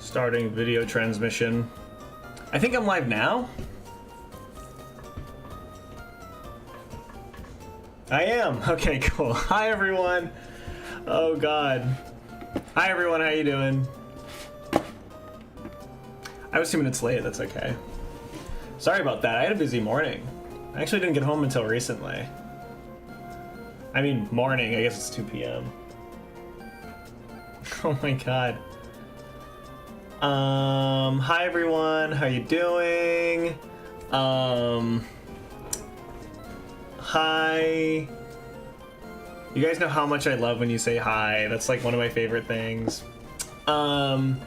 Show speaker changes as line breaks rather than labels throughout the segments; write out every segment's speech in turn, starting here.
Starting video transmission. I think I'm live now. I am. Okay, cool. Hi, everyone. Oh, God. Hi, everyone. How you doing? I was 2 minutes late. That's okay. Sorry about that. I had a busy morning. I actually didn't get home until recently. I mean, morning. I guess it's 2 p.m. Oh, my God. Hi, everyone. How you doing? Hi. You guys know how much I love when you say hi. That's like one of my favorite things. Guys,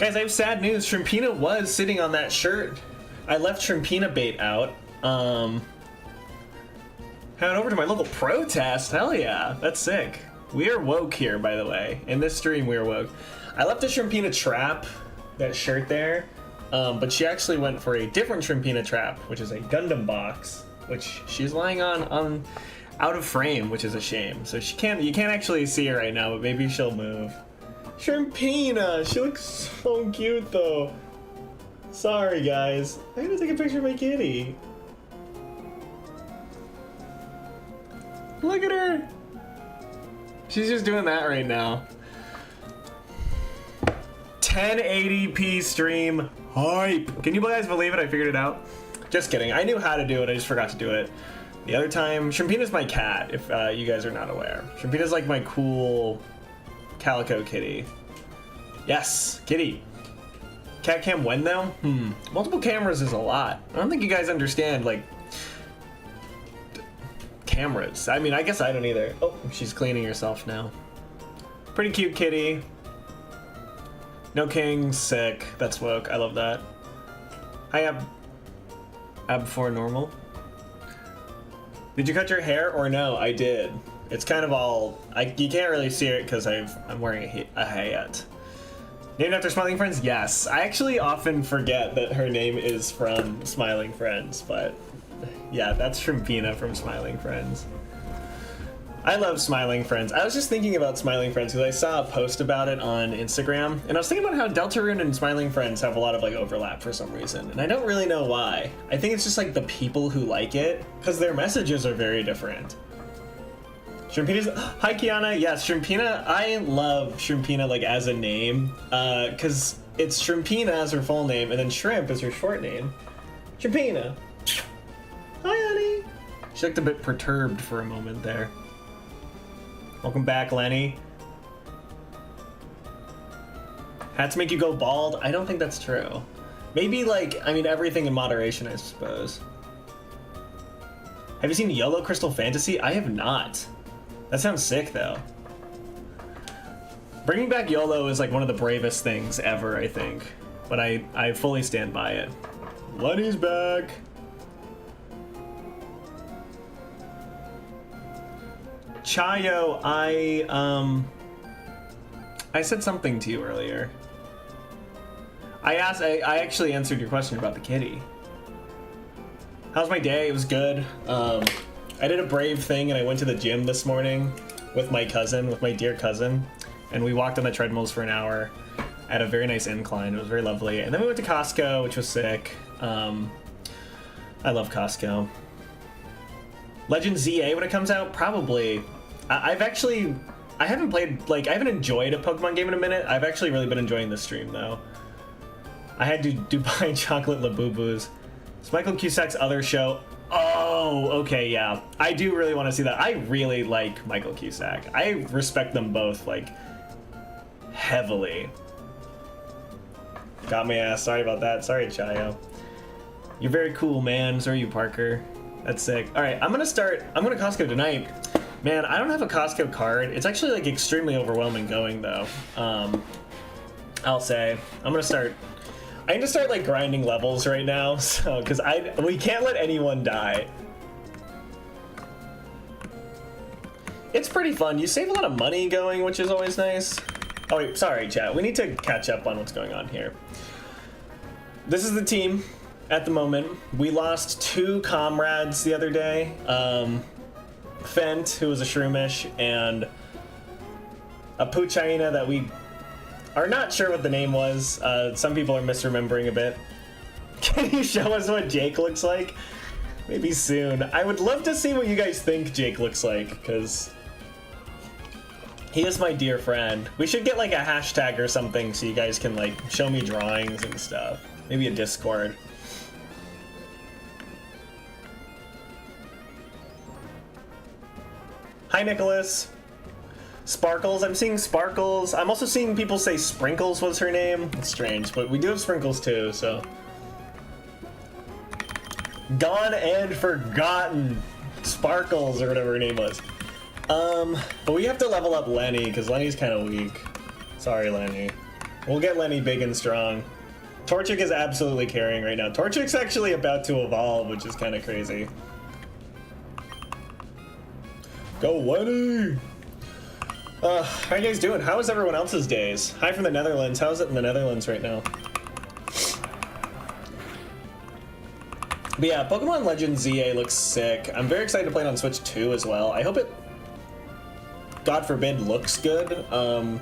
I have sad news. Shrimpina was sitting on that shirt. I left Shrimpina bait out. Heading over to my local protest. Hell yeah. That's sick. We are woke here, by the way. In this stream, we are woke. I left a Shrimpina trap, that shirt there, but she actually went for a different Shrimpina trap, which is a Gundam box, which she's lying on out of frame, which is a shame. So you can't actually see her right now, but maybe she'll move. Shrimpina, she looks so cute though. Sorry guys, I gotta take a picture of my kitty. Look at her. She's just doing that right now. 1080p stream hype. Can you guys believe it? I figured it out. Just kidding. I knew how to do it. I just forgot to do it the other time. Shrimpina's my cat, if you guys are not aware. Shrimpina's like my cool calico kitty. Yes, kitty. Cat cam when though? Multiple cameras is a lot. I don't think you guys understand like cameras. I mean, I guess I don't either. Oh, she's cleaning herself now. Pretty cute kitty. No king, sick. That's woke. I love that. Hi, Ab 4 normal. Did you cut your hair or no? I did. It's kind of all. You can't really see it because I'm wearing a hat. Named after Smiling Friends? Yes. I actually often forget that her name is from Smiling Friends, but yeah, that's Shrimpina from Smiling Friends. I love Smiling Friends. I was just thinking about Smiling Friends because I saw a post about it on Instagram, and I was thinking about how Deltarune and Smiling Friends have a lot of like overlap for some reason, and I don't really know why. I think it's just like the people who like it, because their messages are very different. Shrimpina's. Hi, Kiana. Yes, Shrimpina. I love Shrimpina like as a name, because it's Shrimpina as her full name, and then Shrimp is her short name. Shrimpina. Hi, honey. She looked a bit perturbed for a moment there. Welcome back, Lenny. Hats make you go bald? I don't think that's true. Maybe like, I mean, everything in moderation, I suppose. Have you seen Yellow Crystal Fantasy? I have not. That sounds sick, though. Bringing back YOLO is like one of the bravest things ever, I think. But I fully stand by it. Lenny's back. Chayo, I said something to you earlier. I actually answered your question about the kitty. How's my day? It was good. I did a brave thing and I went to the gym this morning with my dear cousin, and we walked on the treadmills for an hour at a very nice incline. It was very lovely. And then we went to Costco, which was sick. I love Costco. Legend ZA when it comes out? Probably. I haven't enjoyed a Pokemon game in a minute. I've actually really been enjoying this stream though. I had to Dubai Chocolate Labubus. It's Michael Cusack's other show. Oh, okay, yeah. I do really want to see that. I really like Michael Cusack. I respect them both, like, heavily. Got my ass. Sorry about that. Sorry, Chayo. You're very cool, man. So are you, Parker. That's sick. All right, I'm going to Costco tonight. Man, I don't have a Costco card. It's actually, like, extremely overwhelming going, though. I'll say. I need to start, like, grinding levels right now, so, because we can't let anyone die. It's pretty fun. You save a lot of money going, which is always nice. Oh, wait, sorry, chat. We need to catch up on what's going on here. This is the team at the moment. We lost 2 comrades the other day. Fent, who was a Shroomish, and a Puchaina that we are not sure what the name was. Some people are misremembering a bit. Can you show us what Jake looks like? Maybe soon. I would love to see what you guys think Jake looks like, because he is my dear friend. We should get like a hashtag or something so you guys can like show me drawings and stuff. Maybe a Discord. Hi, Nicholas. Sparkles. I'm seeing Sparkles. I'm also seeing people say Sprinkles was her name. It's strange, but we do have Sprinkles too, so. Gone and forgotten. Sparkles or whatever her name was. But we have to level up Lenny because Lenny's kind of weak. Sorry, Lenny. We'll get Lenny big and strong. Torchic is absolutely carrying right now. Torchic's actually about to evolve, which is kind of crazy. Go Lenny! How you guys doing? How is everyone else's days? Hi from the Netherlands. How is it in the Netherlands right now? But yeah, Pokemon Legends ZA looks sick. I'm very excited to play it on Switch 2 as well. I hope it, God forbid, looks good. I'm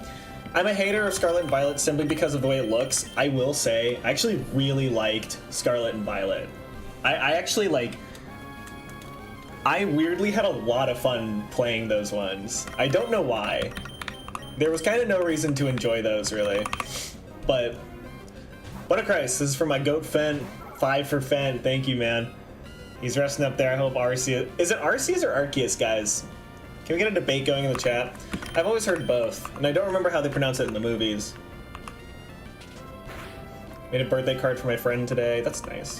a hater of Scarlet and Violet simply because of the way it looks. I will say, I actually really liked Scarlet and Violet. I actually like... I weirdly had a lot of fun playing those ones. I don't know why. There was kind of no reason to enjoy those, really. But, what a Christ. This is for my goat Fent. 5 for Fent. Thank you, man. He's resting up there. I hope Arceus... Is it Arceus or Arceus, guys? Can we get a debate going in the chat? I've always heard both, and I don't remember how they pronounce it in the movies. Made a birthday card for my friend today. That's nice.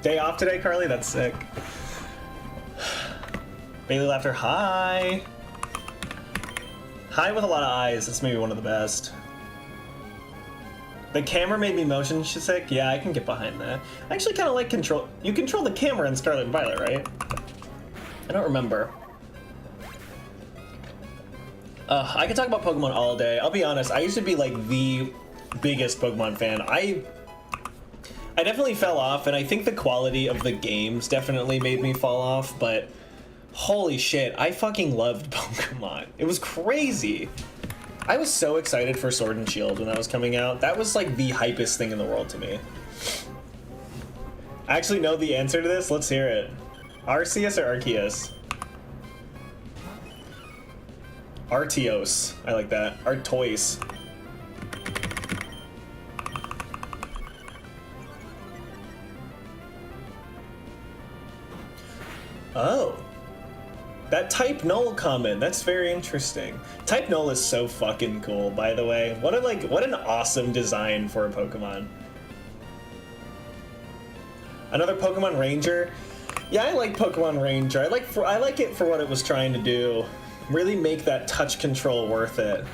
Day off today, Carly? That's sick. Bailey Laughter, hi. Hi with a lot of eyes. That's maybe one of the best. The camera made me motion sick. Yeah, I can get behind that. I actually kind of like control. You control the camera in Scarlet and Violet, right? I don't remember. I could talk about Pokemon all day. I'll be honest. I used to be like the biggest Pokemon fan. I definitely fell off, and I think the quality of the games definitely made me fall off, but holy shit, I fucking loved Pokemon. It was crazy. I was so excited for Sword and Shield when that was coming out. That was like the hypest thing in the world to me. I actually know the answer to this. Let's hear it. Arceus or Arceus? Arceus. I like that. Artois. Oh. That Type Null comment, that's very interesting. Type Null is so fucking cool, by the way. What an awesome design for a Pokemon. Another Pokemon Ranger. Yeah, I like Pokemon Ranger. I like it for what it was trying to do. Really make that touch control worth it.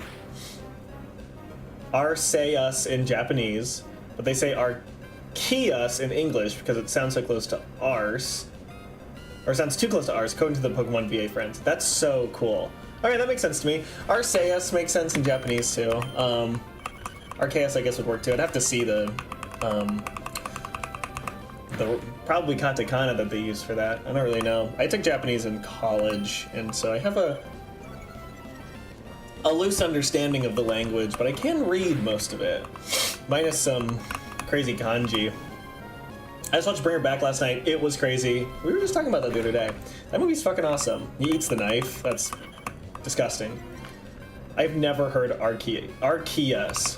Arceus in Japanese, but they say Arceus in English because it sounds so close to Arse. Or sounds too close to ours, according to the Pokemon VA friends. That's so cool. Alright, that makes sense to me. Arceus makes sense in Japanese too. Arceus I guess would work too. I'd have to see the probably katakana that they use for that. I don't really know. I took Japanese in college, and so I have a loose understanding of the language, but I can read most of it. Minus some crazy kanji. I just watched Bring Her Back last night. It was crazy. We were just talking about that the other day. That movie's fucking awesome. He eats the knife. That's disgusting. I've never heard Arceus.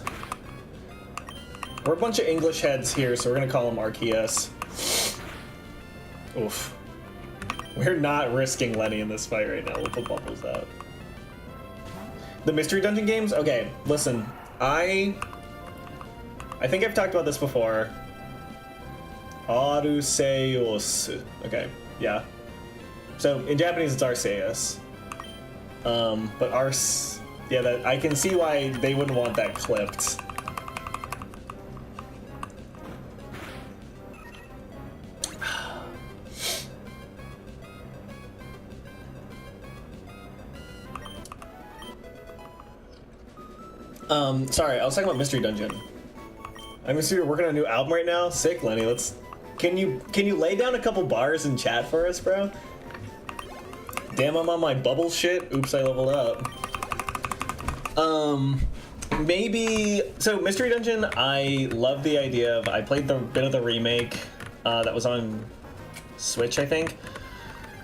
We're a bunch of English heads here, so we're gonna call him Arceus. Oof. We're not risking Lenny in this fight right now. We'll put Bubbles out. The Mystery Dungeon games? Okay, listen. I think I've talked about this before. Arceus. Okay, yeah. So in Japanese it's Arceus. But yeah, that I can see why they wouldn't want that clipped. Sorry, I was talking about Mystery Dungeon. I'm assuming you're working on a new album right now. Sick, Lenny. Can you lay down a couple bars in chat for us, bro? Damn, I'm on my bubble shit. Oops, I leveled up. Maybe so. Mystery Dungeon. I love the idea of. I played the bit of the remake that was on Switch, I think,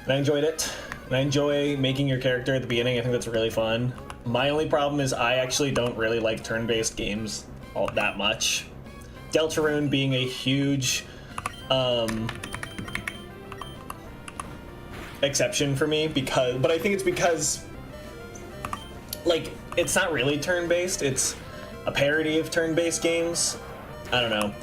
and I enjoyed it. And I enjoy making your character at the beginning. I think that's really fun. My only problem is I actually don't really like turn-based games all that much. Deltarune being a huge exception for me but I think it's because like it's not really turn-based, it's a parody of turn-based games. I don't know.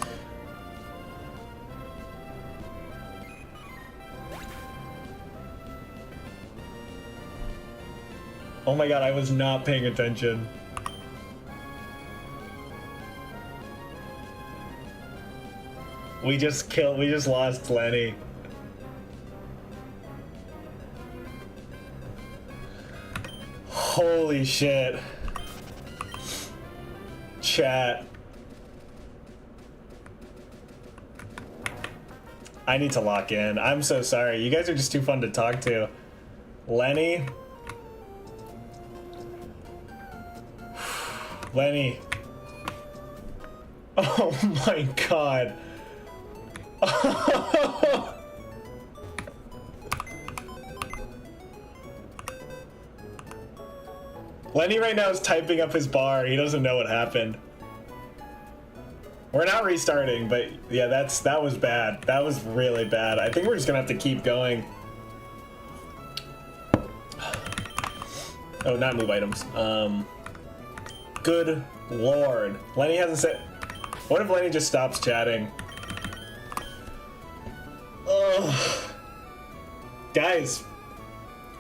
Oh my god, I was not paying attention. We just lost Lenny. Holy shit. Chat. I need to lock in. I'm so sorry. You guys are just too fun to talk to. Lenny. Lenny. Oh my god. Lenny right now is typing up his bar. He doesn't know what happened. We're not restarting, but yeah, that was bad. That was really bad. I think we're just gonna have to keep going. Oh, not move items. Good lord. Lenny hasn't said... What if Lenny just stops chatting? Ugh. Guys,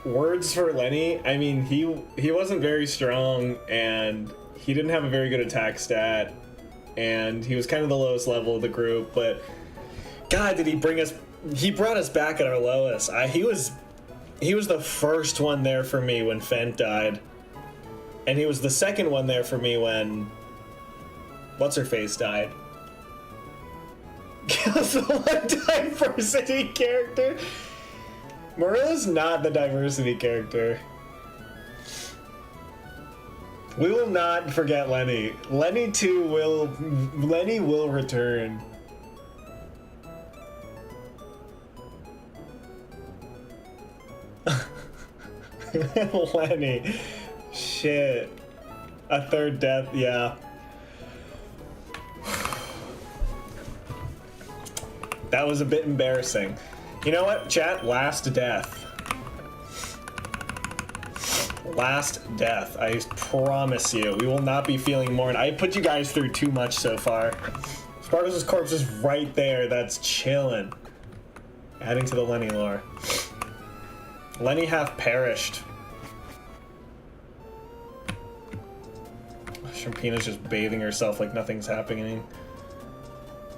words for Lenny. I mean, he wasn't very strong, and he didn't have a very good attack stat, and he was kind of the lowest level of the group, but god, did he bring us... He brought us back at our lowest. He was the first one there for me when Fent died, and he was the second one there for me when what's-her-face died. Kills the one diversity character. Marilla's not the diversity character. We will not forget Lenny. Lenny will return. Lenny. Shit. A third death, yeah. That was a bit embarrassing. You know what, chat? Last death. Last death. I promise you. We will not be feeling mourned. I put you guys through too much so far. Spartacus' corpse is right there. That's chillin'. Adding to the Lenny lore. Lenny hath perished. Shrimpina's just bathing herself like nothing's happening.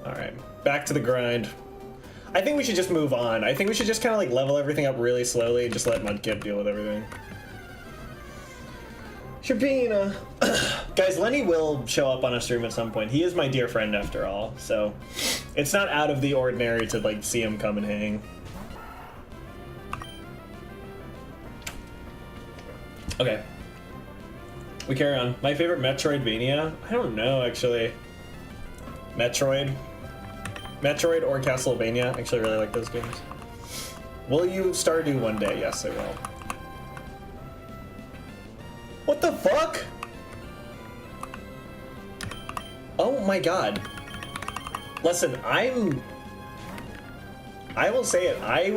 Alright, back to the grind. I think we should just move on. I think we should just kind of like level everything up really slowly and just let Mudkip deal with everything. Shrimpina! Guys, Lenny will show up on a stream at some point. He is my dear friend after all, so it's not out of the ordinary to like see him come and hang. Okay. We carry on. My favorite Metroidvania? I don't know, actually. Metroid or Castlevania. I actually really like those games. Will you Stardew one day? Yes, I will. What the fuck? Oh my god. Listen, I will say it. I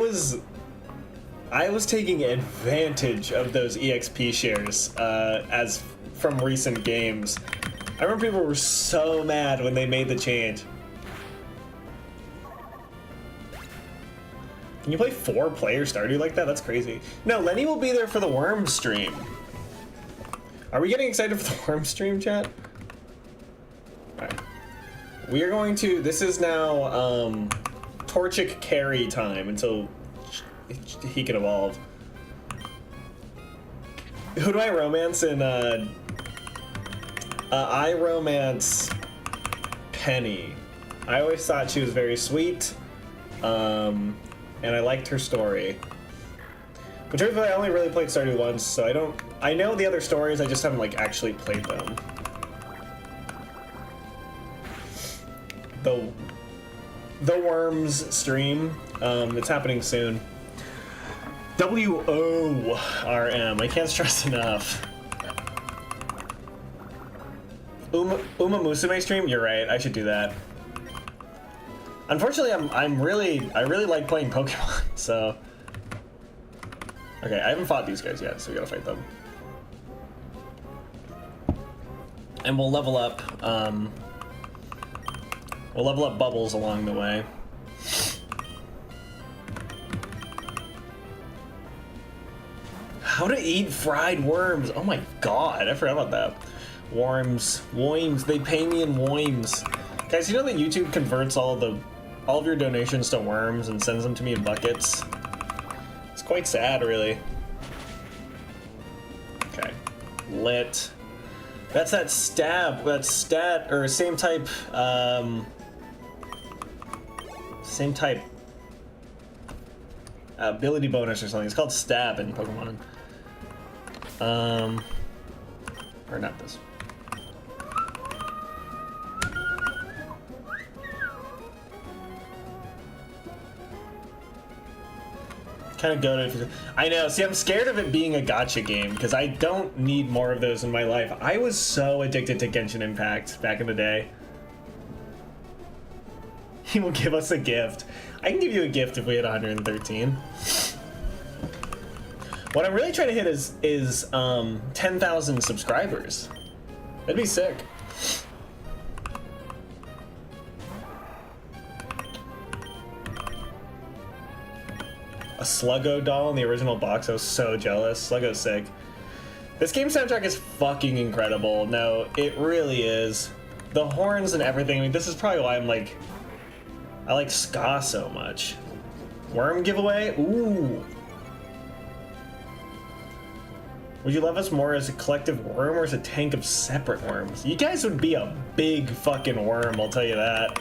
was taking advantage of those EXP shares as from recent games. I remember people were so mad when they made the change. Can you play 4-player Stardew like that? That's crazy. No, Lenny will be there for the Worm stream. Are we getting excited for the Worm stream, chat? Alright. We are going to... This is now Torchic carry time until he can evolve. Who do I romance in I romance Penny. I always thought she was very sweet, and I liked her story. But truthfully, I only really played Stardew once, so I don't I know the other stories, I just haven't like actually played them. The Worms stream, it's happening soon. WORM, I can't stress enough. Uma Musume stream? You're right, I should do that. Unfortunately, I really like playing Pokemon, so. Okay, I haven't fought these guys yet, so we gotta fight them. And we'll level up Bubbles along the way. How to eat fried worms. Oh my god, I forgot about that. Worms, they pay me in worms. Guys, you know that YouTube converts all of your donations to worms and sends them to me in buckets? It's quite sad, really. Okay. Lit. That's that stab, or same type ability bonus or something. It's called stab in Pokemon. Or not this. Kind of goated. I know. See, I'm scared of it being a gacha game because I don't need more of those in my life. I was so addicted to Genshin Impact back in the day. He will give us a gift. I can give you a gift if we hit 113. What I'm really trying to hit is 10,000 subscribers. That'd be sick. A Sluggo doll in the original box. I was so jealous. Sluggo's sick. This game soundtrack is fucking incredible. No, it really is. The horns and everything. I mean, this is probably why I like ska so much. Worm giveaway? Ooh. Would you love us more as a collective worm or as a tank of separate worms? You guys would be a big fucking worm, I'll tell you that.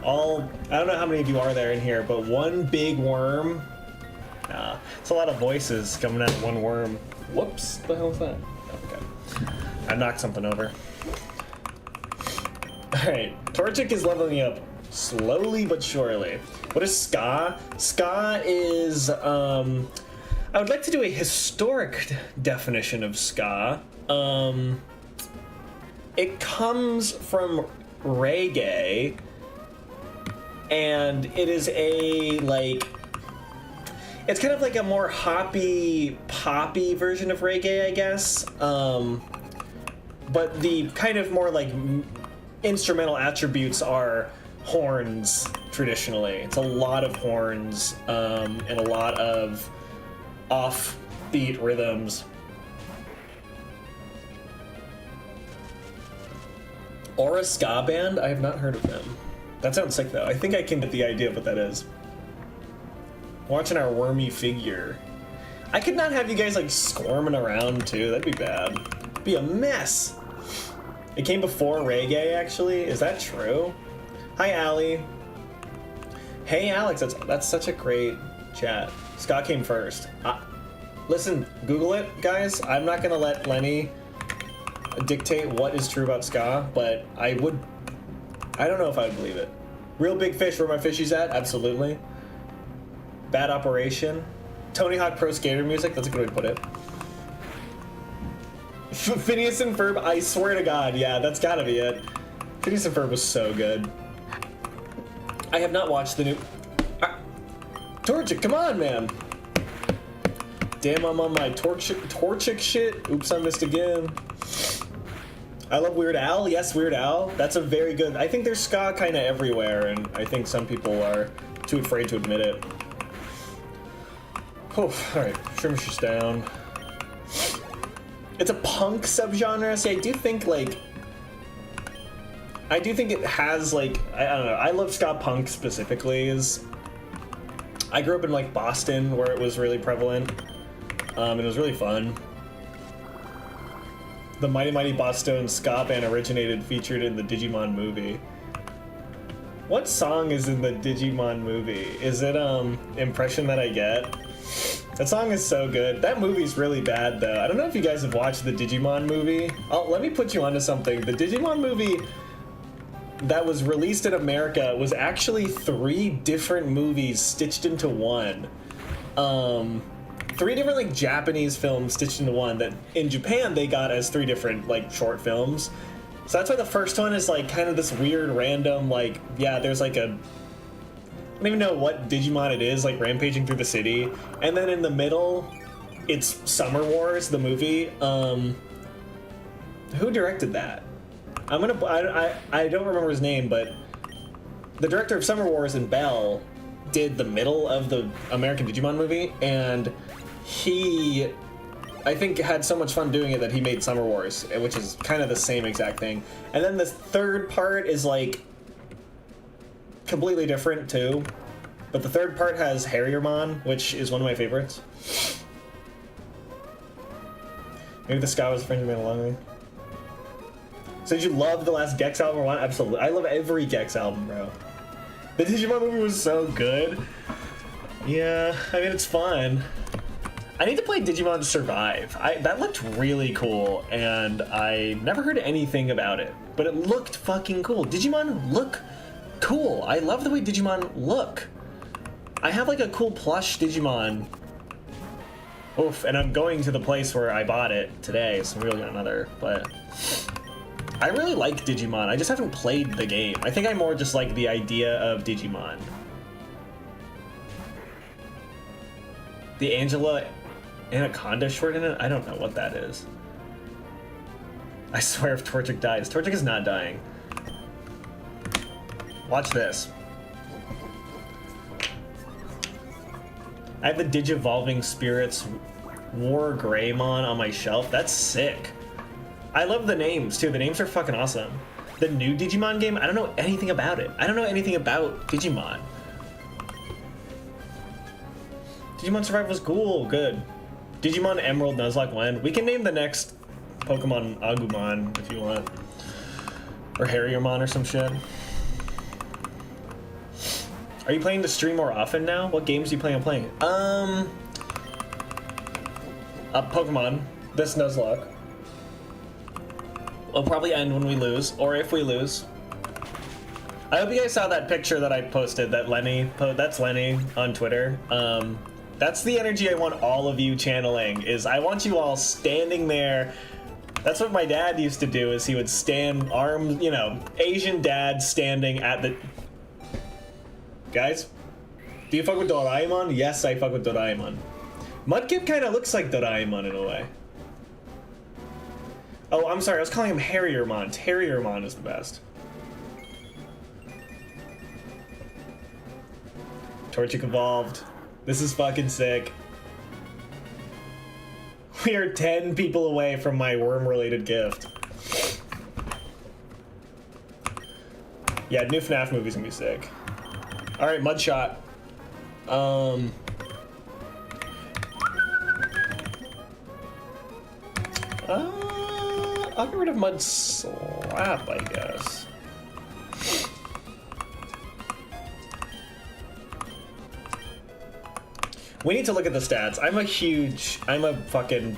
I don't know how many of you are there in here, but one big worm. Nah, it's a lot of voices coming out of one worm. Whoops, the hell is that? Okay. I knocked something over. Alright, Torchic is leveling up slowly but surely. What is ska? Ska is, I would like to do a historic definition of ska. It comes from reggae, and it is it's kind of like a more hoppy, poppy version of reggae, I guess. But the kind of more like instrumental attributes are horns, traditionally. It's a lot of horns, and a lot of offbeat rhythms. Aura Ska Band? I have not heard of them. That sounds sick though. I think I can get the idea of what that is. Watching our wormy figure. I could not have you guys like squirming around too. That'd be bad. It'd be a mess. It came before reggae, actually. Is that true? Hi, Allie. Hey, Alex. That's such a great chat. Ska came first. Listen, Google it, guys. I'm not gonna let Lenny dictate what is true about ska, but I don't know if I would believe it. Real Big Fish, where my fishies at? Absolutely. Bad Operation. Tony Hawk Pro Skater music, that's a good way to put it. Phineas and Ferb, I swear to God, yeah, that's gotta be it. Phineas and Ferb was so good. I have not watched the new... Torchic, come on, man! Damn, I'm on my Torchic shit. Oops, I missed again. I love Weird Al. Yes, Weird Al. That's a very good... I think there's ska kind of everywhere, and I think some people are too afraid to admit it. Oh, alright. Skirmishers down. It's a punk subgenre. See, I do think, like... I do think it has, like... I don't know. I love ska punk specifically. I grew up in, like, Boston, where it was really prevalent. And it was really fun. The Mighty Mighty Boston ska band originated featured in the Digimon movie. What song is in the Digimon movie? Is it Impression That I Get? That song is so good. That movie's really bad, though. I don't know if you guys have watched the Digimon movie. Let me put you onto something. The Digimon movie that was released in America was actually 3 different movies stitched into one. 3 different, like, Japanese films stitched into one that in Japan they got as 3 different, like, short films. So that's why the first one is, like, kind of this weird, random, like, yeah, there's, like, a... I don't even know what Digimon it is, like rampaging through the city. And then in the middle, it's Summer Wars, the movie. Who directed that? I don't remember his name, but the director of Summer Wars and Bell did the middle of the American Digimon movie, and he, I think, had so much fun doing it that he made Summer Wars, which is kind of the same exact thing. And then the third part is like completely different too, but the third part has Harriermon, which is one of my favorites. Maybe the sky was a friend you made along with me. So did you love the last Gex album or what? Absolutely. I love every Gex album, bro. The Digimon movie was so good. Yeah, I mean, it's fun. I need to play Digimon Survive. That looked really cool, and I never heard anything about it, but it looked fucking cool. Digimon look cool. I love the way Digimon look. I have like a cool plush Digimon. Oof, and I'm going to the place where I bought it today, so I'm really got another, but I really like Digimon. I just haven't played the game. I think I more just like the idea of Digimon. The Angela Anaconda short in it? I don't know what that is. I swear if Torchic dies. Torchic is not dying. Watch this. I have the Digivolving Spirits War Greymon on my shelf. That's sick. I love the names too. The names are fucking awesome. The new Digimon game, I don't know anything about it. I don't know anything about Digimon. Digimon Survive was cool, good. Digimon Emerald Nuzlocke when? We can name the next Pokemon Agumon if you want. Or Harriermon or some shit. Are you planning to stream more often now? What games do you plan on playing? Pokemon. This Nuzlocke. It'll probably end when we lose, or if we lose. I hope you guys saw that picture that I posted, that Lenny, that's Lenny on Twitter. That's the energy I want all of you channeling, is I want you all standing there. That's what my dad used to do, is he would stand arms, you know, Asian dad standing at the... Guys, do you fuck with Doraemon? Yes, I fuck with Doraemon. Mudkip kind of looks like Doraemon in a way. Oh, I'm sorry, I was calling him Harriermon. Harriermon is the best. Torchic evolved. This is fucking sick. We are 10 people away from my worm-related gift. Yeah, new FNAF movie's gonna be sick. Alright, Mudshot. I'll get rid of Mud Slap, I guess. We need to look at the stats. I'm a fucking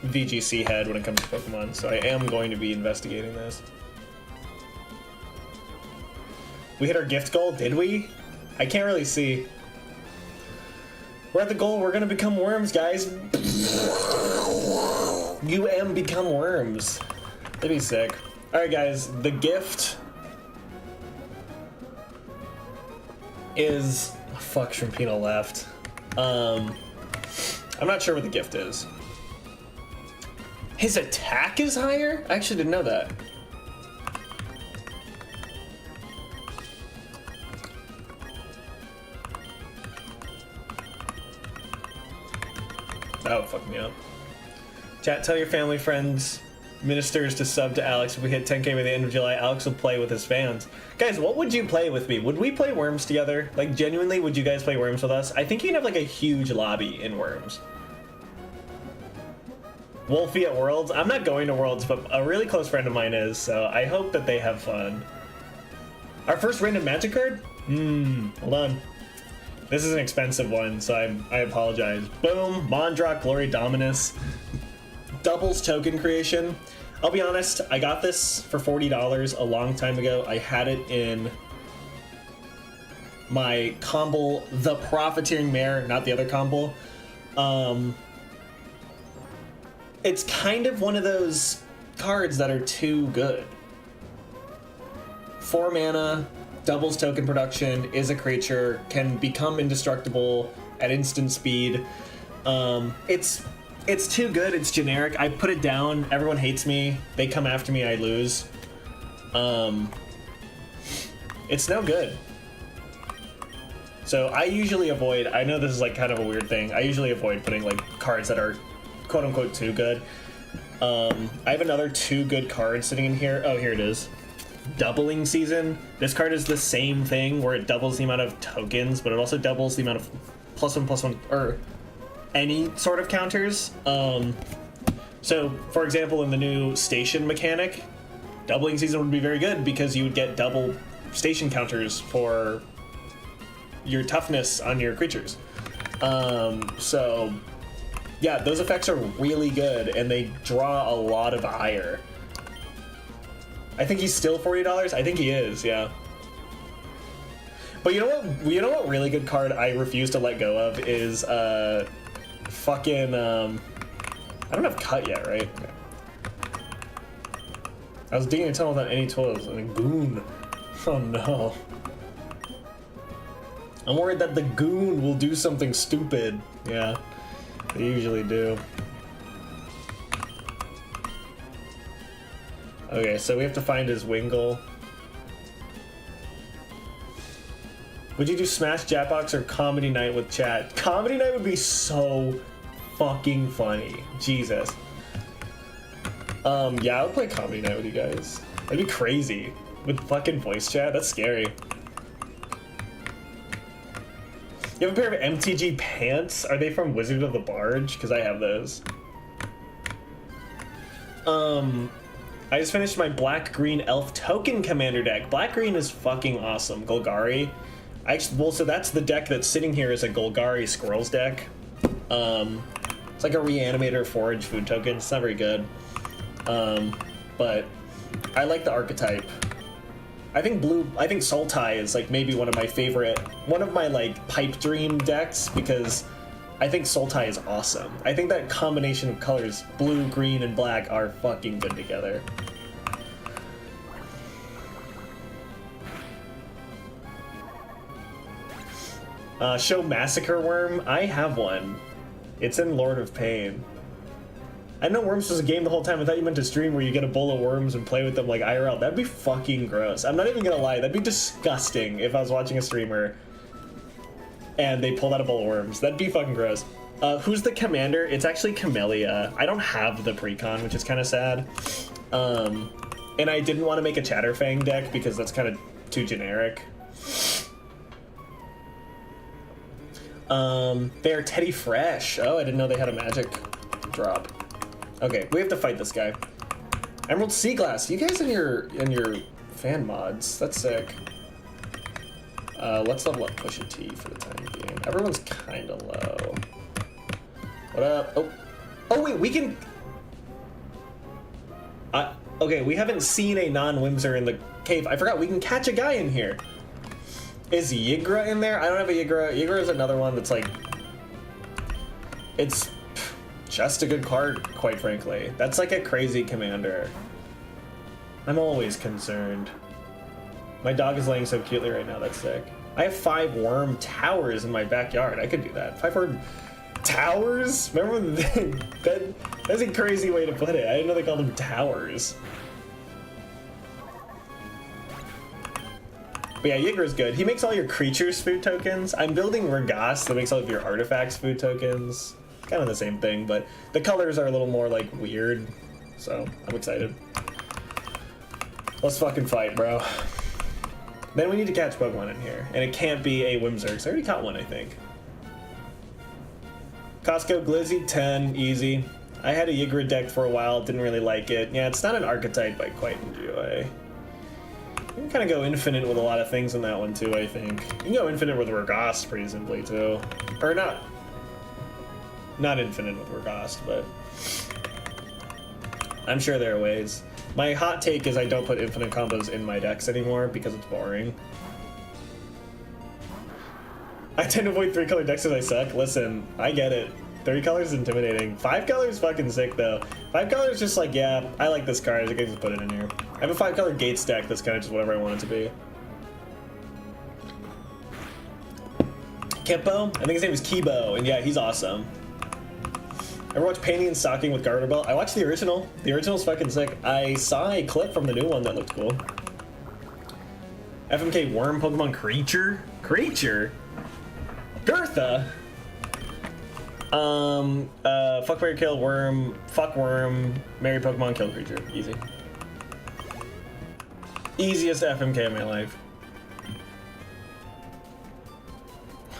VGC head when it comes to Pokemon, so I am going to be investigating this. We hit our gift goal, did we? I can't really see. We're at the goal, we're gonna become worms, guys. become worms. That'd be sick. Alright guys, the gift is... Fuck, Shrimpino left. I'm not sure what the gift is. His attack is higher? I actually didn't know that. That would fuck me up. Chat, tell your family, friends, ministers to sub to Alex. If we hit 10k by the end of July, Alex will play with his fans. Guys, what would you play with me? Would we play Worms together? Like, genuinely, would you guys play Worms with us? I think you can have, like, a huge lobby in Worms. Wolfie at Worlds? I'm not going to Worlds, but a really close friend of mine is, so I hope that they have fun. Our first random magic card? Hold on. This is an expensive one, so I apologize. Boom, Mondrock, Glory Dominus. Doubles token creation. I'll be honest, I got this for $40 a long time ago. I had it in my combo, the Profiteering Mare, not the other combo. It's kind of one of those cards that are too good. 4 mana, doubles token production, is a creature, can become indestructible at instant speed. It's too good, it's generic. I put it down, everyone hates me, they come after me, I lose. It's no good. So I usually avoid, I know this is like kind of a weird thing, I usually avoid putting like cards that are quote unquote too good. I have another 2 good cards sitting in here. Oh, here it is. Doubling Season. This card is the same thing where it doubles the amount of tokens, but it also doubles the amount of +1/+1 or any sort of counters. So for example, in the new station mechanic, Doubling Season would be very good because you would get double station counters for your toughness on your creatures. So yeah, those effects are really good and they draw a lot of ire. I think he's still $40. I think he is, yeah. But you know what? You know what really good card I refuse to let go of is fucking I don't have cut yet, right? Okay. I was digging a tunnel without any tools. I mean, goon. Oh no. I'm worried that the goon will do something stupid. Yeah, they usually do. Okay, so we have to find his Wingull. Would you do Smash Jackbox or Comedy Night with chat? Comedy Night would be so fucking funny. Jesus. Yeah, I would play Comedy Night with you guys. That'd be crazy. With fucking voice chat, that's scary. You have a pair of MTG pants? Are they from Wizard of the Barge? Because I have those. I just finished my black-green elf token commander deck. Black-green is fucking awesome. Golgari. Well, so that's the deck that's sitting here is a Golgari Squirrels deck. It's like a Reanimator Forage food token. It's not very good. But I like the archetype. I think Sultai is like maybe one of my like pipe dream decks because I think Sultai is awesome. I think that combination of colors, blue, green, and black, are fucking good together. Show Massacre Worm? I have one. It's in Lord of Pain. I didn't know Worms was a game the whole time. I thought you meant to stream where you get a bowl of worms and play with them like IRL. That'd be fucking gross. I'm not even gonna lie. That'd be disgusting if I was watching a streamer and they pulled out a bowl of worms. That'd be fucking gross. Who's the commander? It's actually Camellia. I don't have the precon, which is kind of sad. And I didn't want to make a Chatterfang deck because that's kind of too generic. They're Teddy Fresh. Oh, I didn't know they had a magic drop. Okay, we have to fight this guy. Emerald Sea Glass. You guys in your fan mods. That's sick. Let's level up Pusha T for the time being. Everyone's kind of low. What up? Oh wait, we can. Okay, we haven't seen a non-Whimser in the cave. I forgot we can catch a guy in here. Is Yigra in there? I don't have a Yigra. Yigra is another one that's like, it's just a good card, quite frankly. That's like a crazy commander. I'm always concerned. My dog is laying so cutely right now, that's sick. I have 5 worm towers in my backyard. I could do that. 5 worm towers? Remember that's a crazy way to put it. I didn't know they called them towers. But yeah, Yigra's good. He makes all your creatures food tokens. I'm building Regas that makes all of your artifacts food tokens. Kind of the same thing, but the colors are a little more like weird. So I'm excited. Let's fucking fight, bro. Then we need to catch Pokemon in here. And it can't be a Whimsirk. I already caught one, I think. Costco Glizzy, 10, easy. I had a Yigra deck for a while, didn't really like it. Yeah, it's not an archetype I quite enjoy. You can kind of go infinite with a lot of things in that one too, I think. You can go infinite with Regast pretty simply too. Or not infinite with Regast, but I'm sure there are ways. My hot take is I don't put infinite combos in my decks anymore because it's boring. I tend to avoid 3-color decks because I suck. Listen, I get it. 3 colors is intimidating. 5 colors is fucking sick though. 5 colors is just like, yeah, I like this card. I can just put it in here. I have a 5-color Gates deck that's kind of just whatever I want it to be. Kippo? I think his name is Kibo, and yeah, he's awesome. Ever watch Painting and Stocking with Garter Belt? I watched the original. The original's fucking sick. I saw a clip from the new one that looked cool. FMK Worm Pokemon Creature? Creature? Gertha? Fuck, marry, kill, worm, fuck worm, marry Pokemon, kill creature. Easy. Easiest FMK of my life.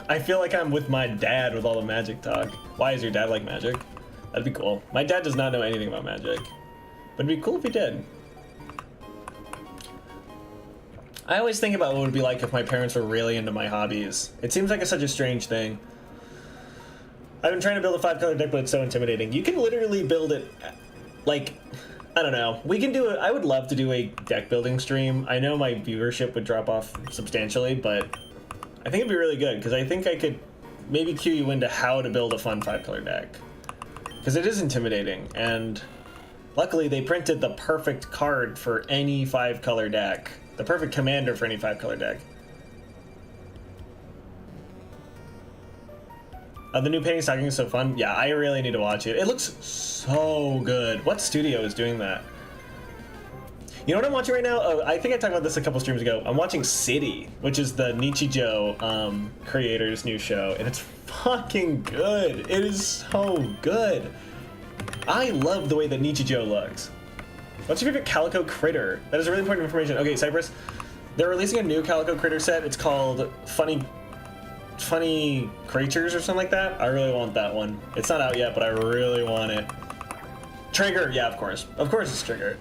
I feel like I'm with my dad with all the magic talk. Why is your dad like magic? That'd be cool. My dad does not know anything about magic, but it'd be cool if he did. I always think about what it would be like if my parents were really into my hobbies. It seems like such a strange thing. I've been trying to build a 5-color deck, but it's so intimidating. You can literally build it, like, I don't know. We can do it. I would love to do a deck building stream. I know my viewership would drop off substantially, but I think it'd be really good because I think I could maybe cue you into how to build a fun 5-color deck. Because it is intimidating, and luckily they printed the perfect card for any 5-color deck. The perfect commander for any 5-color deck. The new Painting Stocking is so fun. Yeah, I really need to watch it. It looks so good. What studio is doing that? You know what I'm watching right now? Oh, I think I talked about this a couple streams ago. I'm watching City, which is the Nichijou creator's new show, and it's fucking good. It is so good. I love the way that Nichijou looks. What's your favorite Calico Critter? That is really important information. Okay, Cypress, they're releasing a new Calico Critter set. It's called Funny Creatures or something like that. I really want that one. It's not out yet, but I really want it. Trigger, yeah, of course it's Trigger.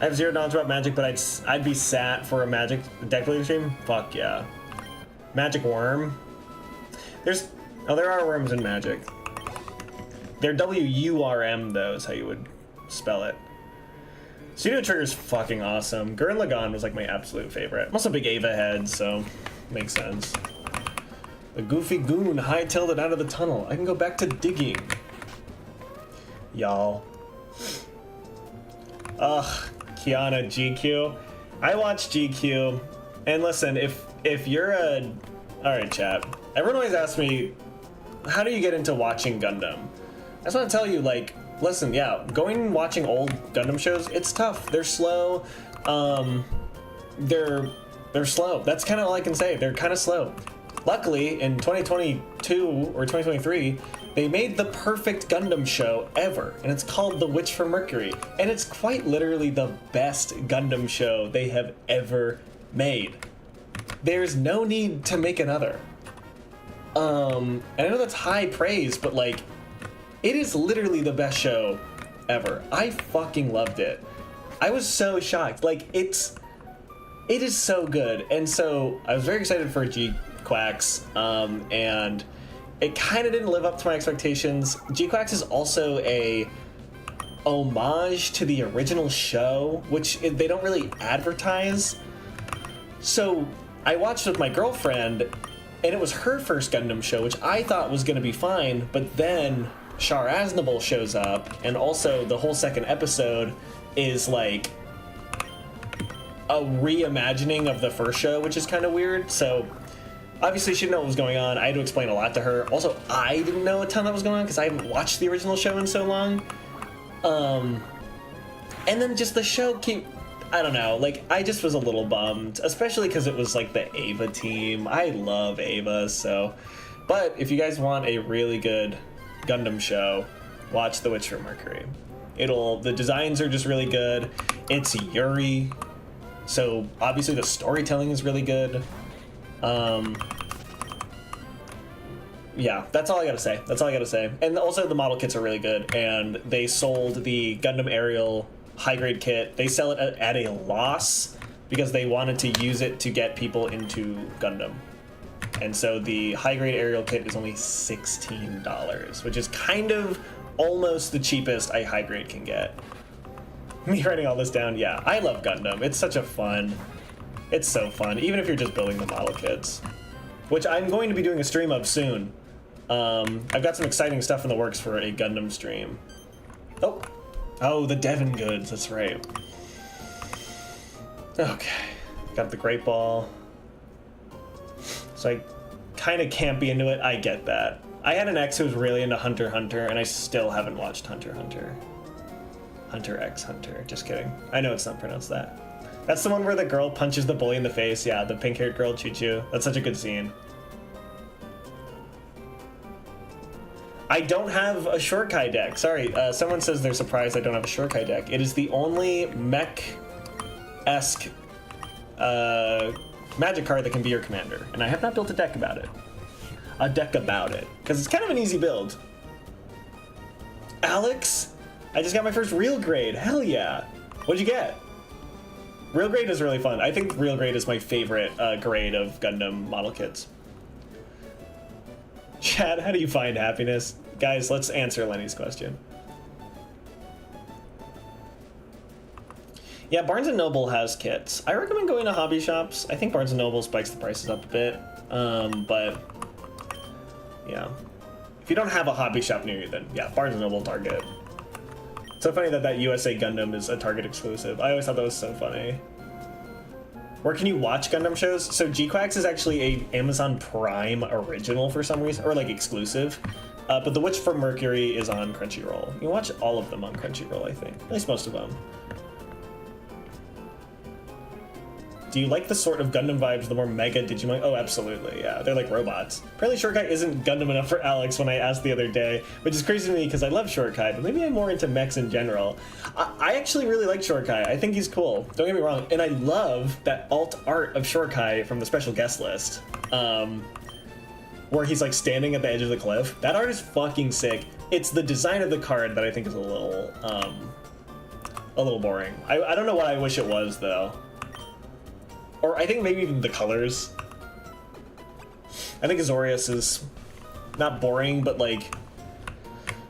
I have zero knowledge about Magic, but I'd be sat for a Magic deck building stream. Fuck yeah. Magic Worm. There are worms in Magic. They're W-U-R-M though, is how you would spell it. Pseudo Trigger's fucking awesome. Gurren Lagann was like my absolute favorite. I'm also a big Ava head, so makes sense. The goofy goon high-tailed it out of the tunnel. I can go back to digging. Y'all. Ugh, Kiana GQ. I watch GQ, and listen, if you're a... Alright, chat. Everyone always asks me, how do you get into watching Gundam? I just want to tell you, like, listen, yeah, going and watching old Gundam shows, it's tough. They're slow. They're slow. That's kind of all I can say. They're kind of slow. Luckily, in 2022 or 2023, they made the perfect Gundam show ever, and it's called The Witch from Mercury, and it's quite literally the best Gundam show they have ever made. There's no need to make another. And I know that's high praise, but like, it is literally the best show ever. I fucking loved it. I was so shocked. Like, it is so good, and so I was very excited for G-Quacks, and it kind of didn't live up to my expectations. G-Quacks is also a homage to the original show, which they don't really advertise. So I watched with my girlfriend, and it was her first Gundam show, which I thought was going to be fine, but then Char Aznable shows up, and also the whole second episode is like a reimagining of the first show, which is kind of weird. So obviously she didn't know what was going on. I had to explain a lot to her. Also, I didn't know a ton that was going on because I haven't watched the original show in so long. And then just the show I don't know, like, I just was a little bummed, especially because it was like the Ava team. I love Ava, so. But if you guys want a really good Gundam show, watch The Witch from Mercury. The designs are just really good. It's Yuri, so obviously the storytelling is really good. Yeah, that's all I gotta say. And also the model kits are really good, and they sold the Gundam Aerial high grade kit. They sell it at a loss because they wanted to use it to get people into Gundam. And so the high grade aerial kit is only $16, which is kind of almost the cheapest a high grade can get. Me writing all this down, yeah, I love Gundam. It's such a fun, it's so fun, even if you're just building the model kits, which I'm going to be doing a stream of soon. I've got some exciting stuff in the works for a Gundam stream. Oh, the Devon goods, that's right. Okay, got the Great Ball. So I kind of can't be into it, I get that. I had an ex who was really into Hunter x Hunter, and I still haven't watched Hunter x Hunter. Hunter x Hunter, just kidding. I know it's not pronounced that. That's the one where the girl punches the bully in the face, yeah, the pink-haired girl, Choo-Choo. That's such a good scene. I don't have a Shorkai deck. Sorry, someone says they're surprised I don't have a Shorkai deck. It is the only mech-esque magic card that can be your commander, and I have not built a deck about it. Because it's kind of an easy build. Alex, I just got my first real grade. Hell yeah. What'd you get? Real grade is really fun. I think real grade is my favorite grade of Gundam model kits. Chad, how do you find happiness? Guys, let's answer Lenny's question. Yeah, Barnes & Noble has kits. I recommend going to hobby shops. I think Barnes & Noble spikes the prices up a bit, but yeah. If you don't have a hobby shop near you, then yeah, Barnes & Noble, Target. It's so funny that that USA Gundam is a Target exclusive. I always thought that was so funny. Where can you watch Gundam shows? So G-Quacks is actually a Amazon Prime original for some reason, or like exclusive. But The Witch from Mercury is on Crunchyroll. You can watch all of them on Crunchyroll, I think. At least most of them. Do you like the sort of Gundam vibes, the more mega Digimon? Oh, absolutely, yeah. They're like robots. Apparently Shorkai isn't Gundam enough for Alex when I asked the other day, which is crazy to me because I love Shorkai, but maybe I'm more into mechs in general. I actually really like Shorkai. I think he's cool. Don't get me wrong. And I love that alt art of Shorkai from the special guest list, where he's like standing at the edge of the cliff. That art is fucking sick. It's the design of the card that I think is a little boring. I don't know what I wish it was, though. Or I think maybe even the colors. I think Azorius is not boring, but like,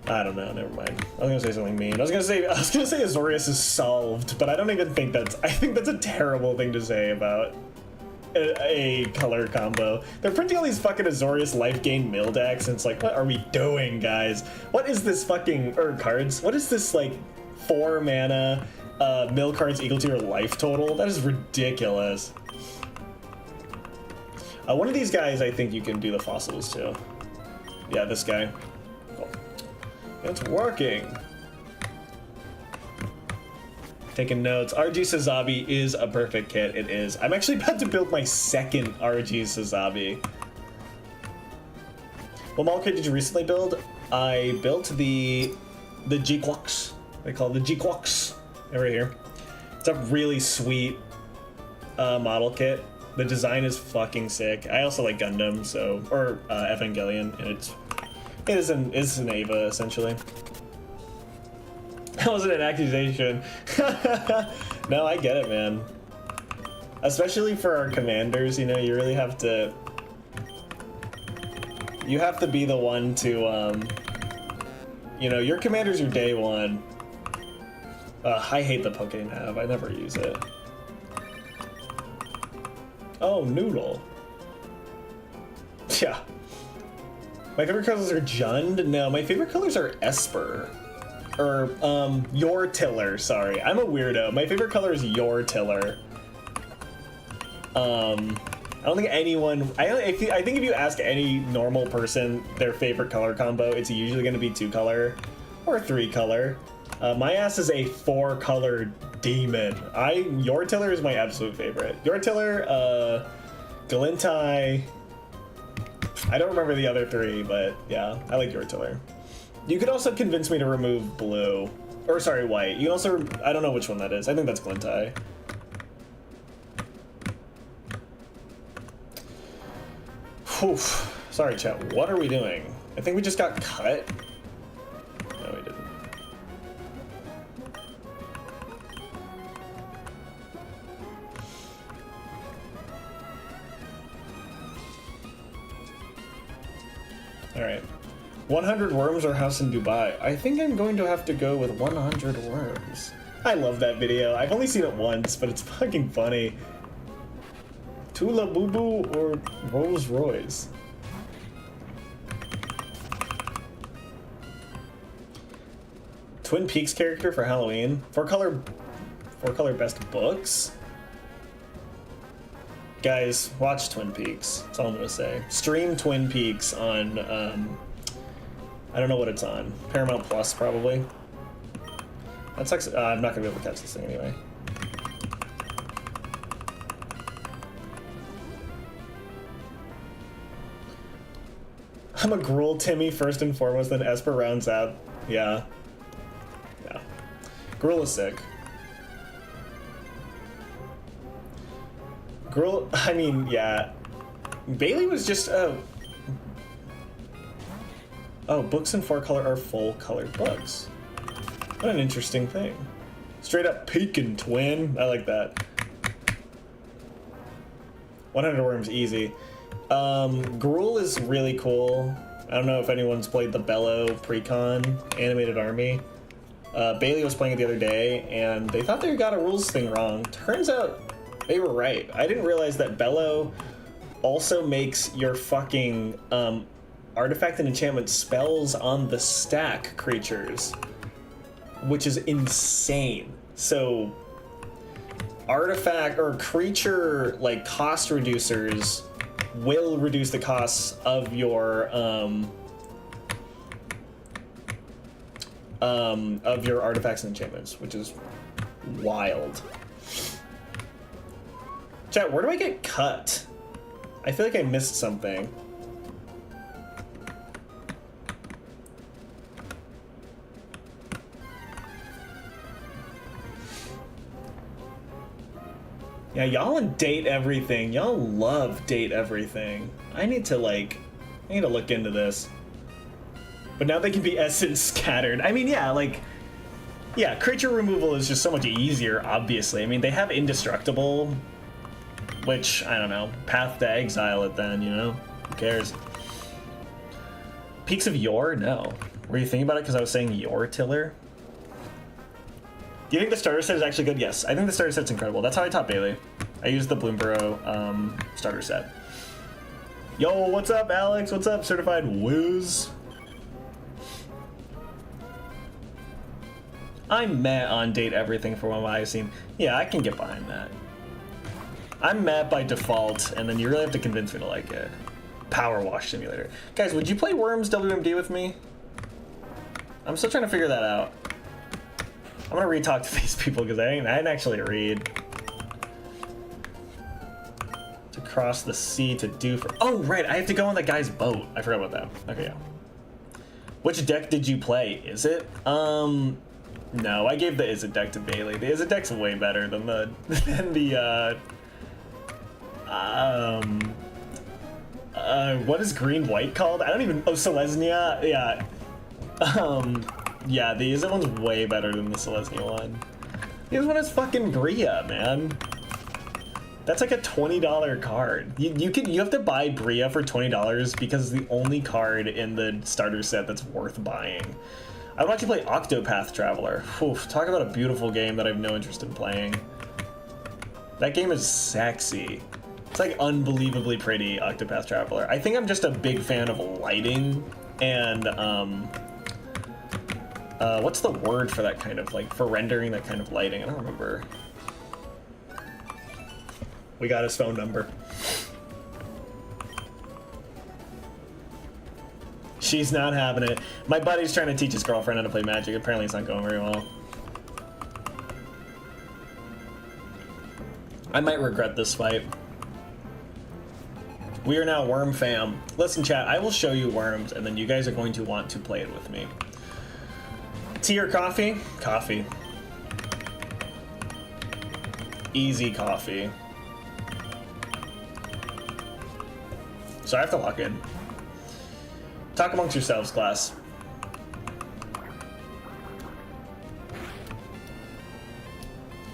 I don't know, never mind. I was gonna say something mean. I was gonna say Azorius is solved, but I don't even think I think that's a terrible thing to say about a color combo. They're printing all these fucking Azorius life gain mill decks, and it's like, what are we doing, guys? What is this fucking, cards? What is this, like, 4 mana, mill cards equal to your life total? That is ridiculous. One of these guys, I think you can do the fossils to. Yeah, this guy. Cool. It's working. Taking notes. RG Sazabi is a perfect kit. It is. I'm actually about to build my second RG Sazabi. What model kit did you recently build? I built the G-Quacks. They call it the G-Quacks. Right here. It's a really sweet model kit. The design is fucking sick. I also like Gundam, so, or Evangelion, and it is an Eva essentially. That wasn't an accusation. No, I get it, man. Especially for our commanders, you know, you really have to. You have to be the one to, you know, your commander's your day one. I hate the Poké-Nav. I never use it. Oh, Noodle. Yeah. My favorite colors are Jund? No, my favorite colors are Esper. Or, Your Tiller, sorry. I'm a weirdo. My favorite color is Your Tiller. I don't think anyone... I think if you ask any normal person their favorite color combo, it's usually going to be 2-color or 3-color. My ass is a 4-color demon. Your Tiller is my absolute favorite. Your Tiller, Galintai. I don't remember the other 3, but yeah, I like Your Tiller. You could also convince me to remove blue. Or sorry, white. You can also, I don't know which one that is. I think that's Glintai. Whew. Sorry, chat. What are we doing? I think we just got cut. No, we didn't. Alright. 100 worms or house in Dubai? I think I'm going to have to go with 100 worms. I love that video. I've only seen it once, but it's fucking funny. Tula Boo Boo or Rolls Royce? Twin Peaks character for Halloween? Four color best books? Guys, watch Twin Peaks. That's all I'm gonna say. Stream Twin Peaks on, I don't know what it's on. Paramount Plus, probably. That sucks. I'm not gonna be able to catch this thing anyway. I'm a Gruel Timmy first and foremost, then Esper rounds out. Yeah. Yeah. Gruel is sick. Gruel, I mean, yeah. Bailey was just, oh, books in 4-color are full-colored books. What an interesting thing. Straight up peeking, twin. I like that. 100 worms, easy. Gruel is really cool. I don't know if anyone's played the Bello Precon animated army. Bailey was playing it the other day, and they thought they got a rules thing wrong. Turns out they were right. I didn't realize that Bello also makes your fucking artifact and enchantment spells on the stack creatures, which is insane. So artifact or creature like cost reducers will reduce the costs of your artifacts and enchantments, which is wild. Chat, where do I get cut? I feel like I missed something. Yeah, y'all and date everything. Y'all love date everything. I need to look into this. But now they can be essence scattered. I mean, yeah, creature removal is just so much easier, obviously. I mean, they have indestructible, which, I don't know, path to exile it then, you know? Who cares? Peaks of Yore? No. Were you thinking about it because I was saying Yore Tiller? Do you think the starter set is actually good? Yes, I think the starter set's incredible. That's how I taught Bailey. I used the Bloomborough starter set. Yo, what's up, Alex? What's up, Certified Whiz? I'm meh on date everything for what I've seen. Yeah, I can get behind that. I'm meh by default, and then you really have to convince me to like it. Power Wash Simulator. Guys, would you play Worms WMD with me? I'm still trying to figure that out. I'm gonna re-talk to these people because I didn't actually read. To cross the sea to do for... Oh, right, I have to go on that guy's boat. I forgot about that. Okay, yeah. Which deck did you play? Is it? No, I gave the Izzet deck to Bailey. The Izzet deck's way better than the... what is green-white called? I don't even... Oh, Selesnya? Yeah. Yeah, the Izzet one's way better than the Selesnya one. This one is fucking Bria, man. That's like a $20 card. You have to buy Bria for $20 because it's the only card in the starter set that's worth buying. I would actually play Octopath Traveler. Oof, talk about a beautiful game that I have no interest in playing. That game is sexy. It's like unbelievably pretty, Octopath Traveler. I think I'm just a big fan of lighting and what's the word for that kind of, like, for rendering that kind of lighting? I don't remember. We got his phone number. She's not having it. My buddy's trying to teach his girlfriend how to play Magic. Apparently it's not going very well. I might regret this fight. We are now Worm fam. Listen, chat, I will show you Worms, and then you guys are going to want to play it with me. Tea or coffee? Coffee. Easy coffee. So I have to lock in. Talk amongst yourselves, class.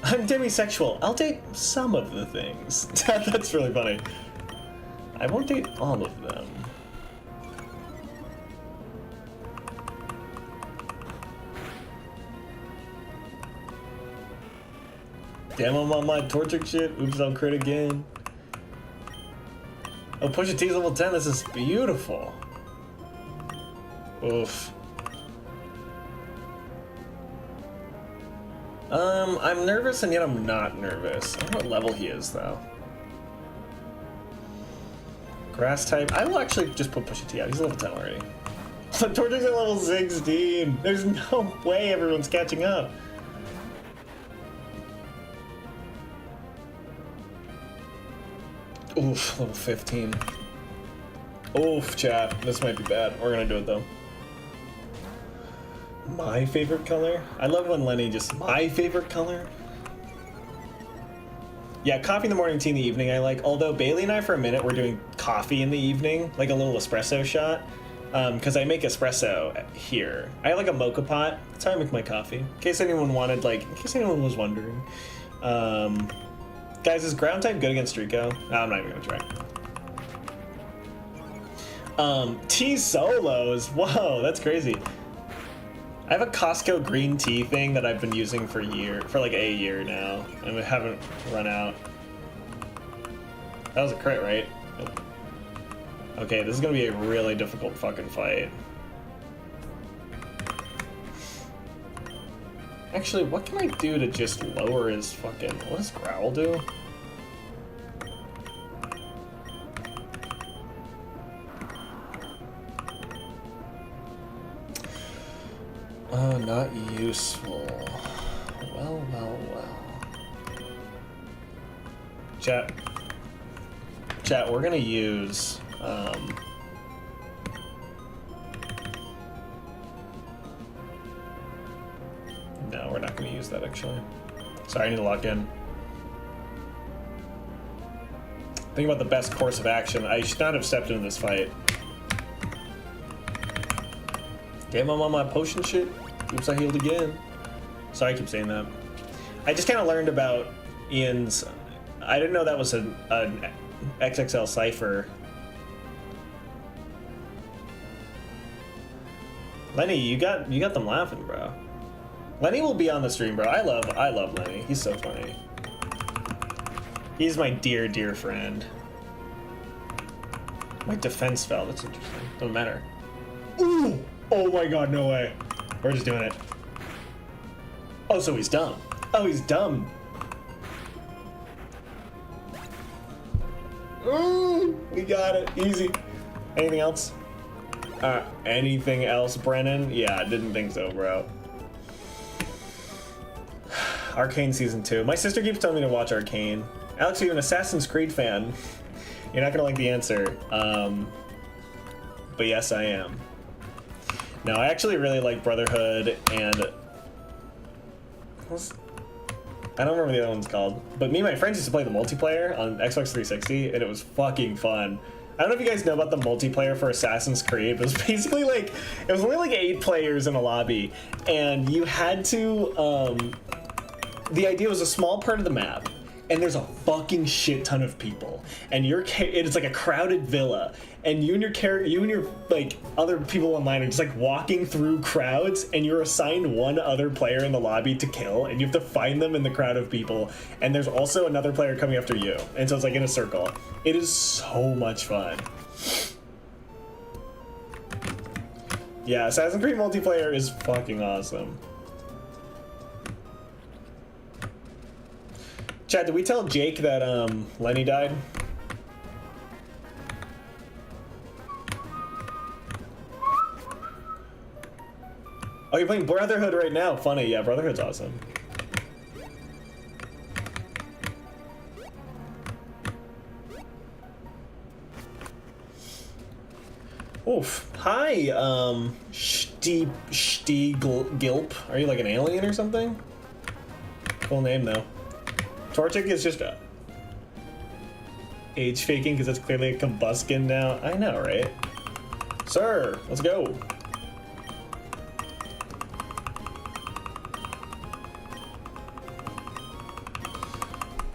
I'm demisexual. I'll date some of the things. That's really funny. I won't date all of them. Damn, I'm on my torture shit. Oops, I'll crit again. Oh, Pusha T's level 10. This is beautiful. Oof. I'm nervous and yet I'm not nervous. I don't know what level he is though. Grass type. I will actually just put Pusha T out. He's level 10 already. Torchic at level 16. There's no way everyone's catching up. Oof, level 15. Oof, chat. This might be bad. We're gonna do it though. My favorite color? I love when Lenny just, my favorite color? Yeah, coffee in the morning, tea in the evening I like. Although Bailey and I for a minute were doing coffee in the evening, like a little espresso shot. Because I make espresso here. I have like a mocha pot. That's how I make my coffee. In case anyone wanted, like, in case anyone was wondering. Guys, is ground type good against Rico? No, I'm not even gonna try. Tea solos. Whoa, that's crazy. I have a Costco green tea thing that I've been using for like a year now, and we haven't run out. That was a crit, right? Nope. Okay, this is gonna be a really difficult fucking fight. Actually, what can I do to just lower his fucking... What does Growl do? Not useful. Well. Chat, we're gonna use... No, we're not gonna use that, actually. Sorry, I need to lock in. Think about the best course of action. I should not have stepped into this fight. Damn, I'm on my potion shit. Oops, I healed again. Sorry, I keep saying that. I just kind of learned about Ian's... I didn't know that was an XXL cipher. Lenny, you got them laughing, bro. Lenny will be on the stream, bro. I love Lenny. He's so funny. He's my dear friend. My defense fell. That's interesting. Doesn't matter. Ooh! Oh my god, no way. We're just doing it. Oh, so he's dumb. Oh, he's dumb. We got it. Easy. Anything else? Anything else, Brennan? Yeah, I didn't think so, bro. Arcane Season 2. My sister keeps telling me to watch Arcane. Alex, are you an Assassin's Creed fan? You're not gonna like the answer. But yes, I am. No, I actually really like Brotherhood and... I don't remember the other one's called. But me and my friends used to play the multiplayer on Xbox 360, and it was fucking fun. I don't know if you guys know about the multiplayer for Assassin's Creed, but it was basically like... It was only like 8 players in a lobby, and you had to... The idea was a small part of the map, and there's a fucking shit ton of people, and it's like a crowded villa, and you and your like other people online are just like walking through crowds, and you're assigned one other player in the lobby to kill, and you have to find them in the crowd of people, and there's also another player coming after you, and so it's like in a circle. It is so much fun. Yeah, Assassin's Creed multiplayer is fucking awesome. Chad, did we tell Jake that Lenny died? Oh, you're playing Brotherhood right now. Funny, yeah, Brotherhood's awesome. Oof. Hi, Gilp. Are you like an alien or something? Cool name though. Torchic is just age faking because it's clearly a combuskin now. I know, right? Sir, let's go.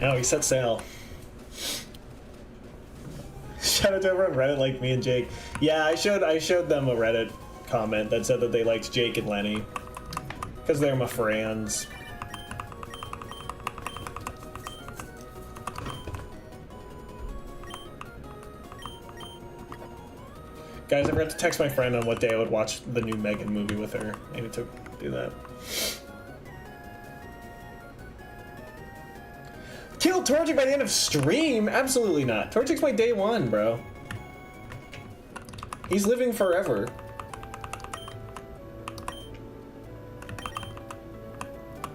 Oh, he set sail. Shout out to everyone on Reddit like me and Jake. Yeah, I showed them a Reddit comment that said that they liked Jake and Lenny because they're my friends. Guys, I forgot to text my friend on what day I would watch the new Megan movie with her. I need to do that. Kill Torchic by the end of stream? Absolutely not. Torchic's my day one, bro. He's living forever.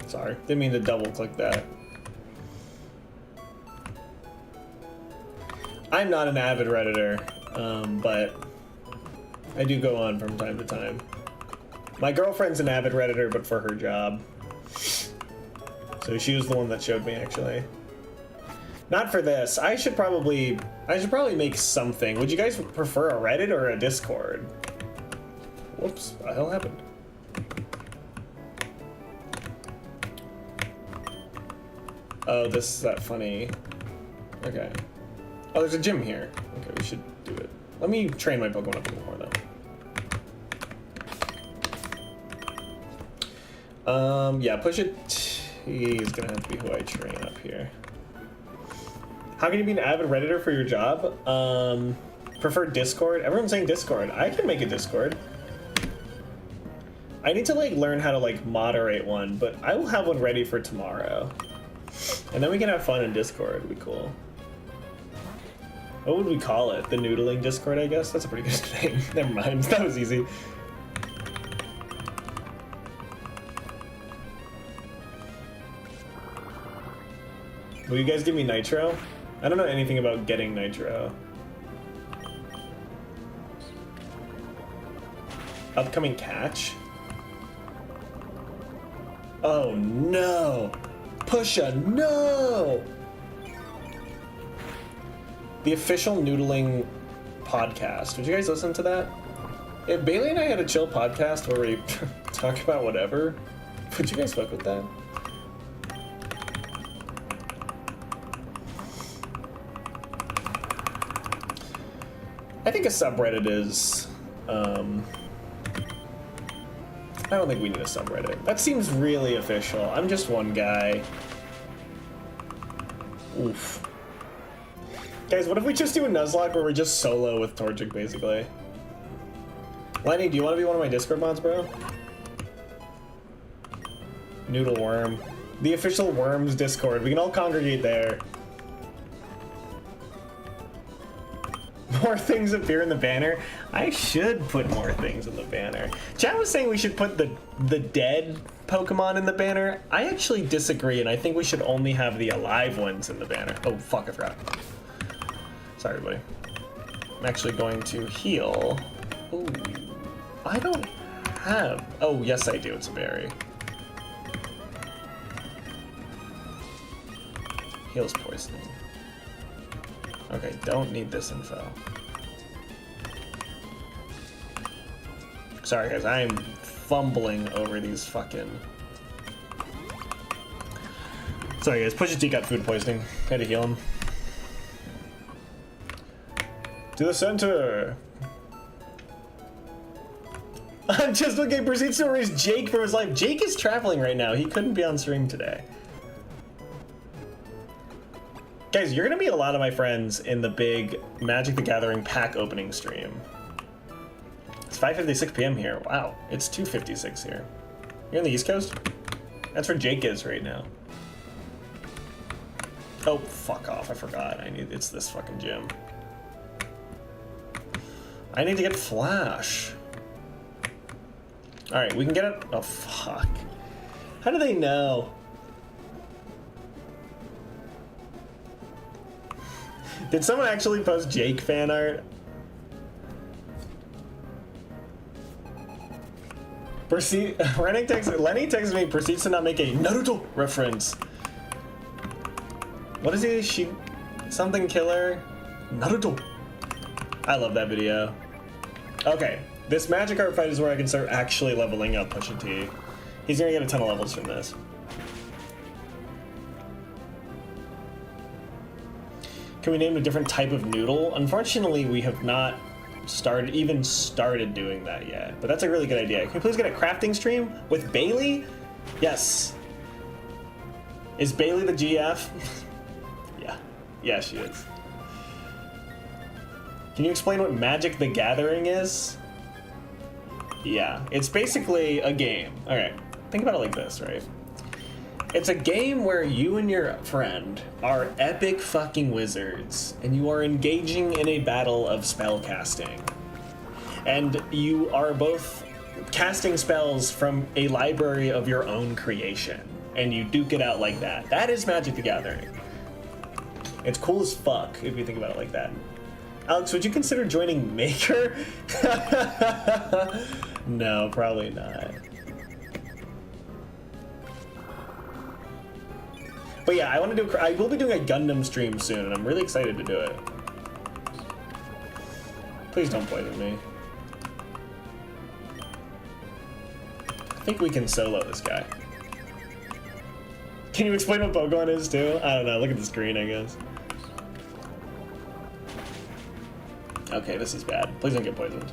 Sorry, didn't mean to double click that. I'm not an avid Redditor, but I do go on from time to time. My girlfriend's an avid Redditor, but for her job. So she was the one that showed me, actually. Not for this. I should probably make something. Would you guys prefer a Reddit or a Discord? Whoops, what the hell happened? Oh, this is that funny. Okay. Oh, there's a gym here. Okay, we should do it. Let me train my Pokemon up a little more, though. Yeah, Push It T is gonna have to be who I train up here. How can you be an avid Redditor for your job? Prefer Discord? Everyone's saying Discord. I can make a Discord. I need to, like, learn how to, like, moderate one, but I will have one ready for tomorrow. And then we can have fun in Discord. It'd be cool. What would we call it? The Noodling Discord, I guess? That's a pretty good name. Never mind. That was easy. Will you guys give me Nitro? I don't know anything about getting Nitro. Upcoming catch? Oh no! Pusha, no! The official Noodling podcast. Would you guys listen to that? If Bailey and I had a chill podcast where we talk about whatever, would you guys fuck with that? I think a subreddit is, I don't think we need a subreddit. That seems really official. I'm just one guy. Oof. Guys, what if we just do a Nuzlocke where we're just solo with Torchic, basically? Lenny, do you want to be one of my Discord mods, bro? Noodle Worm. The official Worms Discord. We can all congregate there. More things appear in the banner. I should put more things in the banner. Chat was saying we should put the dead Pokemon in the banner. I actually disagree, and I think we should only have the alive ones in the banner. Oh, fuck, I forgot. Sorry, everybody. I'm actually going to heal. Ooh, I don't have... Oh, yes, I do. It's a berry. Heals poisoning. Okay, don't need this info. Sorry, guys, I am fumbling over these fucking... Sorry, guys, Pusha T got food poisoning. Had to heal him. To the center! Just looking, proceeds to erase Jake from his life. Jake is traveling right now. He couldn't be on stream today. Guys, you're gonna meet a lot of my friends in the big Magic the Gathering pack opening stream. It's 5:56 p.m. here. Wow, it's 2:56 here. You're on the East Coast? That's where Jake is right now. Oh, fuck off, I forgot. It's this fucking gym. I need to get Flash. Alright, we can get it. Oh, fuck. How do they know? Did someone actually post Jake fan art? Lenny texted me, proceeds to not make a Naruto reference. What is he? Something killer? Naruto. I love that video. Okay, this Magikarp fight is where I can start actually leveling up Pusha T. He's gonna get a ton of levels from this. Can we name a different type of noodle? Unfortunately, we have not even started doing that yet, but that's a really good idea. Can we please get a crafting stream with Bailey? Yes. Is Bailey the GF? Yeah. Yeah, she is. Can you explain what Magic the Gathering is? Yeah, it's basically a game. All right, think about it like this, right? It's a game where you and your friend are epic fucking wizards, and you are engaging in a battle of spell casting. And you are both casting spells from a library of your own creation, and you duke it out like that. That is Magic the Gathering. It's cool as fuck if you think about it like that. Alex, would you consider joining Maker? No, probably not. But yeah, I will be doing a Gundam stream soon, and I'm really excited to do it. Please don't poison me. I think we can solo this guy. Can you explain what Pokemon is too? I don't know, look at the screen, I guess. Okay, this is bad. Please don't get poisoned.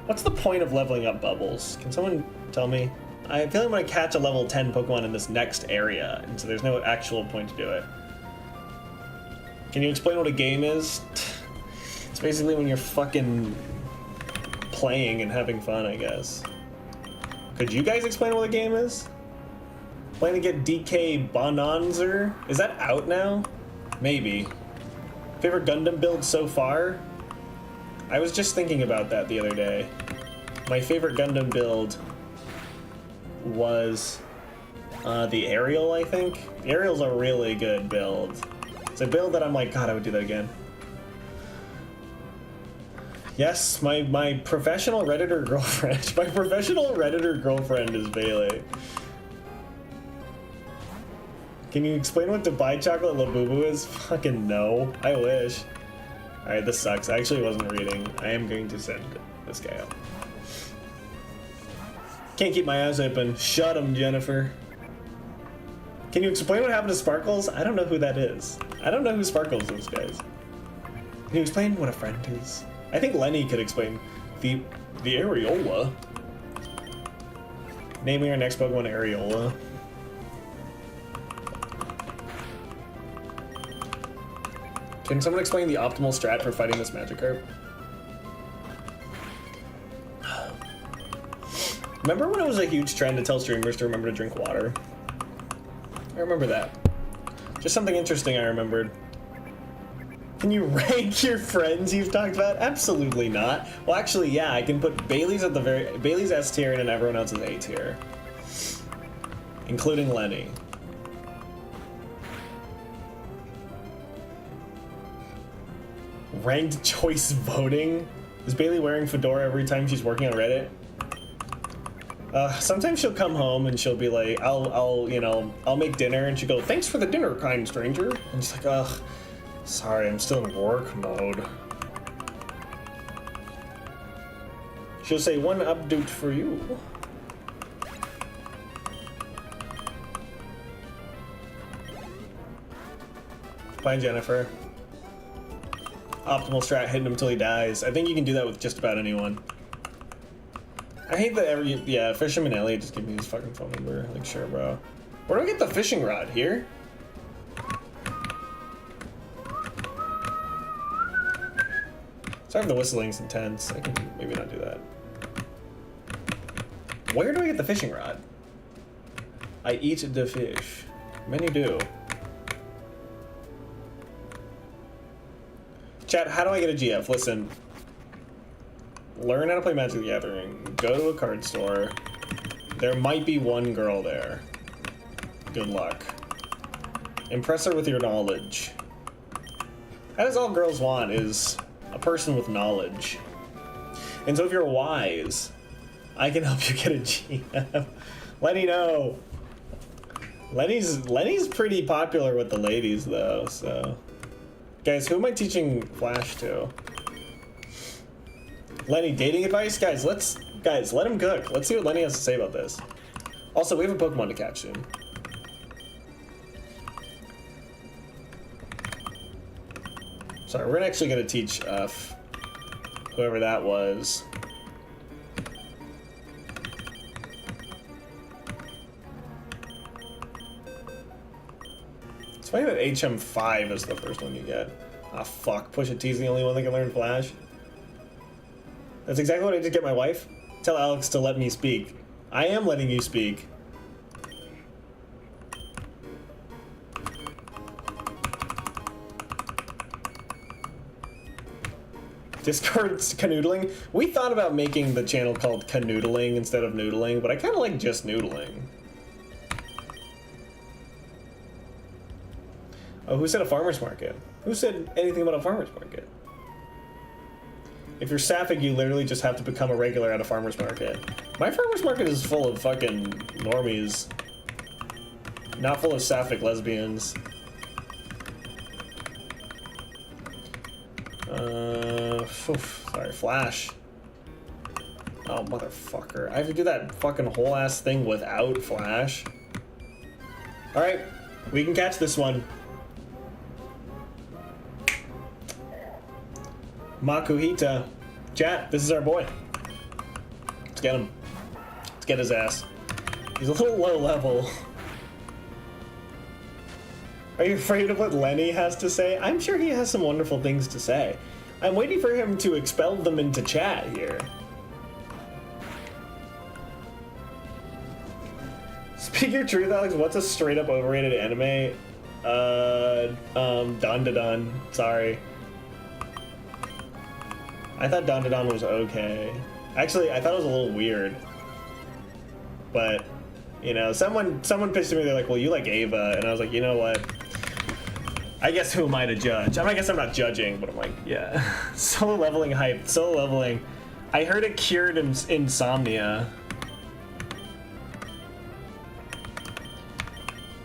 What's the point of leveling up Bubbles? Can someone tell me? I feel like I'm gonna catch a level 10 Pokemon in this next area, and so there's no actual point to do it. Can you explain what a game is? It's basically when you're fucking playing and having fun, I guess. Could you guys explain what a game is? Plan to get DK Bonanzer? Is that out now? Maybe. Favorite Gundam build so far? I was just thinking about that the other day. My favorite Gundam build was the Aerial, I think. The Aerial's a really good build. It's a build that I'm like, God, I would do that again. Yes, my professional Redditor girlfriend. My professional Redditor girlfriend is Bailey. Can you explain what Dubai Chocolate Labubu is? Fucking no. I wish. Alright, this sucks. I actually wasn't reading. I am going to send this guy up. Can't keep my eyes open. Shut him, Jennifer. Can you explain what happened to Sparkles? I don't know who that is. I don't know who Sparkles is, guys. Can you explain what a friend is? I think Lenny could explain the Areola. Naming our next Pokemon Areola. Can someone explain the optimal strat for fighting this Magikarp? Remember when it was a huge trend to tell streamers to remember to drink water? I remember that. Just something interesting I remembered. Can you rank your friends you've talked about? Absolutely not. Well, actually, yeah, I can put Bailey's at the Bailey's S tier and everyone else's A tier, including Lenny. Ranked choice voting? Is Bailey wearing fedora every time she's working on Reddit? Sometimes she'll come home and she'll be like, I'll make dinner, and she'll go, "Thanks for the dinner, kind stranger." And she's like, ugh, sorry, I'm still in work mode. She'll say, "One update for you." Bye, Jennifer. Optimal strat, hitting him until he dies. I think you can do that with just about anyone. I hate that yeah, Fisherman Elliot just gave me his fucking phone number. Like, sure, bro. Where do I get the fishing rod? Here? Sorry if the whistling's intense. I can maybe not do that. Where do I get the fishing rod? I eat the fish. Many do. Chat, how do I get a GF? Listen. Learn how to play Magic the Gathering. Go to a card store. There might be one girl there. Good luck. Impress her with your knowledge. That is all girls want, is a person with knowledge. And so if you're wise, I can help you get a GF. Lenny, no. Lenny's pretty popular with the ladies, though, so... Guys, who am I teaching Flash to? Lenny, dating advice? Guys, let him cook. Let's see what Lenny has to say about this. Also, we have a Pokemon to catch soon. Sorry, we're actually gonna teach whoever that was. funny that HM5 is the first one you get. Ah, fuck. Pusha T's the only one that can learn Flash. That's exactly what I did get my wife. Tell Alex to let me speak. I am letting you speak. Discord's canoodling. We thought about making the channel called Canoodling instead of Noodling, but I kind of like just Noodling. Oh, who said a farmer's market? Who said anything about a farmer's market? If you're sapphic, you literally just have to become a regular at a farmer's market. My farmer's market is full of fucking normies. Not full of sapphic lesbians. Sorry, Flash. Oh, motherfucker. I have to do that fucking whole ass thing without Flash. Alright, we can catch this one. Makuhita. Chat, this is our boy. Let's get him. Let's get his ass. He's a little low level. Are you afraid of what Lenny has to say? I'm sure he has some wonderful things to say. I'm waiting for him to expel them into chat here. Speak your truth, Alex. What's a straight up overrated anime? Dandadan. Sorry. I thought Dandadan was okay. Actually, I thought it was a little weird. But, you know, someone pitched to me, they're like, well, you like Ava. And I was like, you know what? I guess who am I to judge? I guess I'm not judging, but I'm like, yeah. Solo leveling hype. Solo leveling. I heard it cured insomnia.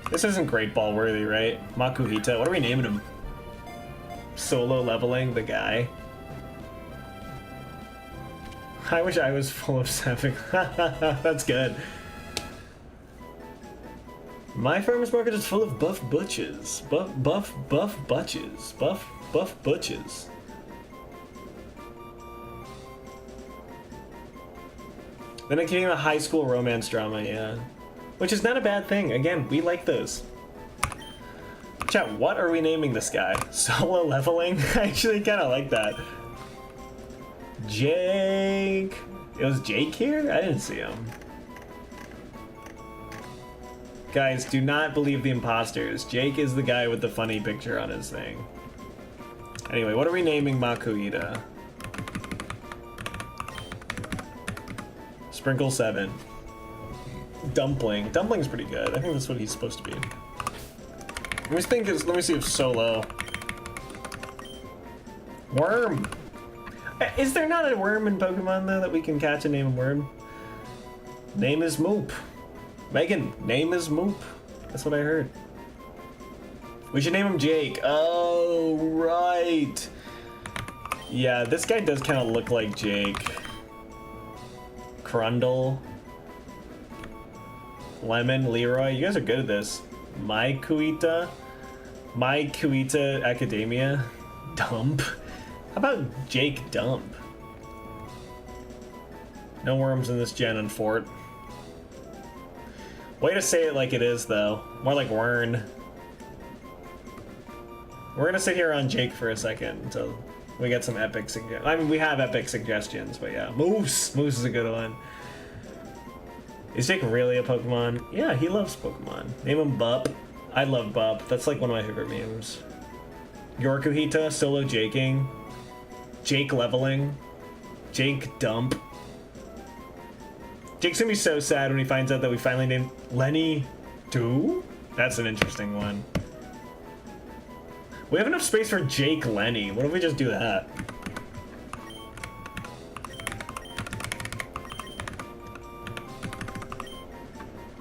This isn't Great Ball worthy, right? Makuhita. What are we naming him? Solo leveling the guy. I wish I was full of sapphic. That's good. My farmer's market is full of buff butches. Buff butches. Buff butches. Then it became a high school romance drama, yeah. Which is not a bad thing. Again, we like those. Chat, what are we naming this guy? Solo leveling? I actually kind of like that. Jake. It was Jake here? I didn't see him. Guys, do not believe the imposters. Jake is the guy with the funny picture on his thing. Anyway, what are we naming Makuhita? Sprinkle 7. Dumpling. Dumpling's pretty good. I think that's what he's supposed to be. Let me see if Solo. Worm. Is there not a worm in Pokemon though that we can catch and name a worm? Name is Moop. Megan, name is Moop. That's what I heard. We should name him Jake. Oh, right. Yeah, this guy does kind of look like Jake. Crundle. Lemon, Leroy. You guys are good at this. Makuhita. Academia. Dump. How about Jake Dump? No worms in this gen and fort. Way to say it like it is, though. More like Wern. We're gonna sit here on Jake for a second until we get some epic suggestions. I mean, we have epic suggestions, but yeah. Moose! Moose is a good one. Is Jake really a Pokemon? Yeah, he loves Pokemon. Name him Bup. I love Bup. That's like one of my favorite memes. Yorkuhita, solo Jaking. Jake leveling. Jake dump. Jake's gonna be so sad when he finds out that we finally named Lenny 2? That's an interesting one. We have enough space for Jake Lenny. What if we just do that?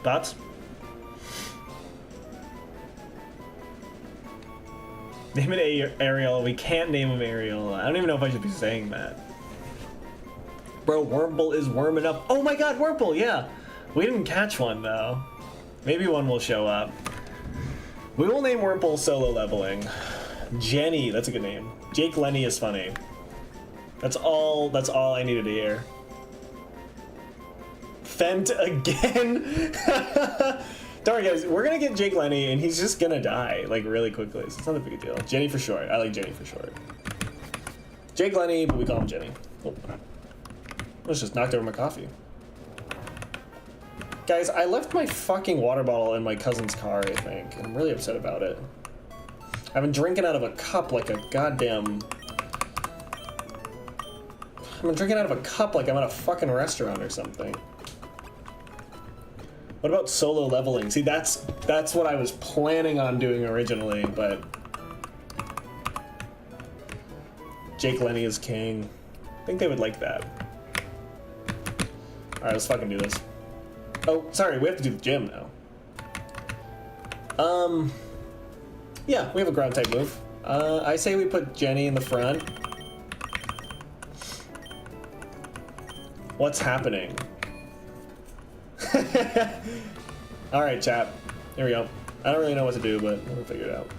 Thoughts? Name it Ariel. We can't name him Ariel. I don't even know if I should be saying that. Bro, Wurmple is warming up. Oh my god, Wurmple, yeah. We didn't catch one, though. Maybe one will show up. We will name Wurmple solo leveling. Jenny, that's a good name. Jake Lenny is funny. That's all I needed to hear. Fent again? Don't worry, guys. We're gonna get Jake Lenny, and he's just gonna die like really quickly. So it's not a big deal. Jenny for short. I like Jenny for short. Jake Lenny, but we call him Jenny. Oh. Let's just knocked over my coffee. Guys, I left my fucking water bottle in my cousin's car, I think. And I'm really upset about it. I've been drinking out of a cup like a goddamn... I've been drinking out of a cup like I'm at a fucking restaurant or something. What about solo leveling? See, that's what I was planning on doing originally, but... Jake Lenny is king. I think they would like that. Alright, let's fucking do this. Oh, sorry, we have to do the gym now. Yeah, we have a ground type move. I say we put Jenny in the front. What's happening? Alright, chat. Here we go. I don't really know what to do, but we'll figure it out.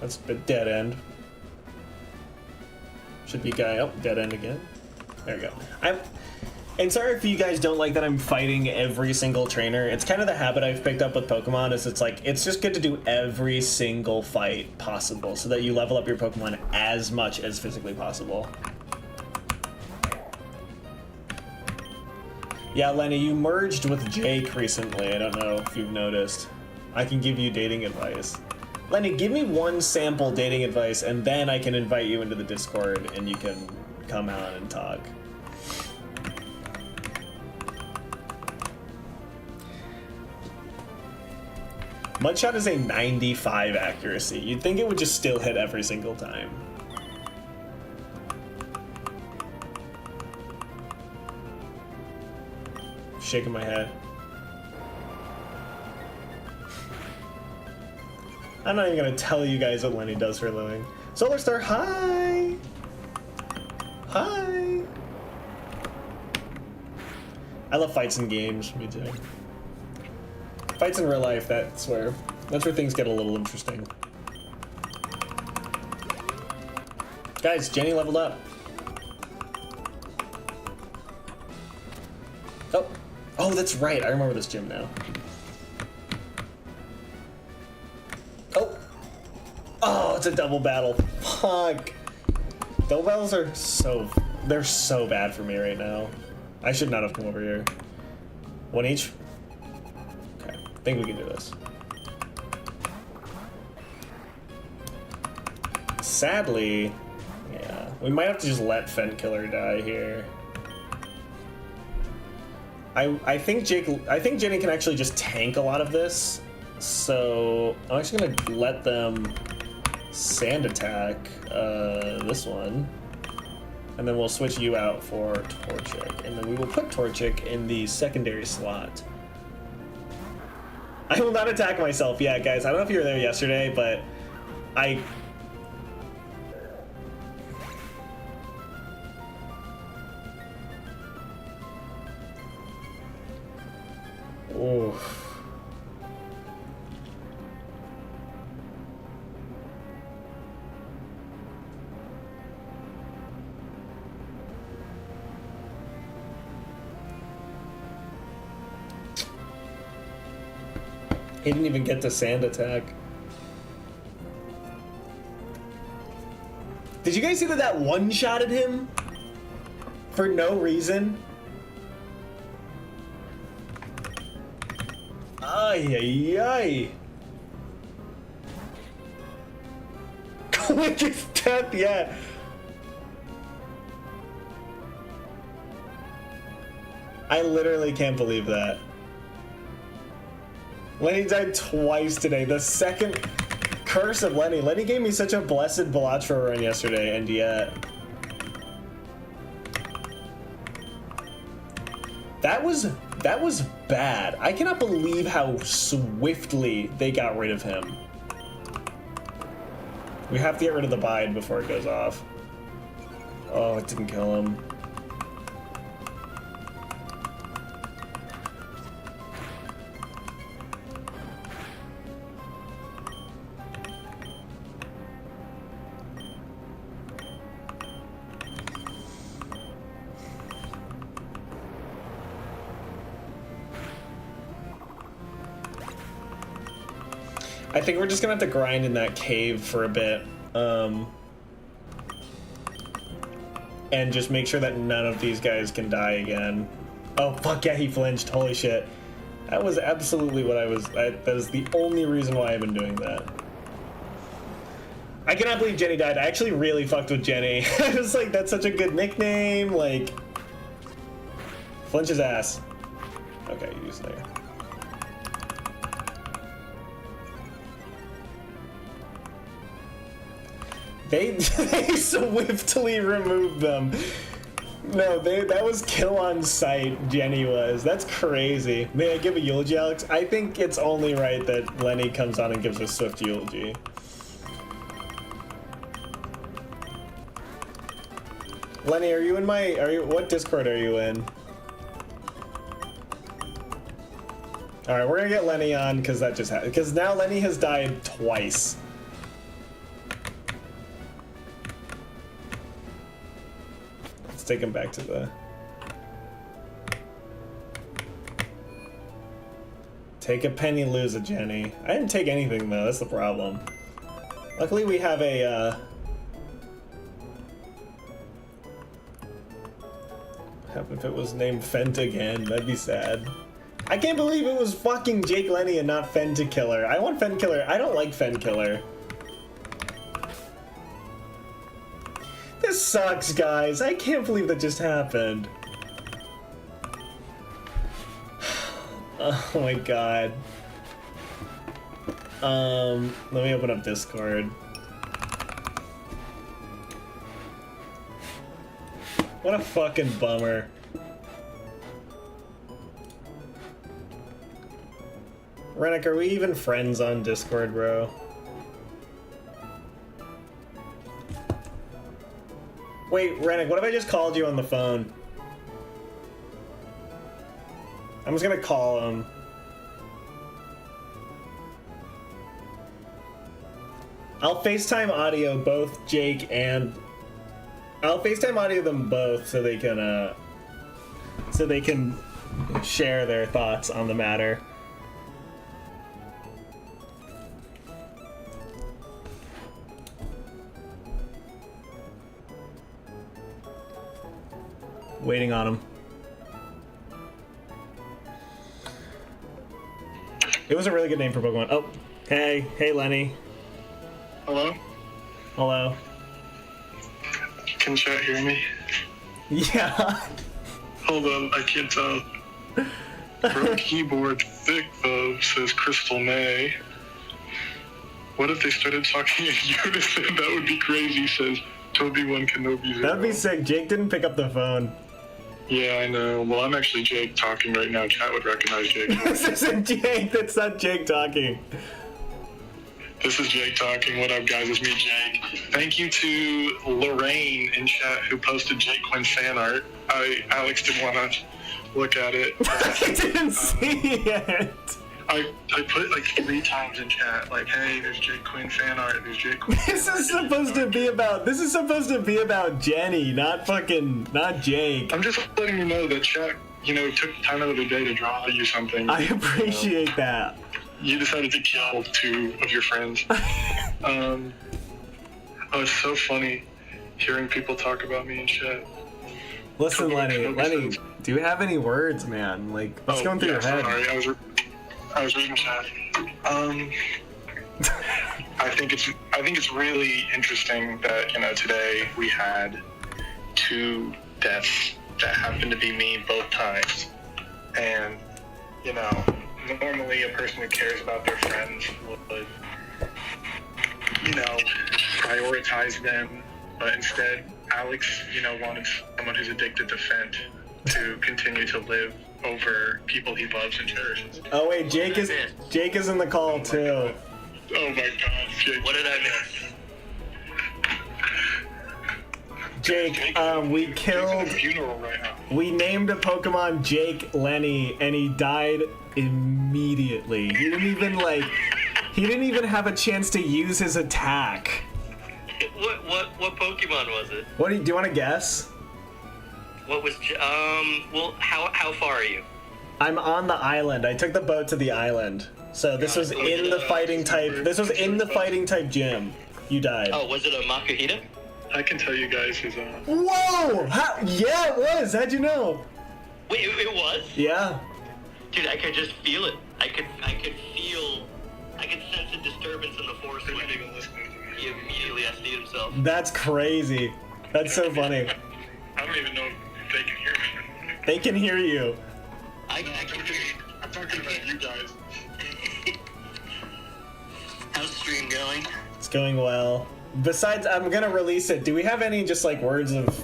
That's a dead end. Should be guy. Oh, dead end again. There we go. And sorry if you guys don't like that I'm fighting every single trainer. It's kind of the habit I've picked up with Pokemon is it's like, it's just good to do every single fight possible so that you level up your Pokemon as much as physically possible. Yeah, Lenny, you merged with Jake recently. I don't know if you've noticed. I can give you dating advice. Lenny, give me one sample dating advice and then I can invite you into the Discord and you can come out and talk. Mudshot is a 95 accuracy. You'd think it would just still hit every single time. Shaking my head. I'm not even gonna tell you guys what Lenny does for a living. Solar Star, hi! Hi! I love fights in games, me too. Fights in real life, that's where things get a little interesting. Guys, Jenny leveled up. Oh, that's right. I remember this gym now. Oh, it's a double battle. Fuck. Double battles are they're so bad for me right now. I should not have come over here. One each? Okay, I think we can do this. Sadly, yeah, we might have to just let Fent Killer die here. I think Jenny can actually just tank a lot of this, so I'm actually gonna let them sand attack this one, and then we'll switch you out for Torchic, and then we will put Torchic in the secondary slot. I will not attack myself. Yeah, guys, I don't know if you were there yesterday, but oof. He didn't even get to sand attack. Did you guys see that one-shotted him? For no reason? Ay, ay, ay. Quickest death yet. I literally can't believe that. Lenny died twice today. The second curse of Lenny. Lenny gave me such a blessed Bellatra run yesterday, and yet... That was bad. I cannot believe how swiftly they got rid of him. We have to get rid of the bide before it goes off. Oh, it didn't kill him. I think we're just gonna have to grind in that cave for a bit. And just make sure that none of these guys can die again. Oh, fuck yeah, he flinched. Holy shit. That was absolutely what that is the only reason why I've been doing that. I cannot believe Jenny died. I actually really fucked with Jenny. I was like, that's such a good nickname. Like, flinch his ass. Okay, you use there. They swiftly removed them. No, that was kill on sight, Jenny was. That's crazy. May I give a eulogy, Alex? I think it's only right that Lenny comes on and gives a swift eulogy. Lenny, are you in what Discord are you in? Alright, we're gonna get Lenny on because that just happened. Because now Lenny has died twice. Let's take him back to the... Take a penny, lose a Jenny. I didn't take anything though, that's the problem. Luckily we have a, What happened if it was named Fent again? That'd be sad. I can't believe it was fucking Jake Lenny and not Fentikiller. I want Fentikiller. I don't like Fentikiller. This sucks, guys. I can't believe that just happened. Oh my god. Let me open up Discord. What a fucking bummer. Rennick, are we even friends on Discord, bro? Wait, Rennick, what if I just called you on the phone? I'm just gonna call him. I'll FaceTime audio both Jake and... I'll FaceTime audio them both so they can share their thoughts on the matter. Waiting on him. It was a really good name for Pokemon. Oh, hey Lenny.
Hello?
Hello.
Can chat hear me?
Yeah.
Hold on, I can't tell. Bro, keyboard thick though, says Crystal May. What if they started talking in unison? That would be crazy, says Toby1 Kenobi 0.
That'd be sick. Jake didn't pick up the phone.
Yeah, I know. Well, I'm actually Jake talking right now. Chat would recognize Jake.
This isn't Jake. That's not Jake talking.
This is Jake talking. What up, guys? It's me, Jake. Thank you to Lorraine in chat who posted Jake Quinn fan art. Alex didn't want to look at it.
I didn't see it.
I put like 3 times in chat, like, hey, there's Jake Quinn fan art, there's Jake Quinn.
This is supposed to be about Jenny, not Jake.
I'm just letting you know that chat, took time out of the day to draw you something.
I appreciate that.
You decided to kill 2 of your friends. Oh, it's so funny hearing people talk about me in chat.
Listen, Lenny, do you have any words, man? Like, what's going through your head?
Sorry, I was reading chat. I think it's really interesting that today we had 2 deaths that happened to be me both times, and normally a person who cares about their friends would prioritize them, but instead Alex wanted someone who's addicted to Fent to continue to live over people he loves and cherishes.
Oh wait, Jake is in the call too.
Oh my god, Jake. What did I miss?
Jake, we named a Pokemon Jake Lenny, and he died immediately. He didn't even have a chance to use his attack.
What Pokemon was it?
Do you want to guess?
What was, well, how far are you?
I'm on the island. I took the boat to the island. So this was in the fighting type. This was in the fighting type gym. You died.
Oh, was it a Makuhita?
I can tell you guys who's on.
Whoa! Yeah, it was. How'd you know?
Wait, it was?
Yeah.
Dude, I could just feel it. I could sense a disturbance in the force when he immediately SD'd himself.
That's crazy. That's so funny.
I don't even know if they can hear me.
They can hear you.
I can hear you.
I'm talking about you guys.
How's the stream going?
It's going well. Besides, I'm gonna release it. Do we have any just like words of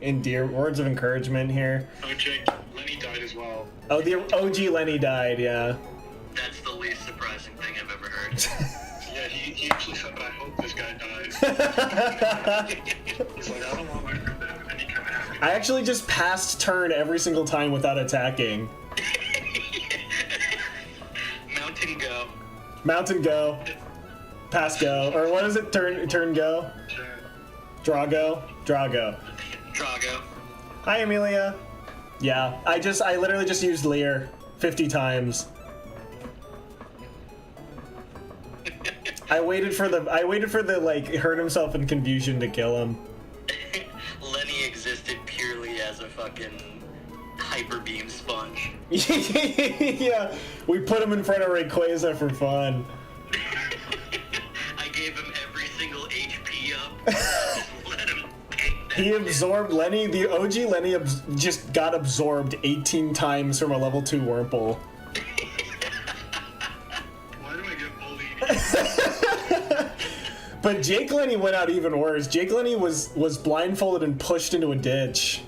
encouragement here?
Oh, Jake, Lenny died as well.
Oh, the OG Lenny died. Yeah.
That's the least surprising thing I've ever heard.
Yeah, he actually said, I hope this guy dies. He's like, I don't want my friend to have any kind of happiness.
I actually just passed turn every single time without attacking.
Mountain go.
Mountain go. Pass go. Or what is it? Turn go? Drago? Drago.
Drago.
Hi, Amelia. Yeah, I literally just used Lear 50 times. I waited for the like hurt himself in confusion to kill him.
Lenny existed purely as a fucking hyper beam sponge.
Yeah, we put him in front of Rayquaza for fun.
I gave him every single HP up. Just let him take that.
He absorbed Lenny. The OG Lenny just got absorbed 18 times from a level 2 Wurmple.
Why do I get bullied?
But Jake Lenny went out even worse. Jake Lenny was blindfolded and pushed into a ditch.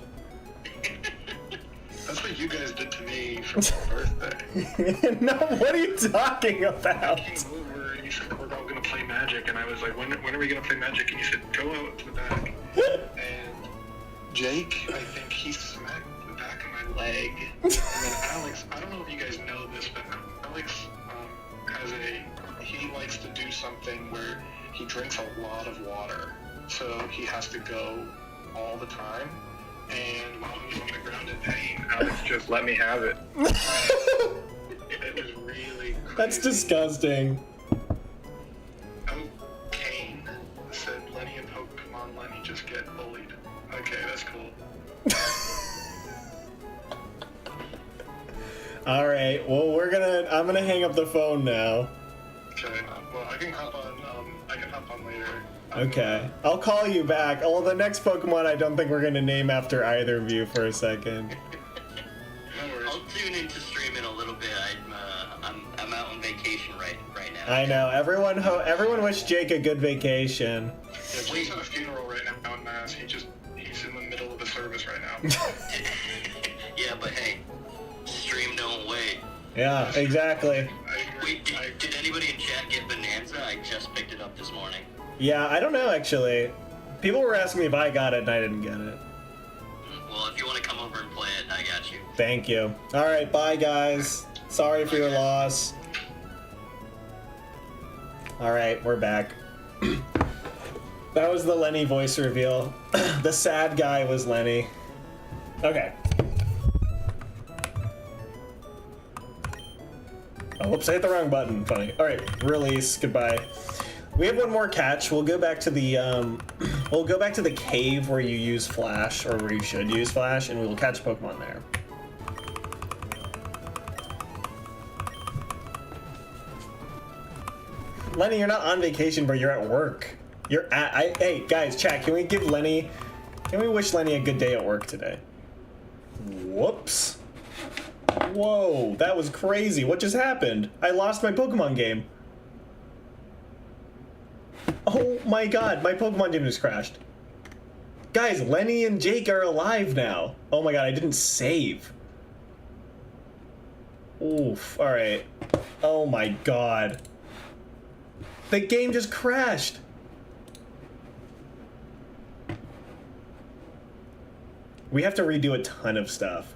That's what you guys did to me for my birthday.
No, what are you talking about?
I came over and you said, we're all going to play Magic. And I was like, when are we going to play Magic? And you said, go out to the back. And Jake, I think he smacked the back of my leg. And then Alex, I don't know if you guys know this, but Alex he likes to do something where he drinks a lot of water. So he has to go all the time. And while he was on the ground in pain, Alex just let me have it. It was really crazy.
That's disgusting.
Oh, Kane said Lenny and Pokemon Lenny just get bullied. Okay, that's cool.
All right. Well, I'm gonna hang up the phone now.
Okay. Well, I can hop on later.
Okay. I'll call you back. Well, the next Pokemon I don't think we're gonna name after either of you for a second.
No worries.
I'll tune into stream in a little bit. I'm out on vacation right now.
I know. Everyone wish Jake a good vacation.
Yeah, Jake's at a funeral right now in Mass. He's in the middle of a service right now.
Yeah, but hey, stream don't wait.
Yeah, exactly.
Wait, did anybody in chat get Bonanza? I just picked it up this morning.
Yeah, I don't know actually. People were asking me if I got it and I didn't get it.
Well, if you want to come over and play it, I got you.
Thank you. All right, bye guys. Sorry for your loss. All right, we're back. That was the Lenny voice reveal. The sad guy was Lenny. Okay. Oh, whoops, I hit the wrong button. Funny. All right, release. Goodbye. We have one more catch. We'll go back to the cave where you use Flash, or where you should use Flash, and we will catch Pokemon there. Lenny, you're not on vacation, but you're at work. Hey, guys, chat, can we wish Lenny a good day at work today? Whoops. Whoa, that was crazy. What just happened? I lost my Pokemon game. Oh my god, my Pokemon game just crashed. Guys, Lenny and Jake are alive now. Oh my god, I didn't save. Oof, alright. Oh my god. The game just crashed. We have to redo a ton of stuff.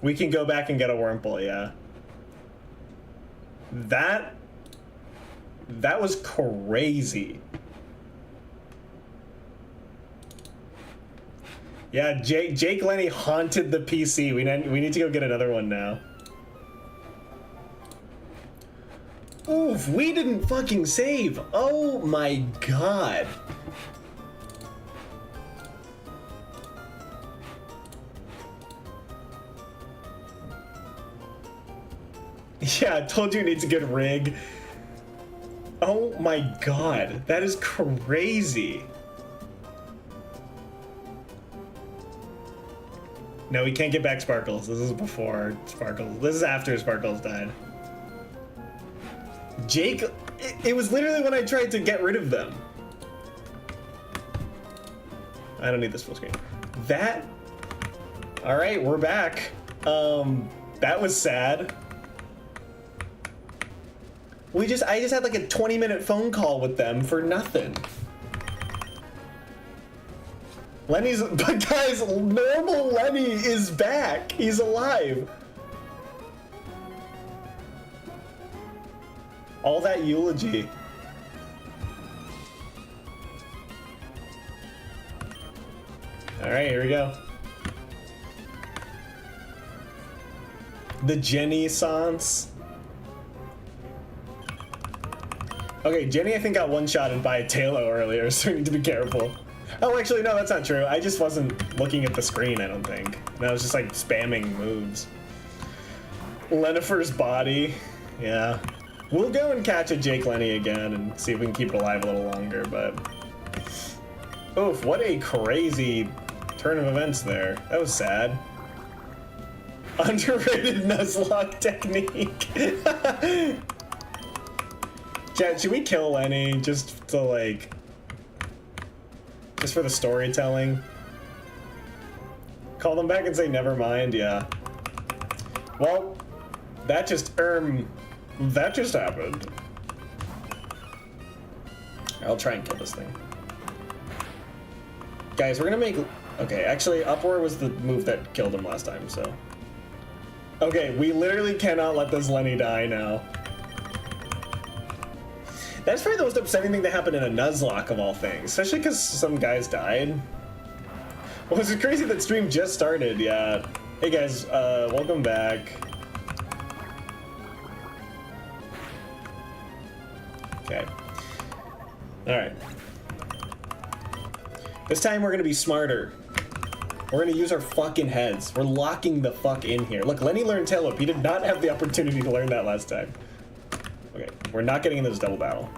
We can go back and get a Wurmple, yeah. That was crazy. Yeah, Jake Lenny haunted the PC. We need to go get another one now. Oof, we didn't fucking save. Oh my god. Yeah, I told you it needs a good rig. Oh my god, that is crazy. No, we can't get back Sparkles. This is before Sparkles. This is after Sparkles died. Jake, it was literally when I tried to get rid of them. I don't need this full screen. That, all right, we're back. That was sad. I just had like a 20-minute phone call with them for nothing. But guys, normal Lenny is back. He's alive. All that eulogy. All right, here we go. The Jenny Sans. Okay, Jenny I think got one-shotted by a Talo earlier, so we need to be careful. Oh, actually, no, that's not true. I just wasn't looking at the screen, I don't think. And I was just like spamming moves. Lennifer's body. Yeah. We'll go and catch a Jake Lenny again and see if we can keep it alive a little longer, but... Oof, what a crazy turn of events there. That was sad. Underrated Nuzlocke technique. Chat, should we kill Lenny just to like... Just for the storytelling? Call them back and say never mind, yeah. Well, that just happened. I'll try and kill this thing. Guys, we're gonna make... Okay, actually, Uproar was the move that killed him last time, so... Okay, we literally cannot let this Lenny die now. That's probably the most upsetting thing that happened in a Nuzlocke of all things, especially because some guys died. Well, it's crazy that stream just started, yeah. Hey guys, welcome back. Okay. Alright. This time we're gonna be smarter. We're gonna use our fucking heads. We're locking the fuck in here. Look, Lenny learned Tail Whip. He did not have the opportunity to learn that last time. Okay, we're not getting into this double battle.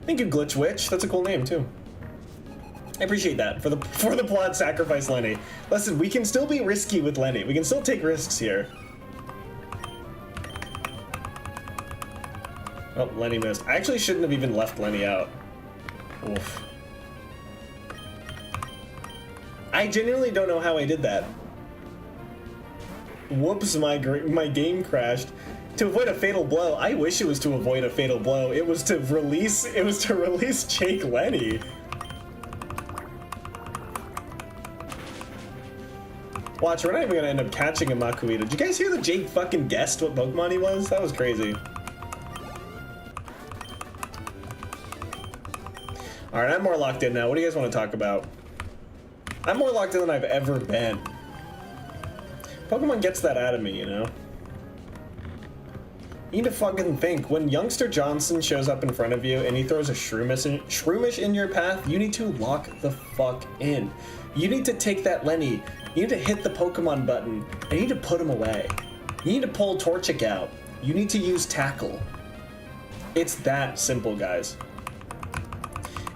Thank you, Glitch Witch. That's a cool name too. I appreciate that for the plot. Sacrifice Lenny. Listen, we can still be risky with Lenny. We can still take risks here. Oh, Lenny missed. I actually shouldn't have even left Lenny out. Oof. I genuinely don't know how I did that. Whoops, my game crashed. To avoid a fatal blow, I wish it was to avoid a fatal blow. It was to release Jake Lenny. Watch, we're not even gonna end up catching a Makuita. Did you guys hear that Jake fucking guessed what Pokemon he was? That was crazy. Alright, I'm more locked in now. What do you guys want to talk about? I'm more locked in than I've ever been. Pokemon gets that out of me, you know? You need to fucking think. When Youngster Johnson shows up in front of you and he throws a Shroomish in your path, you need to lock the fuck in. You need to take that Lenny, you need to hit the Pokemon button, and you need to put him away. You need to pull Torchic out. You need to use Tackle. It's that simple, guys.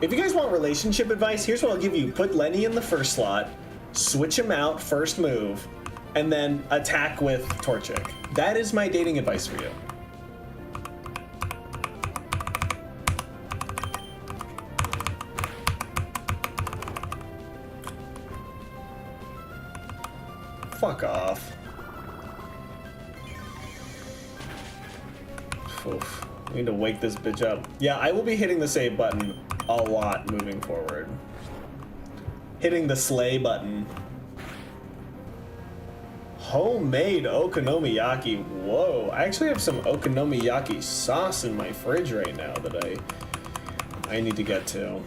If you guys want relationship advice, here's what I'll give you. Put Lenny in the first slot, switch him out first move, and then attack with Torchic. That is my dating advice for you. Fuck off. Oof. We need to wake this bitch up. Yeah, I will be hitting the save button a lot moving forward. Hitting the slay button. Homemade okonomiyaki. Whoa, I actually have some okonomiyaki sauce in my fridge right now that I need to get to.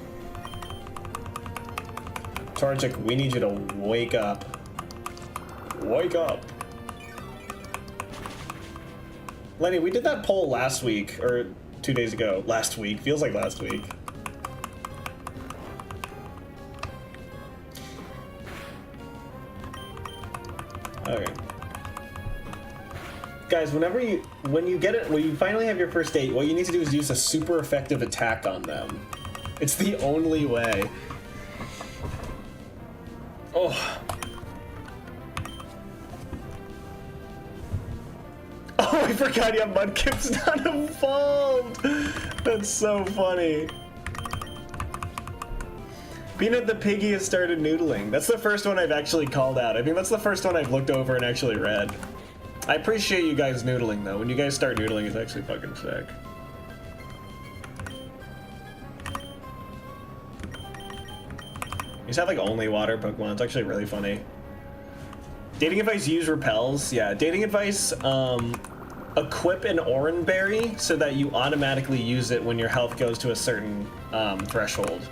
Torchic, we need you to wake up. Wake up. Lenny, we did that poll last week, or 2 days ago. Last week. Feels like last week. Okay. Guys, when you finally have your first date, what you need to do is use a super effective attack on them. It's the only way. Oh. Oh, I forgot, yeah, Mudkip's not evolved! That's so funny. Peanut the Piggy has started noodling. That's the first one I've actually called out. I think that's the first one I've looked over and actually read. I appreciate you guys noodling, though. When you guys start noodling, it's actually fucking sick. These have, like, only water Pokemon. It's actually really funny. Dating advice: use repels. Yeah, dating advice, equip an Oran Berry so that you automatically use it when your health goes to a certain threshold.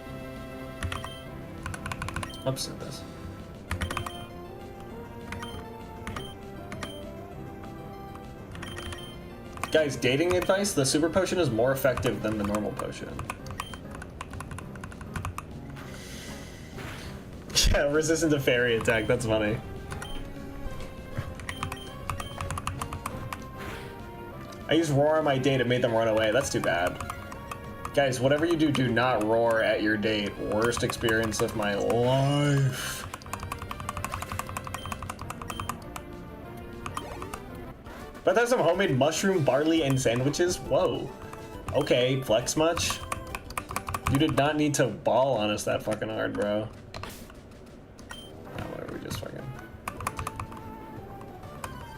Oops, at this. Guys, dating advice: the super potion is more effective than the normal potion. Yeah, resistant to fairy attack, that's funny. I used roar on my date, it made them run away. That's too bad. Guys, whatever you do, do not roar at your date. Worst experience of my life. But there's some homemade mushroom, barley, and sandwiches? Whoa. Okay, flex much? You did not need to ball on us that fucking hard, bro. Oh, whatever, we just fucking...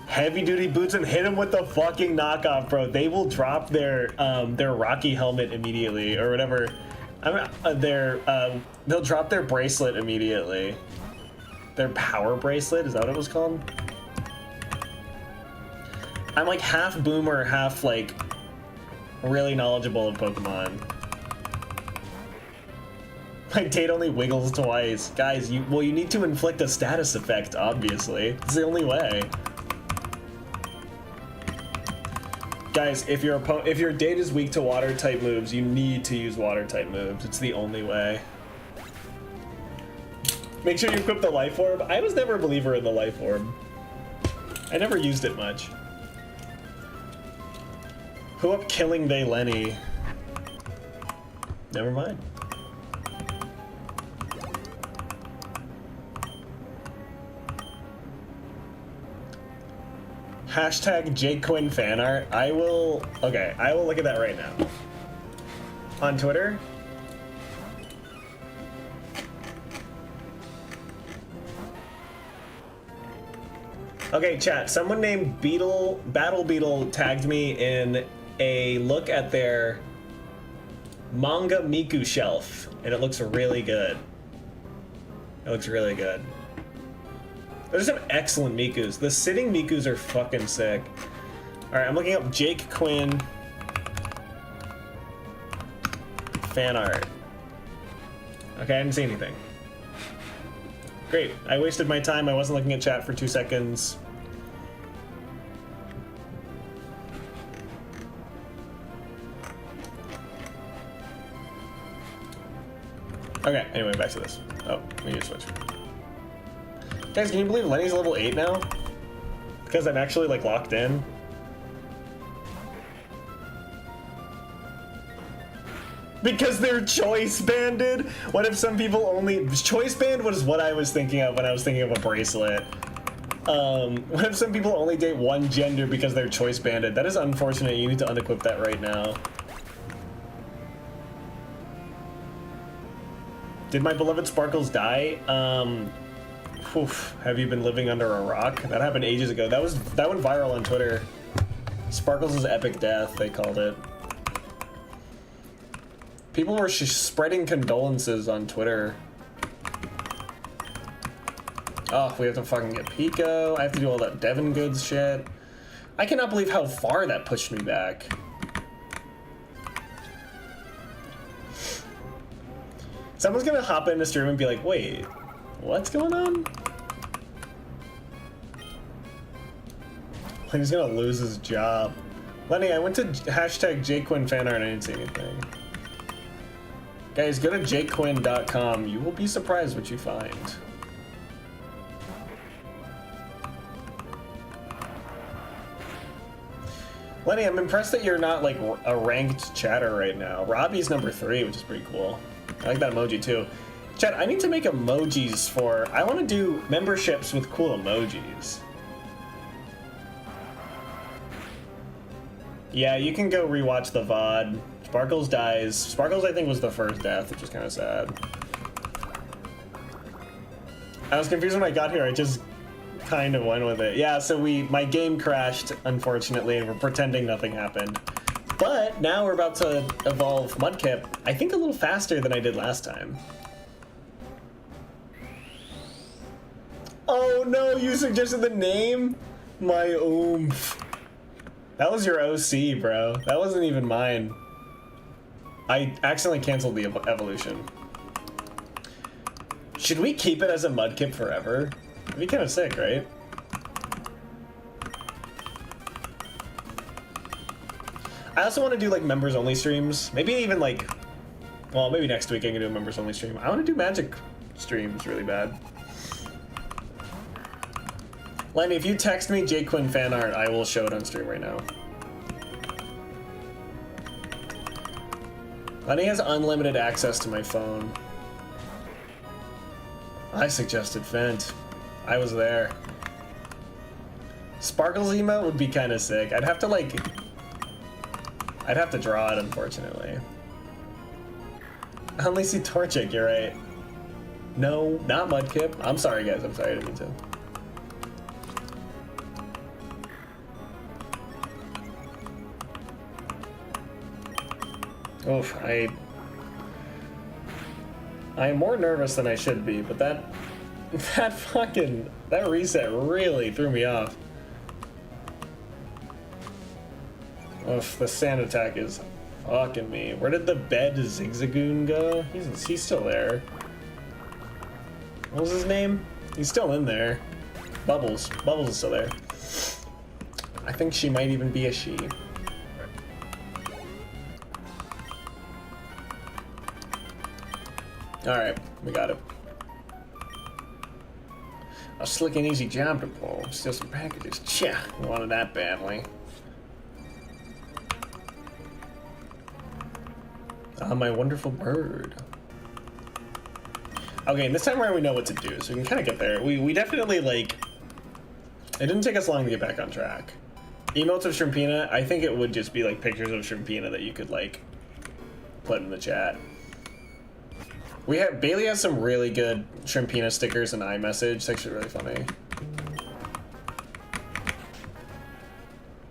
Heavy duty boots and hit him with the fucking knockoff, bro. They will drop their Rocky helmet immediately, or whatever. They'll drop their bracelet immediately. Their power bracelet, is that what it was called? I'm like half boomer, half like really knowledgeable of Pokemon. My date only wiggles twice. Guys, you need to inflict a status effect, obviously. It's the only way. Guys, if your date is weak to water type moves, you need to use water type moves. It's the only way. Make sure you equip the life orb. I was never a believer in the life orb. I never used it much. Who up killing they Lenny? Never mind. Hashtag Jake Quinn fan art. I will look at that right now. On Twitter. Okay, chat. Someone named Battle Beetle tagged me in a look at their manga Miku shelf, and it looks really good. It looks really good. There's some excellent Mikus. The sitting Mikus are fucking sick. Alright, I'm looking up Jake Quinn fan art. Okay, I didn't see anything. Great. I wasted my time. I wasn't looking at chat for 2 seconds. Okay, anyway, back to this. Oh, we need to switch. Guys, can you believe Lenny's level 8 now? Because I'm actually, like, locked in. Because they're choice banded? What if some people only... Choice band was what I was thinking of when I was thinking of a bracelet. What if some people only date one gender because they're choice banded? That is unfortunate. You need to unequip that right now. Did my beloved Sparkles die? Have you been living under a rock? That happened ages ago. That went viral on Twitter. Sparkles' epic death, they called it. People were spreading condolences on Twitter. Oh, we have to fucking get Pico. I have to do all that Devon Goods shit. I cannot believe how far that pushed me back. Someone's gonna hop in the stream and be like, wait, what's going on? Like, he's gonna lose his job. Lenny, I went to hashtag JQuinn fanart and I didn't see anything. Guys, go to jquinn.com. You will be surprised what you find. Lenny, I'm impressed that you're not like a ranked chatter right now. Robbie's number 3, which is pretty cool. I like that emoji too. Chat, I need to make emojis for... I want to do memberships with cool emojis. Yeah, you can go rewatch the VOD. Sparkles dies. Sparkles, I think, was the first death, which is kind of sad. I was confused when I got here. I just kind of went with it. Yeah, so my game crashed, unfortunately, and we're pretending nothing happened. But now we're about to evolve Mudkip, I think a little faster than I did last time. Oh no, you suggested the name? My oomph. That was your OC, bro. That wasn't even mine. I accidentally canceled the evolution. Should we keep it as a Mudkip forever? It'd be kind of sick, right? I also want to do like members only streams. Maybe even like, well, maybe next week I can do a members only stream. I want to do magic streams really bad. Lenny, if you text me JQuinn fan art, I will show it on stream right now. Lenny has unlimited access to my phone. I suggested Vent. I was there. Sparkles emote would be kind of sick. I'd have to draw it, unfortunately. I only see Torchic, you're right. No, not Mudkip. I'm sorry, guys. I'm sorry, I didn't mean to. Oof, I'm more nervous than I should be, but that reset really threw me off. Oof, the sand attack is fucking me. Where did the bed Zigzagoon go? He's still there. What was his name? He's still in there. Bubbles. Bubbles is still there. I think she might even be a she. Alright, we got it. A slick and easy job to pull. Steal some packages. Tcha, wanted that badly. Ah, my wonderful bird. Okay, and this time around we know what to do, so we can kind of get there. We definitely, like... It didn't take us long to get back on track. Emotes of Shrimpina, I think it would just be, like, pictures of Shrimpina that you could, like, put in the chat. Bailey has some really good Shrimpina stickers and iMessage. It's actually really funny.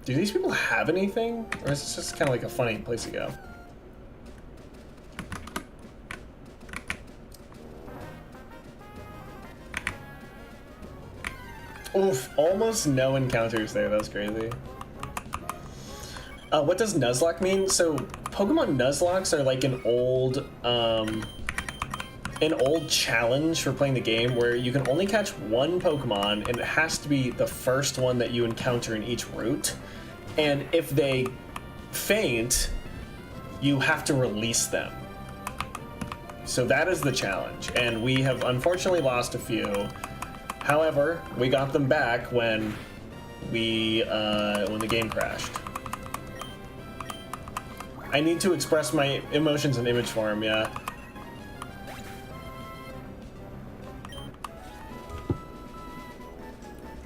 Do these people have anything? Or is this just kind of like a funny place to go? Oof, almost no encounters there. That was crazy. What does Nuzlocke mean? So, Pokemon Nuzlocks are like an old challenge for playing the game where you can only catch one Pokemon and it has to be the first one that you encounter in each route. And if they faint, you have to release them. So that is the challenge. And we have unfortunately lost a few. However, we got them back when the game crashed. I need to express my emotions in image form, yeah.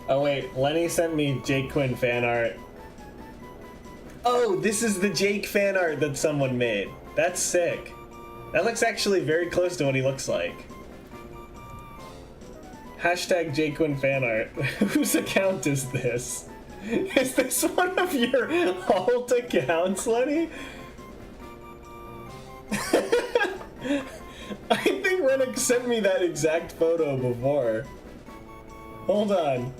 Oh wait, Lenny sent me JQuinn fan art. Oh, this is the Jake fan art that someone made. That's sick. That looks actually very close to what he looks like. Hashtag JQuinn fan art. Whose account is this? Is this one of your alt accounts, Lenny? I think Rennick sent me that exact photo before. Hold on.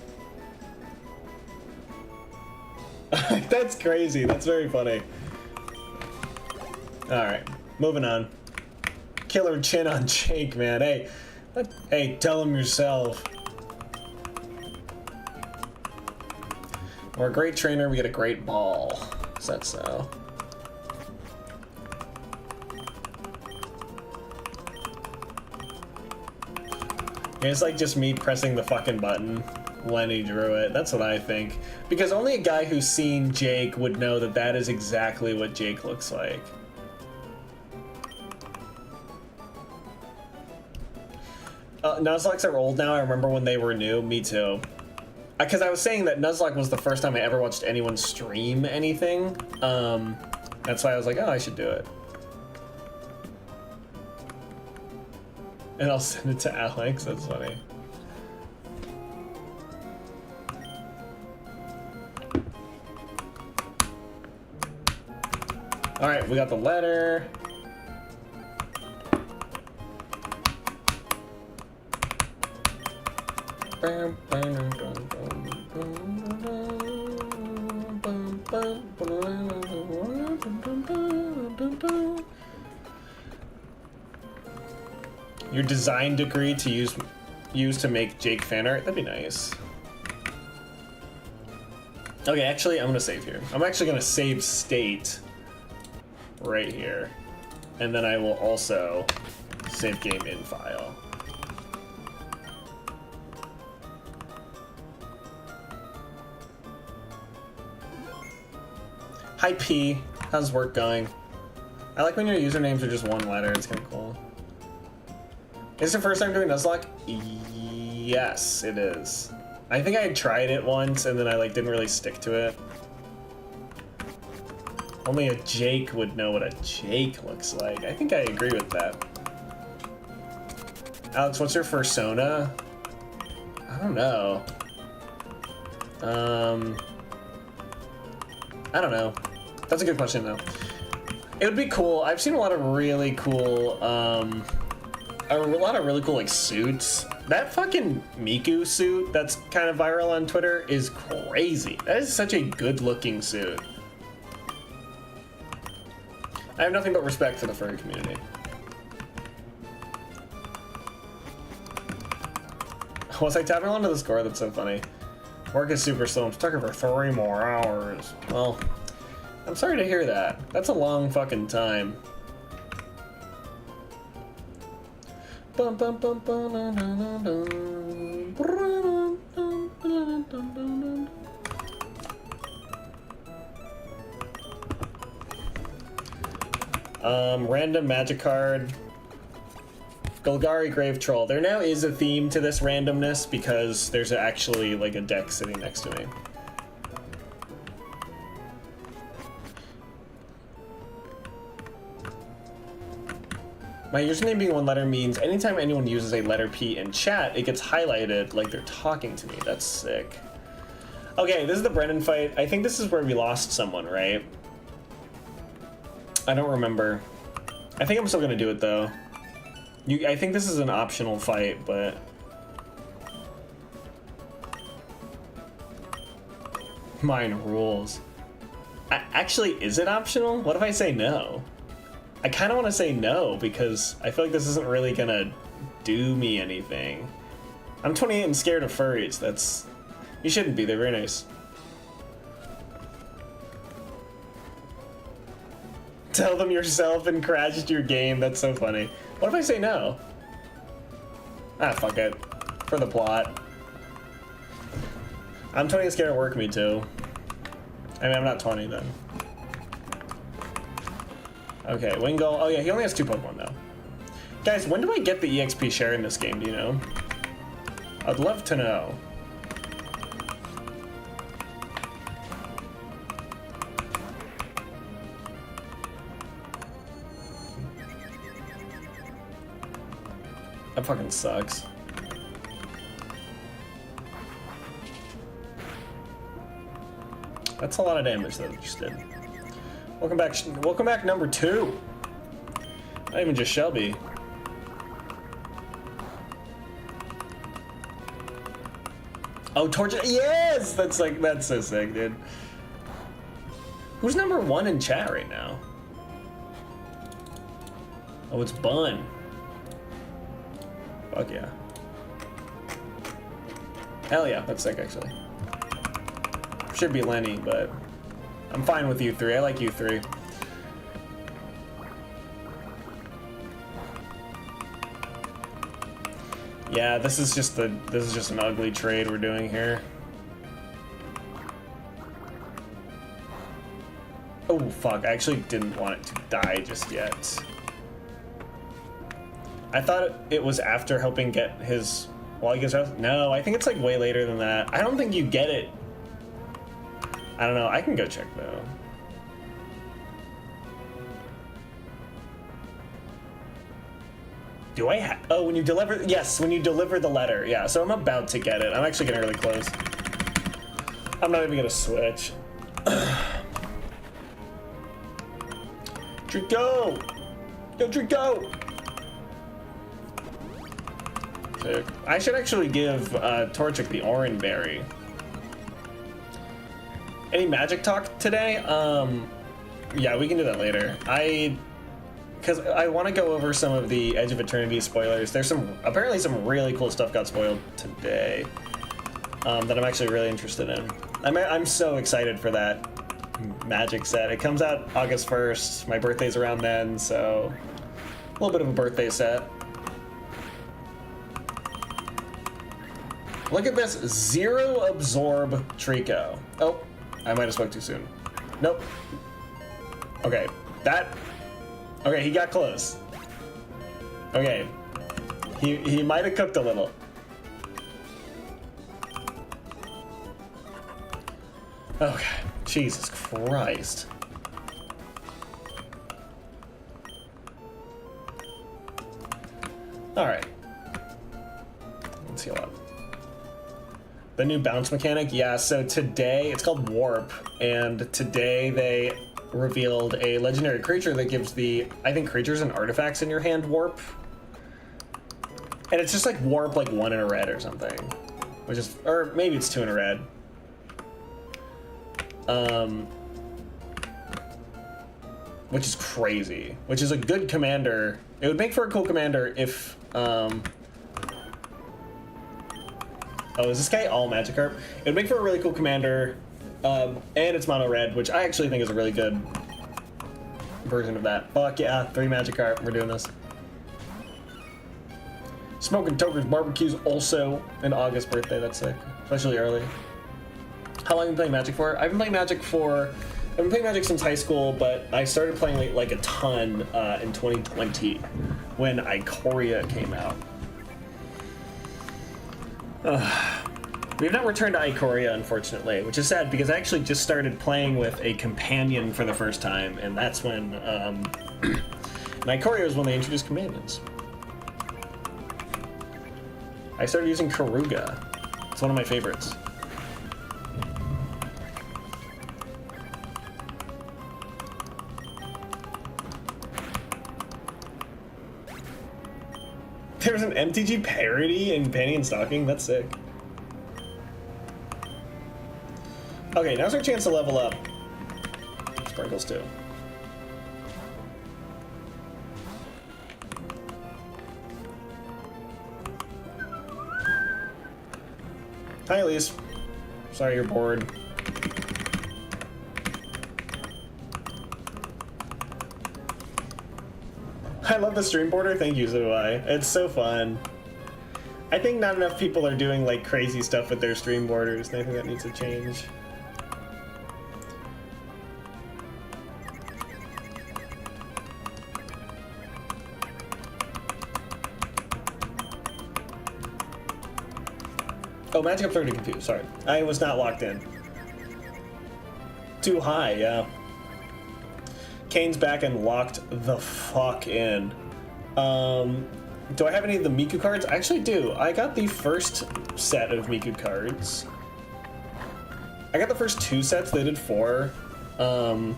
That's crazy. That's very funny. Alright, moving on. Killer chin on Jake, man. Hey, tell him yourself. We're a great trainer, we get a great ball. Is that so? It's like just me pressing the fucking button when he drew it. That's what I think. Because only a guy who's seen Jake would know that that is exactly what Jake looks like. Nuzlocks are old now. I remember when they were new. Me too. Because I was saying that Nuzlocke was the first time I ever watched anyone stream anything. That's why I was like, oh, I should do it. And I'll send it to Alex. That's funny. All right, we got the letter. Your design degree to use to make Jake fan art? That'd be nice. Okay, actually, I'm gonna save here. I'm actually gonna save state right here. And then I will also save game in file. Hi P, how's work going? I like when your usernames are just one letter, it's kinda cool. Is it your first time doing Nuzlocke? Yes, it is. I think I had tried it once and then I like didn't really stick to it. Only a Jake would know what a Jake looks like. I think I agree with that. Alex, what's your fursona? I don't know. I don't know. That's a good question though. It would be cool. I've seen a lot of really cool, a lot of really cool like suits. That fucking Miku suit that's kind of viral on Twitter is crazy. That is such a good looking suit. I have nothing but respect for the furry community. Was I tapping onto the score? That's so funny. Work is super slow. I'm stuck here for 3 more hours. Well, I'm sorry to hear that. That's a long fucking time. Bum, bum, bum, bum, dun, dun, dun, dun, dun, dun, dun, dun. Random magic card. Golgari Grave Troll. There now is a theme to this randomness because there's actually like a deck sitting next to me. My username being one letter means anytime anyone uses a letter P in chat, it gets highlighted like they're talking to me. That's sick. Okay, this is the Brennan fight. I think this is where we lost someone, right? I don't remember. I think I'm still gonna do it though. I think this is an optional fight, but... Mine rules. Actually, is it optional? What if I say no? I kind of want to say no, because I feel like this isn't really gonna do me anything. I'm 28 and scared of furries. That's... You shouldn't be. They're very nice. Tell them yourself and crashed your game. That's so funny. What if I say no? Ah, fuck it. For the plot. I'm 20 and scared of work, me too. I mean, I'm not 20 then. Okay, Wingull. Oh yeah, he only has 2 Pokemon though. Guys, when do I get the EXP share in this game, do you know? I'd love to know. That fucking sucks. That's a lot of damage that I just did. Welcome back. Welcome back, number 2. Not even just Shelby. Oh, Torture. Yes, that's so sick, dude. Who's number 1 in chat right now? Oh, it's Bun. Fuck yeah. Hell yeah, that's sick actually. Should be Lenny, but I'm fine with U3. I like U3. Yeah, this is just an ugly trade we're doing here. Oh fuck, I actually didn't want it to die just yet. I thought it was after helping get his Wally house. No, I think it's like way later than that. I don't think you get it. I don't know, I can go check though. Do I have? Oh, when you deliver, yes, when you deliver the letter, yeah. So I'm about to get it. I'm actually getting really close. I'm not even gonna switch. Trico! Yo, Trico! Sick. I should actually give Torchic the Oran Berry. Any magic talk today? Yeah, we can do that later. Because I want to go over some of the Edge of Eternity spoilers. There's apparently some really cool stuff got spoiled today that I'm actually really interested in. I'm so excited for that magic set. It comes out August 1st. My birthday's around then, so a little bit of a birthday set. Look at this, 0 absorb Trico. Oh, I might have spoke too soon. Nope. Okay, okay, he got close. Okay, he might have cooked a little. Okay, Jesus Christ. All right. Let's see a lot. The new bounce mechanic, yeah, so today, it's called Warp, and today they revealed a legendary creature that gives I think creatures and artifacts in your hand warp. And it's just like warp like 1 in a red or something. Or maybe it's 2 in a red. Which is crazy. Which is a good commander. It would make for a cool commander if, oh, is this guy all Magikarp? It would make for a really cool commander, and it's mono red, which I actually think is a really good version of that. Fuck yeah, 3 Magikarp, we're doing this. Smoking Toker's Barbecue's also an August birthday, that's sick, especially early. How long have you been playing Magic for? I've been playing Magic since high school, but I started playing like a ton in 2020 when Ikoria came out. We've not returned to Ikoria, unfortunately, which is sad because I actually just started playing with a companion for the first time, and that's when, and Ikoria was when they introduced companions. I started using Karuga. It's one of my favorites. There's an MTG parody in Panty and Stocking? That's sick. Okay, now's our chance to level up. Sprinkles too. Hi, Elise. Sorry you're bored. I love the stream border. Thank you, so do I. It's so fun. I think not enough people are doing like crazy stuff with their stream borders, and I think that needs to change. Oh, Magic Up's already confused. Sorry, I was not locked in. Too high, yeah. Kane's back and locked the fuck in. Do I have any of the Miku cards? I actually do. I got the first set of Miku cards. I got the first 2 sets. They did 4. And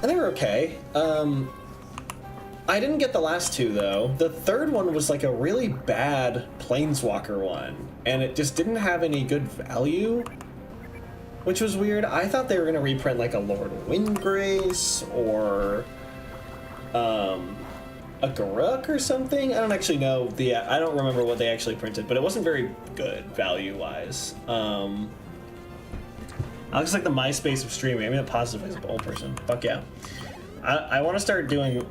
they were okay. I didn't get the last 2 though. The third one was like a really bad Planeswalker one, and it just didn't have any good value, which was weird. I thought they were gonna reprint like a Lord Windgrace or a Garruk or something. I don't actually know I don't remember what they actually printed, but it wasn't very good value-wise. Alex is like the MySpace of streaming. I mean, a positive old person. Fuck yeah. I want to start doing.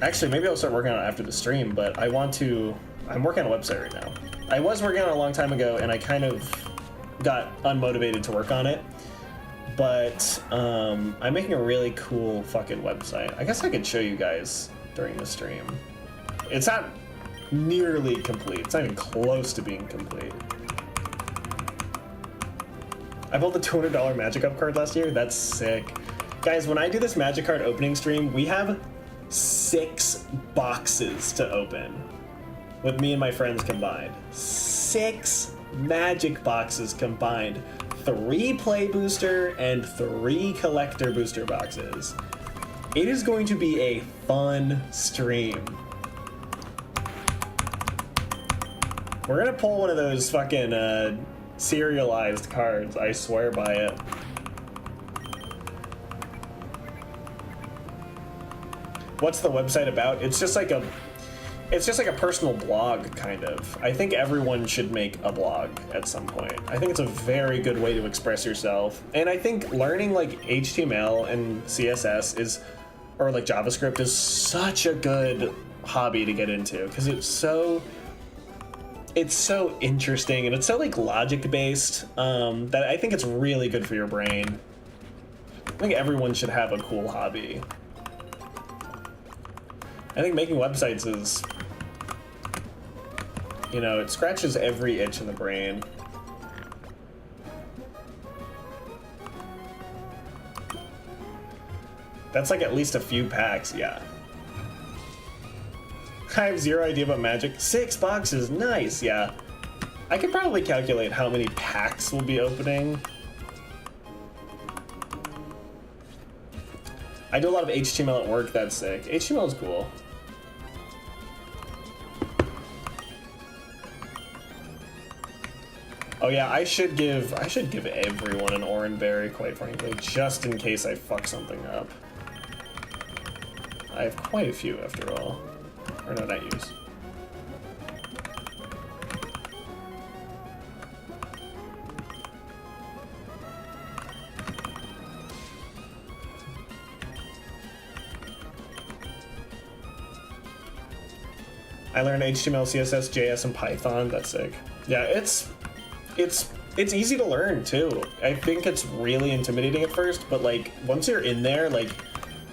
Actually, maybe I'll start working on it after the stream. But I want to. I'm working on a website right now. I was working on it a long time ago, and I kind of got unmotivated to work on it. But I'm making a really cool fucking website. I guess I could show you guys during the stream. It's not nearly complete. It's not even close to being complete. I bought the $200 Magic Up card last year. That's sick. Guys, when I do this Magic card opening stream, we have 6 boxes to open with me and my friends combined. 6 Magic boxes combined. 3 play booster and 3 collector booster boxes. It is going to be a fun stream. We're gonna pull one of those fucking serialized cards. I swear by it. What's the website about? It's just like a personal blog, kind of. I think everyone should make a blog at some point. I think it's a very good way to express yourself. And I think learning like HTML and CSS is, or like JavaScript, is such a good hobby to get into because it's so interesting and it's so like logic based that I think it's really good for your brain. I think everyone should have a cool hobby. I think making websites is, you know, it scratches every itch in the brain. That's like at least a few packs, yeah. I have 0 idea about Magic. 6 boxes, nice, yeah. I could probably calculate how many packs we'll be opening. I do a lot of HTML at work, that's sick. HTML is cool. Oh yeah, I should give everyone an Oran Berry, quite frankly, just in case I fuck something up. I have quite a few after all. Or no, not use. I learned HTML, CSS, JS, and Python. That's sick. Yeah, it's easy to learn too. I think it's really intimidating at first, but like once you're in there, like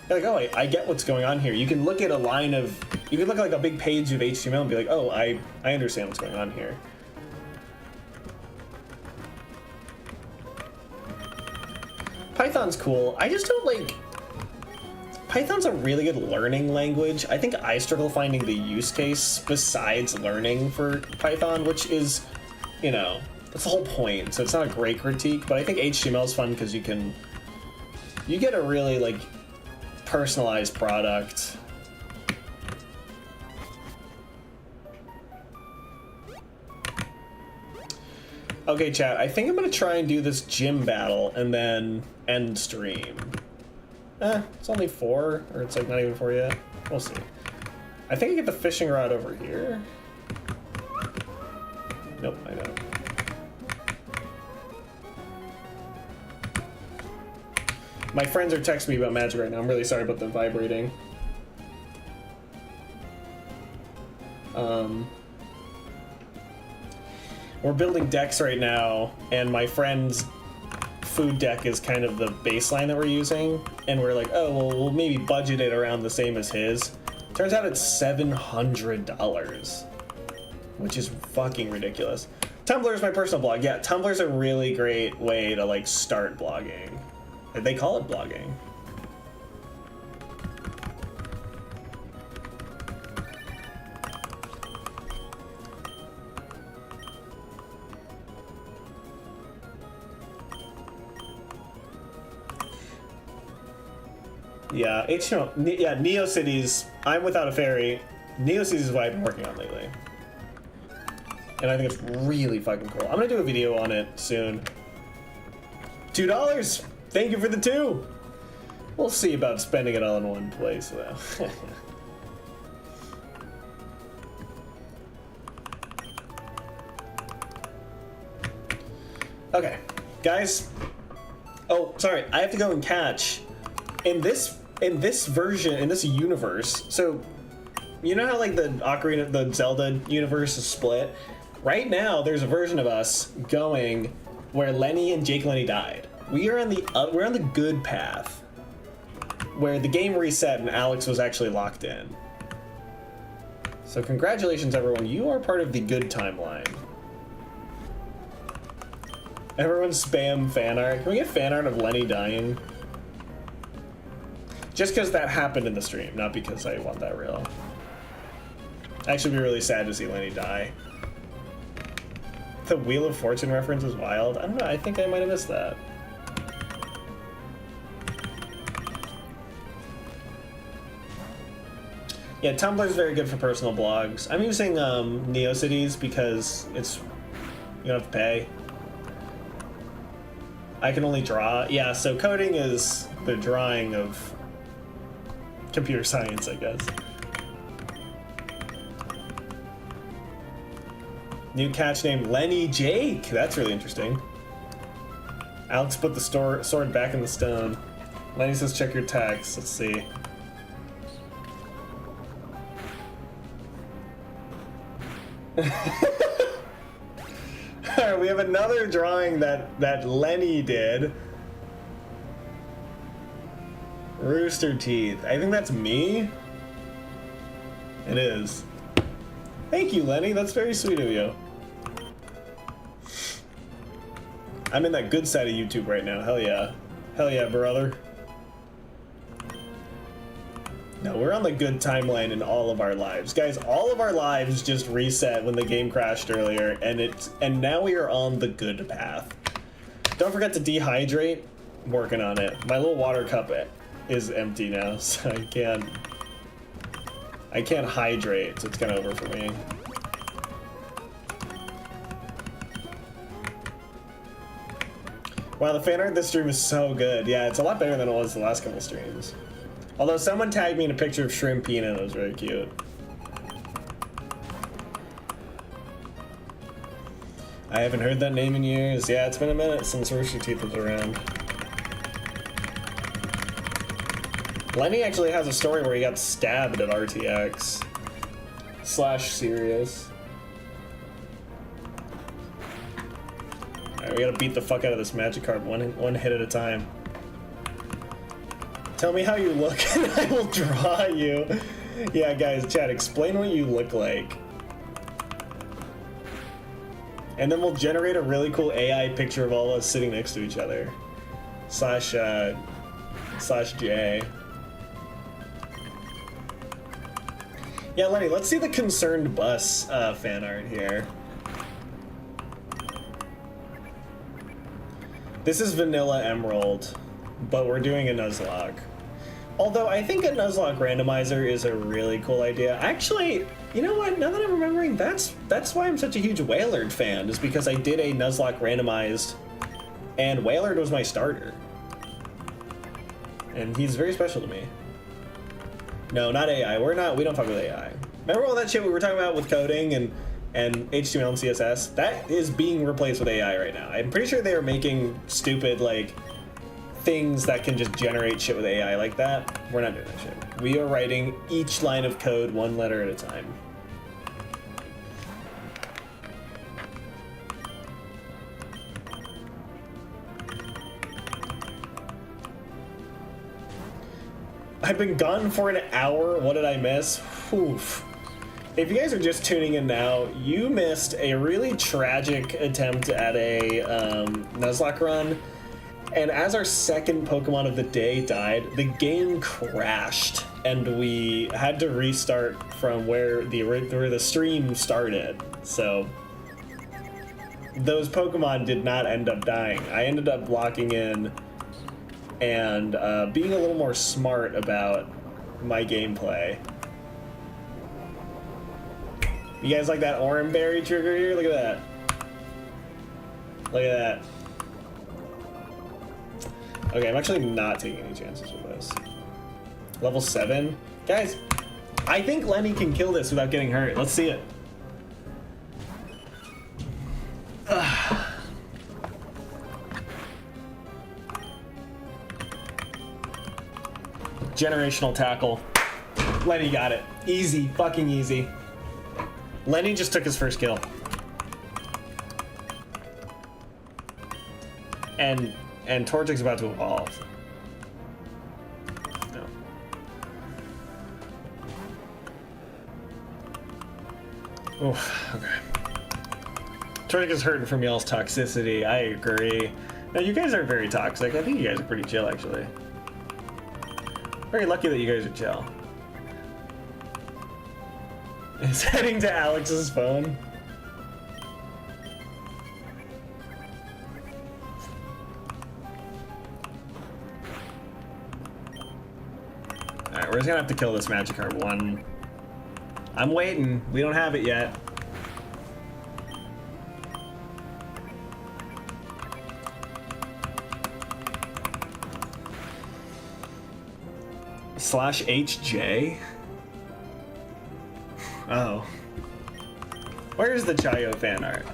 you're like, oh, I get what's going on here. You can look at you can look at like a big page of HTML and be like, oh, I understand what's going on here. Python's cool. I just don't like. Python's a really good learning language. I think I struggle finding the use case besides learning for Python, which is, you know, that's the whole point. So it's not a great critique, but I think HTML is fun because you get a really like personalized product. Okay, chat, I think I'm gonna try and do this gym battle and then end stream. It's only 4, or it's like not even 4 yet. We'll see. I think I get the fishing rod over here. Nope, I don't. My friends are texting me about Magic right now. I'm really sorry about them vibrating. We're building decks right now, and my friend's food deck is kind of the baseline that we're using, and we're like, oh, well, we'll maybe budget it around the same as his. Turns out it's $700, which is fucking ridiculous. Tumblr is my personal blog. Yeah, Tumblr's a really great way to like start blogging. They call it blogging. Yeah, HTML. Yeah, NeoCities. I'm without a fairy. NeoCities is what I've been working on lately, and I think it's really fucking cool. I'm gonna do a video on it soon. $2. Thank you for the 2. We'll see about spending it all in one place, though. Okay, guys, Oh, sorry. I have to go and catch in this version, in this universe. So, you know how like the Zelda universe is split? Right now, there's a version of us going where Lenny and Jake Lenny died. We're on the good path, where the game reset and Alex was actually locked in. So congratulations, everyone. You are part of the good timeline. Everyone spam fan art. Can we get fan art of Lenny dying? Just because that happened in the stream, not because I want that real. Actually, be really sad to see Lenny die. The Wheel of Fortune reference is wild. I don't know. I think I might have missed that. Yeah, Tumblr is very good for personal blogs. I'm using NeoCities because it's you don't have to pay. I can only draw. Yeah, so coding is the drawing of computer science, I guess. New catch named Lenny Jake. That's really interesting. Alex put the sword back in the stone. Lenny says check your text. Let's see. Alright, we have another drawing that Lenny did. Rooster teeth. I think that's me. It is. Thank you, Lenny. That's very sweet of you. I'm in that good side of YouTube right now. Hell yeah. Hell yeah, brother. No, we're on the good timeline in all of our lives. Guys, all of our lives just reset when the game crashed earlier, and now we are on the good path. Don't forget to dehydrate. I'm working on it. My little water cup is empty now, so I can't hydrate, so it's kind of over for me. Wow, the fan art this stream is so good. Yeah, it's a lot better than it was the last couple streams. Although someone tagged me in a picture of Shrimp Peanut, and it was very cute. I haven't heard that name in years. Yeah, it's been a minute since Rooster Teeth was around. Lenny actually has a story where he got stabbed at RTX. /serious. Alright, we gotta beat the fuck out of this magic card one hit at a time. Tell me how you look and I will draw you. Yeah, guys, chat, explain what you look like. And then we'll generate a really cool AI picture of all of us sitting next to each other. /J. Yeah, Lenny, let's see the Concerned Bus fan art here. This is Vanilla Emerald, but we're doing a Nuzlocke. Although I think a Nuzlocke randomizer is a really cool idea. Actually, you know what? Now that I'm remembering, that's why I'm such a huge Wailard fan, is because I did a Nuzlocke randomized, and Wailard was my starter. And he's very special to me. No, not AI. We don't fuck with AI. Remember all that shit we were talking about with coding and HTML and CSS? That is being replaced with AI right now. I'm pretty sure they are making stupid, like, things that can just generate shit with AI like that. We're not doing that shit. We are writing each line of code one letter at a time. I've been gone for an hour. What did I miss? Oof. If you guys are just tuning in now, you missed a really tragic attempt at a Nuzlocke run. And as our second Pokemon of the day died, the game crashed, and we had to restart from where the stream started. So those Pokemon did not end up dying. I ended up locking in and being a little more smart about my gameplay. You guys like that Oranberry trigger here? Look at that. Look at that. Okay, I'm actually not taking any chances with this. Level 7? Guys, I think Lenny can kill this without getting hurt. Let's see it. Generational tackle. Lenny got it. Easy, fucking easy. Lenny just took his first kill. And Torchic's about to evolve. No. Oof, okay. Torchic is hurting from y'all's toxicity. I agree. No, you guys aren't very toxic. I think you guys are pretty chill, actually. Very lucky that you guys are chill. It's heading to Alex's phone. Alright, we're just gonna have to kill this Magikarp one. I'm waiting. We don't have it yet. /HJ? Oh. Where's the Chayo fan art?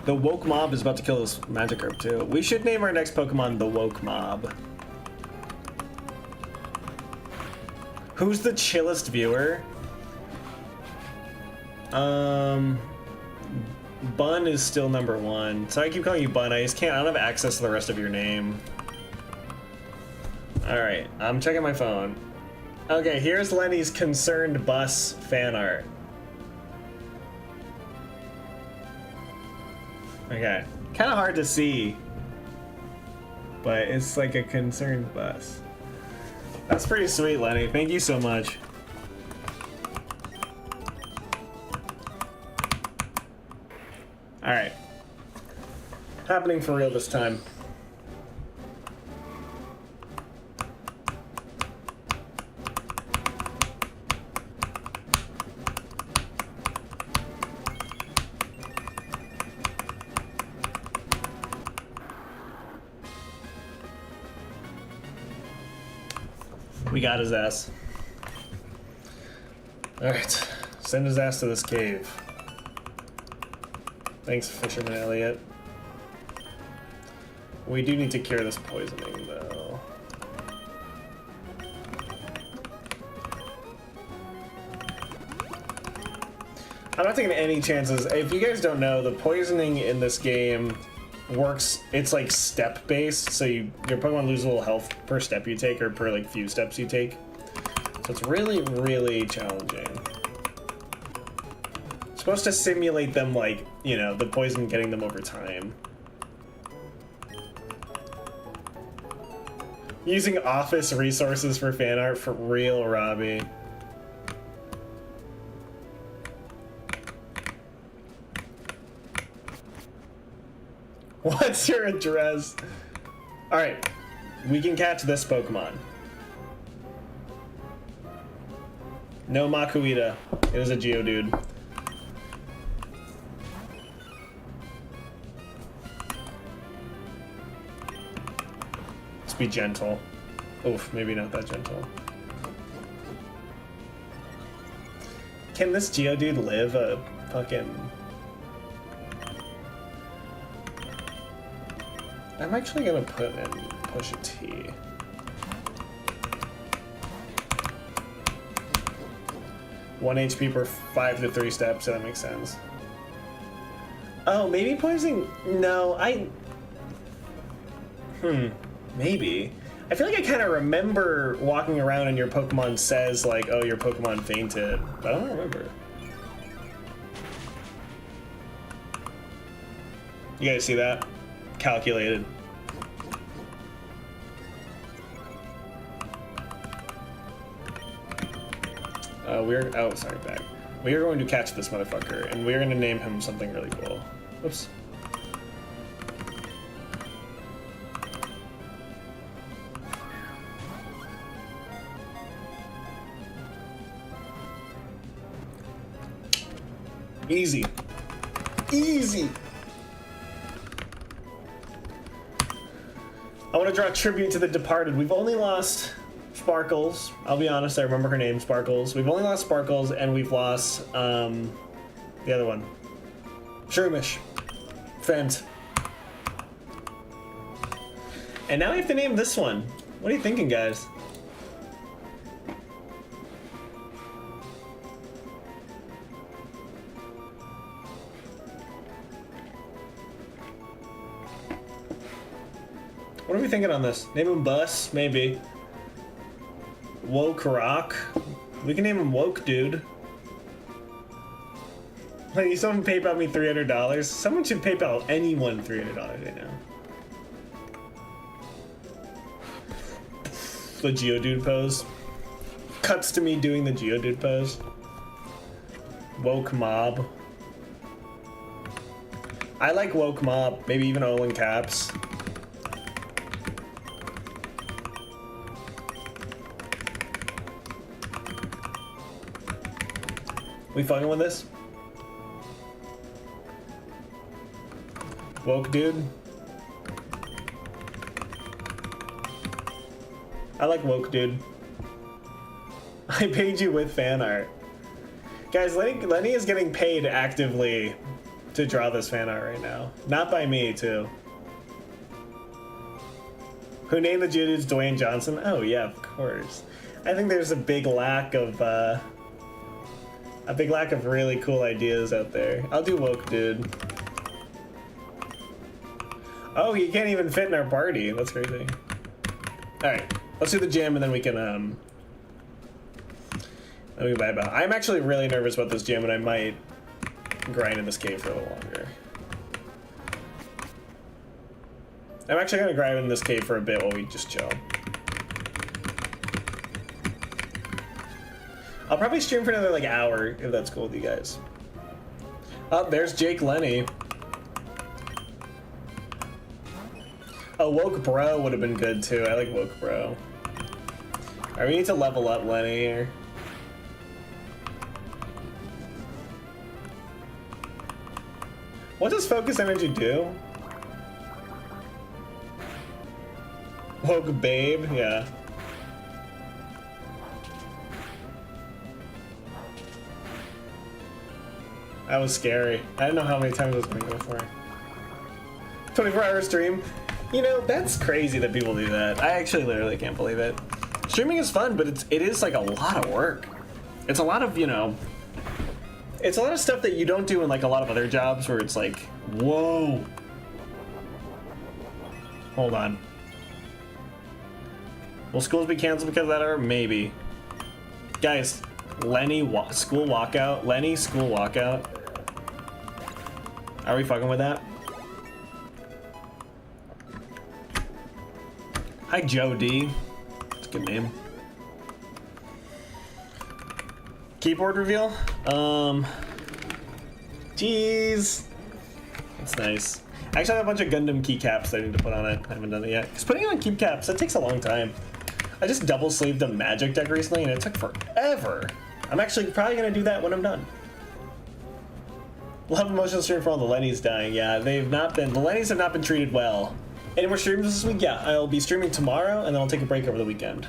The Woke Mob is about to kill this Magikarp too. We should name our next Pokemon the Woke Mob. Who's the chillest viewer? Bun is still number 1. So I keep calling you Bun. I don't have access to the rest of your name. Alright, I'm checking my phone. Okay, here's Lenny's Concerned Bus fan art. Okay, kind of hard to see, but it's like a concerned bus. That's pretty sweet, Lenny. Thank you so much. Alright. Happening for real this time. We got his ass. Alright, send his ass to this cave. Thanks, Fisherman Elliot. We do need to cure this poisoning, though. I'm not taking any chances. If you guys don't know, the poisoning in this game works, it's like step based, so your Pokemon lose a little health per step you take, or per like few steps you take. So it's really, really challenging. It's supposed to simulate them, like, you know, the poison getting them over time. Using office resources for fan art, for real, Robbie. What's your address? Alright, we can catch this Pokemon. No Makuita. It was a Geodude. Let's be gentle. Oof, maybe not that gentle. Can this Geodude live a fucking... I'm actually gonna put in push a T. One HP per 5 to 3 steps, so that makes sense. Oh, maybe poisoning? No, maybe. I feel like I kind of remember walking around and your Pokemon says, like, oh, your Pokemon fainted. But I don't remember. You guys see that? Calculated. Oh, sorry, back. We are going to catch this motherfucker, and we are going to name him something really cool. Oops. Easy. Easy! I want to draw a tribute to the departed. We've only lost Sparkles. I'll be honest, I remember her name, Sparkles. We've only lost Sparkles, and we've lost, the other one. Shroomish. Fent. And now we have to name this one. What are you thinking, guys? What are we thinking on this? Name him Bus, maybe. Woke Rock. We can name him Woke Dude. Like, someone PayPal me $300. Someone should PayPal anyone $300 right now. The Geodude pose. Cuts to me doing the Geodude pose. Woke Mob. I like Woke Mob. Maybe even all in caps. We fucking with this? Woke Dude. I like Woke Dude. I paid you with fan art. Guys, Lenny is getting paid actively to draw this fan art right now. Not by me, too. Who named the Geodudes Dwayne Johnson? Oh, yeah, of course. I think there's a big lack of really cool ideas out there. I'll do Woke Dude. Oh, he can't even fit in our party. That's crazy. Alright, let's do the gym and then we can, buy about. I'm actually really nervous about this gym and I might grind in this cave for a little longer. I'm actually gonna grind in this cave for a bit while we just chill. I'll probably stream for another, like, hour, if that's cool with you guys. Oh, there's Jake Lenny. Oh, Woke Bro would have been good, too. I like Woke Bro. Alright, we need to level up Lenny here. What does Focus Energy do? Woke Babe? Yeah. That was scary. I didn't know how many times I was going to go for. 24-hour stream. You know, that's crazy that people do that. I actually literally can't believe it. Streaming is fun, but it is like a lot of work. It's a lot of, you know, it's a lot of stuff that you don't do in like a lot of other jobs where it's like, whoa. Hold on. Will schools be canceled because of that, or maybe? Guys, Lenny school walkout. Lenny school walkout. Are we fucking with that? Hi, Joe D. That's a good name. Keyboard reveal? Jeez. That's nice. I actually have a bunch of Gundam keycaps that I need to put on it. I haven't done it yet. Because putting on keycaps, that takes a long time. I just double sleeved a magic deck recently and it took forever. I'm actually probably gonna do that when I'm done. We'll have emotional stream for all the Lennys dying. Yeah, the Lennys have not been treated well. Any more streams this week? Yeah, I'll be streaming tomorrow and then I'll take a break over the weekend.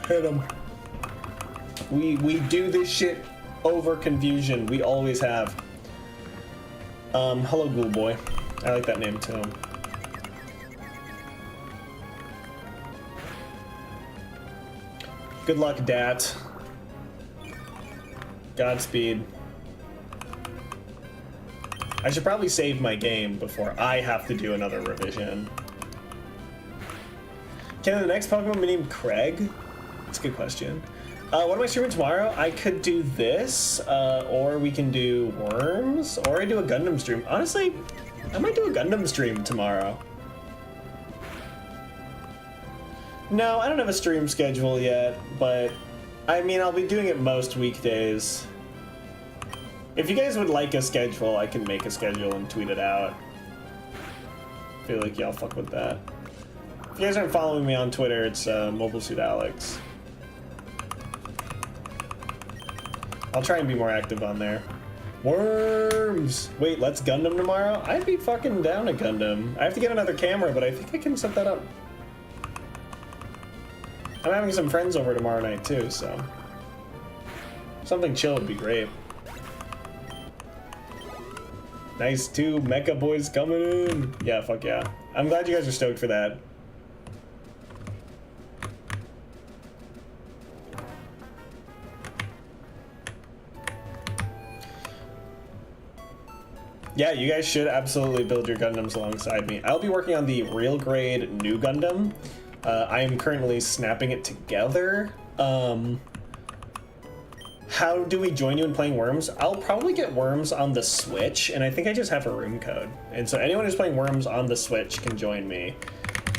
Hit him. We do this shit over confusion. We always have. Hello, Ghoul Boy. I like that name too. Good luck, Dat. Godspeed. I should probably save my game before I have to do another revision. Can the next Pokemon be named Craig? That's a good question. What am I streaming tomorrow? I could do this, or we can do Worms, or I do a Gundam stream. Honestly, I might do a Gundam stream tomorrow. No, I don't have a stream schedule yet, but I mean, I'll be doing it most weekdays. If you guys would like a schedule, I can make a schedule and tweet it out. I feel like y'all fuck with that. If you guys aren't following me on Twitter, it's MobileSuitAlex. I'll try and be more active on there. Worms! Wait, let's Gundam tomorrow? I'd be fucking down to Gundam. I have to get another camera, but I think I can set that up. I'm having some friends over tomorrow night too, so something chill would be great. Nice, 2 mecha boys coming in. Yeah, fuck yeah. I'm glad you guys are stoked for that. Yeah, you guys should absolutely build your Gundams alongside me. I'll be working on the real grade new Gundam. I am currently snapping it together. How do we join you in playing Worms? I'll probably get Worms on the Switch, and I think I just have a room code. And so anyone who's playing Worms on the Switch can join me.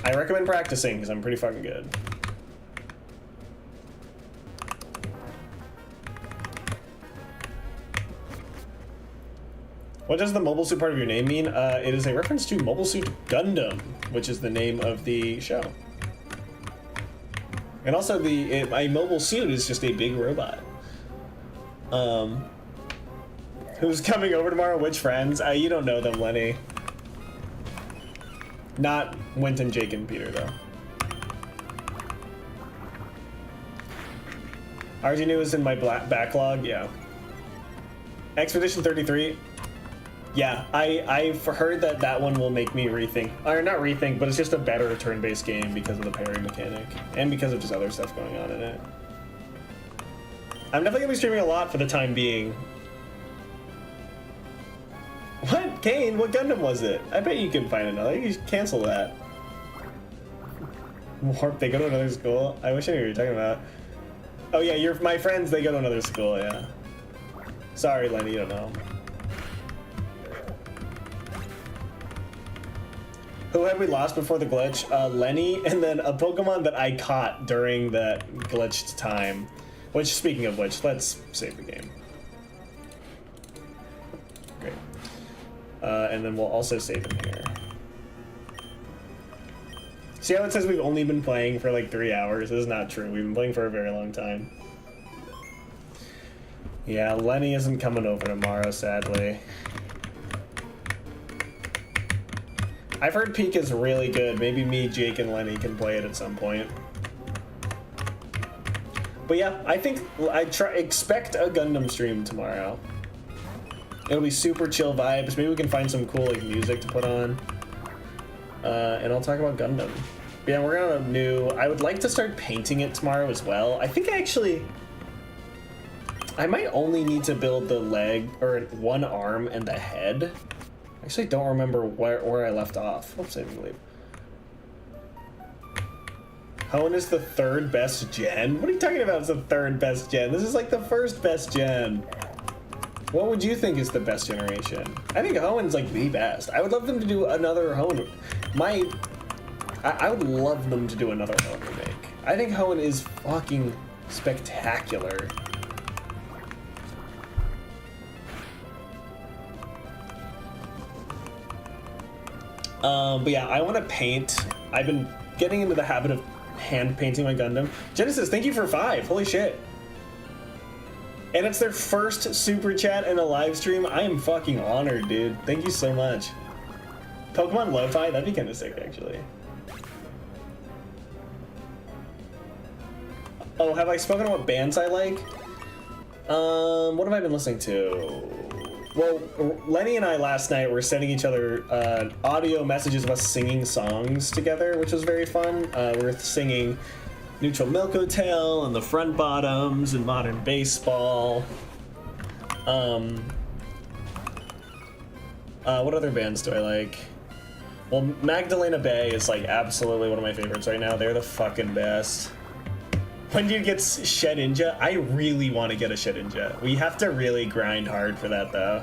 I recommend practicing, because I'm pretty fucking good. What does the Mobile Suit part of your name mean? It is a reference to Mobile Suit Gundam, which is the name of the show. And also, my mobile suit is just a big robot. Who's coming over tomorrow? Which friends? You don't know them, Lenny. Not Winton, Jake, and Peter, though. RG New is in my backlog, yeah. Expedition 33. Yeah, I've heard that one will make me rethink, or not rethink, but it's just a better turn-based game because of the parry mechanic, and because of just other stuff going on in it. I'm definitely gonna be streaming a lot for the time being. What? Kane, what Gundam was it? I bet you can find another. You should cancel that. Warp, they go to another school? I wish I knew what you were talking about. Oh yeah, my friends, they go to another school, yeah. Sorry, Lenny, you don't know. Who had we lost before the glitch? Lenny, and then a Pokemon that I caught during that glitched time. Which, speaking of which, let's save the game. Great. And then we'll also save in here. See how it says we've only been playing for like 3 hours? This is not true. We've been playing for a very long time. Yeah, Lenny isn't coming over tomorrow, sadly. I've heard Peak is really good. Maybe me, Jake, and Lenny can play it at some point. But yeah, I think expect a Gundam stream tomorrow. It'll be super chill vibes. Maybe we can find some cool like music to put on. And I'll talk about Gundam. But yeah, we're gonna I would like to start painting it tomorrow as well. I think I might only need to build the leg, or one arm and the head. I actually don't remember where I left off. Oops, I didn't leave. Hoenn is the 3rd best gen? What are you talking about? It's the 3rd best gen. This is like the 1st best gen. What would you think is the best generation? I think Hoenn's like the best. I would love them to do another Hoenn. I would love them to do another Hoenn remake. I think Hoenn is fucking spectacular. But yeah, I want to paint. I've been getting into the habit of hand painting my Gundam. Genesis, thank you for 5. Holy shit. And it's their first super chat in a live stream. I am fucking honored, dude. Thank you so much. Pokemon Lo-Fi? That'd be kind of sick, actually. Oh, have I spoken about bands I like? What have I been listening to? Well, Lenny and I last night were sending each other audio messages of us singing songs together, which was very fun. We were singing Neutral Milk Hotel and the Front Bottoms and Modern Baseball. What other bands do I like? Well, Magdalena Bay is like absolutely one of my favorites right now. They're the fucking best. When do you get Shedinja? I really want to get a Shedinja. We have to really grind hard for that, though.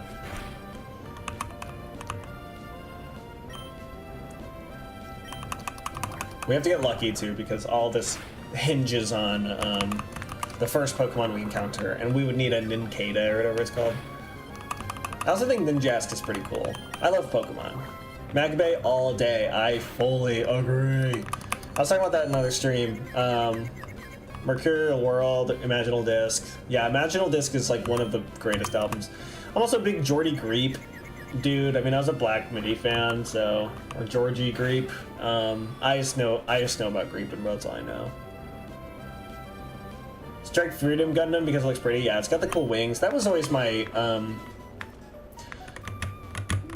We have to get lucky, too, because all this hinges on the first Pokemon we encounter, and we would need a Nincada or whatever it's called. I also think Ninjask is pretty cool. I love Pokemon. Magabay all day. I fully agree. I was talking about that in another stream. Mercurial World, Imaginal Disc. Yeah, Imaginal Disc is like one of the greatest albums. I'm also a big Jordy Greep dude. I mean, I was a Black Midi fan, so, or Georgie Greep. I just know about Greep, and that's all I know. Strike Freedom Gundam because it looks pretty. Yeah, it's got the cool wings. That was always my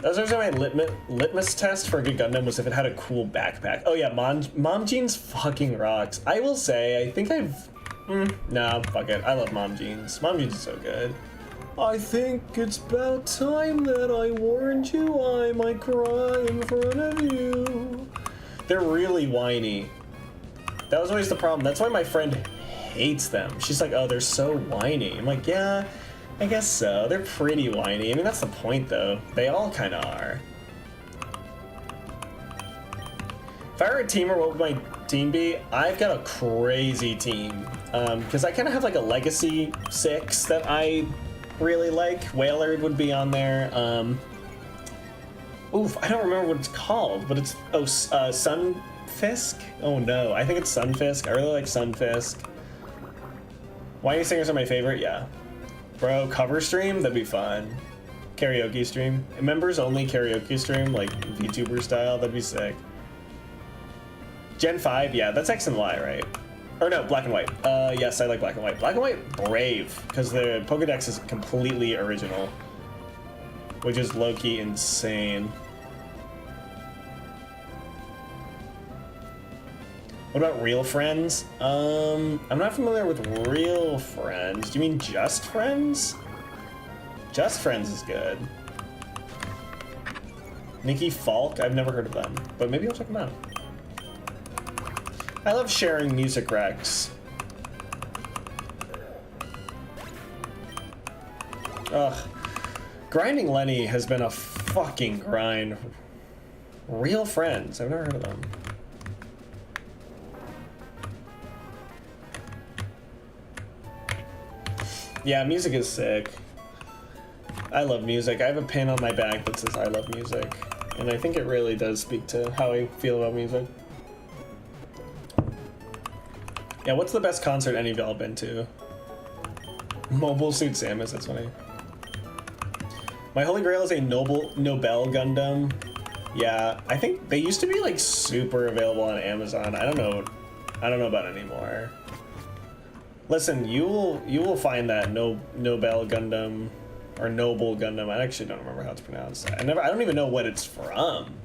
litmus test for a good Gundam was if it had a cool backpack. Oh yeah, Mom Jeans fucking rocks. I will say, I think I've... nah, fuck it. I love Mom Jeans. Mom Jeans is so good. I think it's about time that I warned you I might cry in front of you. They're really whiny. That was always the problem. That's why my friend hates them. She's like, oh, they're so whiny. I'm like, yeah, I guess so. They're pretty whiny. I mean, that's the point, though. They all kind of are. If I were a teamer, what would my team be? I've got a crazy team. Because I kind of have like a legacy 6 that I really like. Whalard would be on there. Oof, I don't remember what it's called, but it's Sunfisk. Oh no, I think it's Sunfisk. I really like Sunfisk. Whiny singers are my favorite. Yeah, bro, cover stream, that'd be fun. Karaoke stream, members only karaoke stream, like VTuber style. That'd be sick. Gen 5, yeah, that's X and Y, right? Or no, black and white. Yes, I like black and white. Black and white, brave, because the Pokedex is completely original, which is low-key insane. What about Real Friends? I'm not familiar with Real Friends. Do you mean Just Friends? Just Friends is good. Nikki Falk? I've never heard of them, but maybe I'll check them out. I love sharing music recs. Ugh. Grinding Lenny has been a fucking grind. Real Friends. I've never heard of them. Yeah, music is sick. I love music. I have a pin on my back that says I love music. And I think it really does speak to how I feel about music. Yeah, what's the best concert any of y'all been to? Mobile Suit Samus, that's funny. My holy grail is a Nobel Gundam. Yeah, I think they used to be like super available on Amazon. I don't know about anymore. Listen, you will find that Nobel Gundam or Noble Gundam. I actually don't remember how it's pronounced. I don't even know what it's from.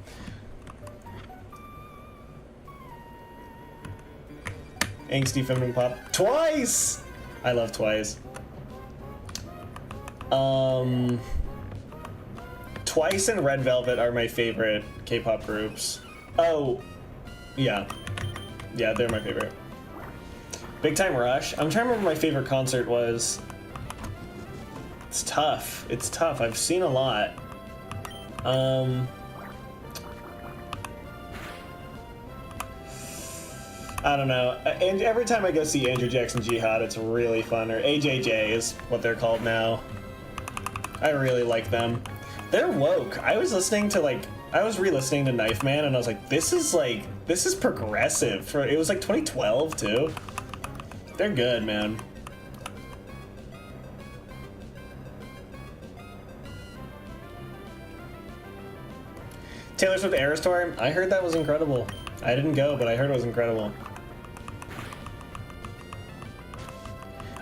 Angsty feminine pop. Twice! I love Twice. Twice and Red Velvet are my favorite K-pop groups. Oh, yeah. Yeah, they're my favorite. Big Time Rush. I'm trying to remember my favorite concert was. It's tough. It's tough. I've seen a lot. I don't know. And every time I go see Andrew Jackson Jihad, it's really fun. Or AJJ is what they're called now. I really like them. They're woke. I was listening to I was re-listening to Knife Man, and I was like, this is progressive. It was like 2012 too. They're good, man. Taylor Swift Eras Tour. I heard that was incredible. I didn't go, but I heard it was incredible.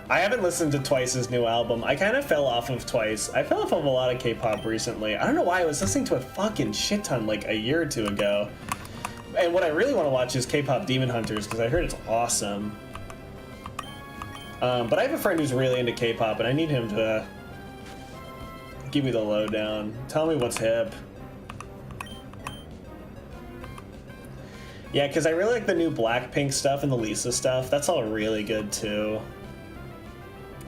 I haven't listened to Twice's new album. I kind of fell off of Twice. I fell off of a lot of K-pop recently. I don't know why. I was listening to a fucking shit ton like a year or two ago. And what I really want to watch is K-pop Demon Hunters because I heard it's awesome. But I have a friend who's really into K-pop and I need him to give me the lowdown. Tell me what's hip. Yeah, because I really like the new Blackpink stuff and the Lisa stuff. That's all really good too.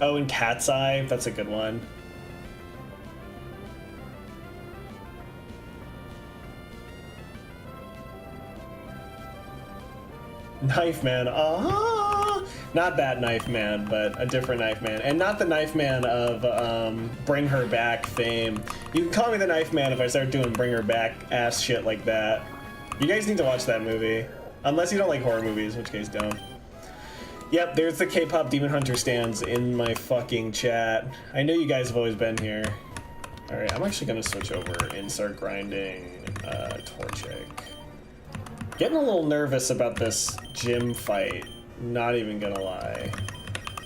Oh, and Cat's Eye, that's a good one. Knife Man, not that Knife Man, but a different Knife Man. And not the Knife Man of Bring Her Back fame. You can call me the Knife Man if I start doing Bring Her Back ass shit like that. You guys need to watch that movie. Unless you don't like horror movies, in which case don't. Yep, there's the K-pop Demon Hunter stands in my fucking chat. I know you guys have always been here. Alright, I'm actually gonna switch over and start grinding Torchic. Getting a little nervous about this gym fight. Not even gonna lie.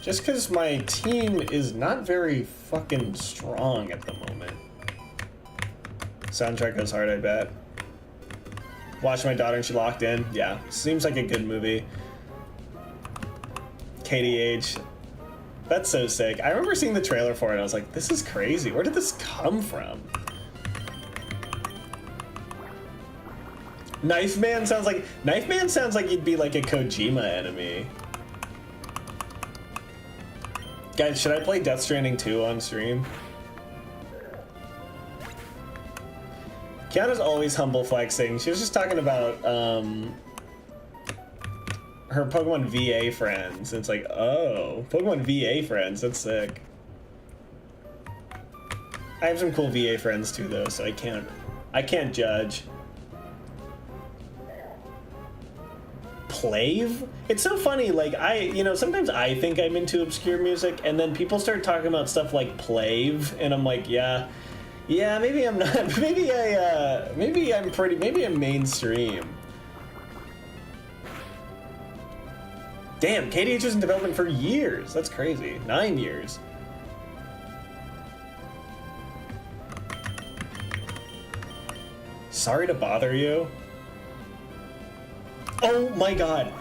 Just because my team is not very fucking strong at the moment. Soundtrack goes hard, I bet. Watched my daughter and she locked in. Yeah, seems like a good movie. KDH. That's so sick. I remember seeing the trailer for it. I was like, this is crazy. Where did this come from? Knife Man sounds like you'd be like a Kojima enemy. Guys, should I play Death Stranding 2 on stream? Kiana's always humble flexing. She was just talking about her Pokemon VA friends. It's like, oh, Pokemon VA friends, that's sick. I have some cool VA friends too though, so I can't judge. Plave? It's so funny, like sometimes I think I'm into obscure music and then people start talking about stuff like Plave and I'm like, yeah, maybe I'm not, maybe I'm mainstream. Damn, KDH was in development for years. That's crazy. 9 years. Sorry to bother you. Oh my god.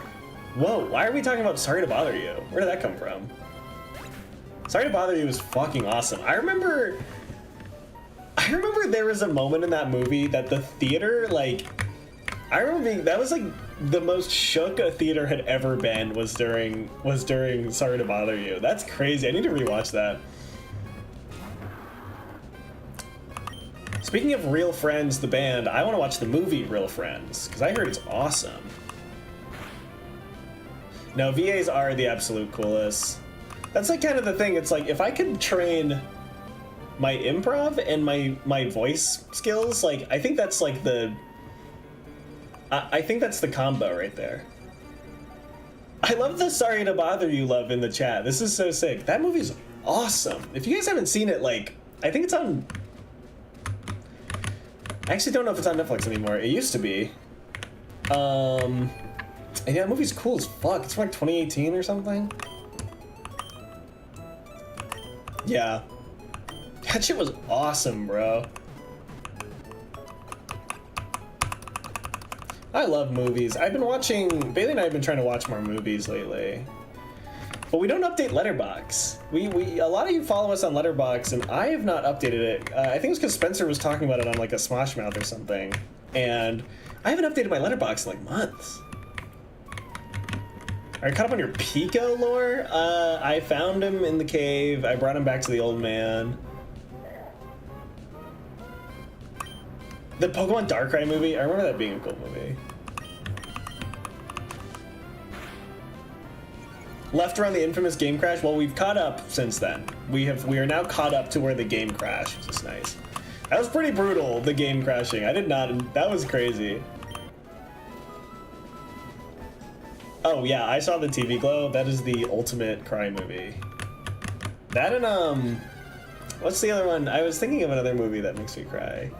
Whoa, why are we talking about Sorry to Bother You? Where did that come from? Sorry to Bother You was fucking awesome. I remember there was a moment in that movie that the theater, like, I remember that was like the most shook a theater had ever been was during Sorry to Bother You. That's crazy. I need to rewatch that. Speaking of Real Friends, the band, I want to watch the movie Real Friends because I heard it's awesome. No, VAs are the absolute coolest. That's like kind of the thing. It's like if I could train my improv and my voice skills, like I think that's like I think that's the combo right there. I love the Sorry to Bother You love in the chat. This is so sick. That movie's awesome. If you guys haven't seen it, like, I think it's on... I actually don't know if it's on Netflix anymore. It used to be. And yeah, that movie's cool as fuck. It's from like 2018 or something. Yeah. That shit was awesome, bro. I love movies. Bailey and I have been trying to watch more movies lately. But we don't update Letterboxd. A lot of you follow us on Letterboxd, and I have not updated it. I think it's because Spencer was talking about it on like a Smosh Mouth or something. And I haven't updated my Letterboxd in like months. Are you caught up on your Pico lore? I found him in the cave. I brought him back to the old man. The Pokemon Darkrai movie, I remember that being a cool movie. Left around the infamous game crash. Well, we've caught up since then. We are now caught up to where the game crashed, which is nice. That was pretty brutal, the game crashing. That was crazy. Oh yeah, I saw the TV Glow. That is the ultimate cry movie. That and what's the other one? I was thinking of another movie that makes me cry.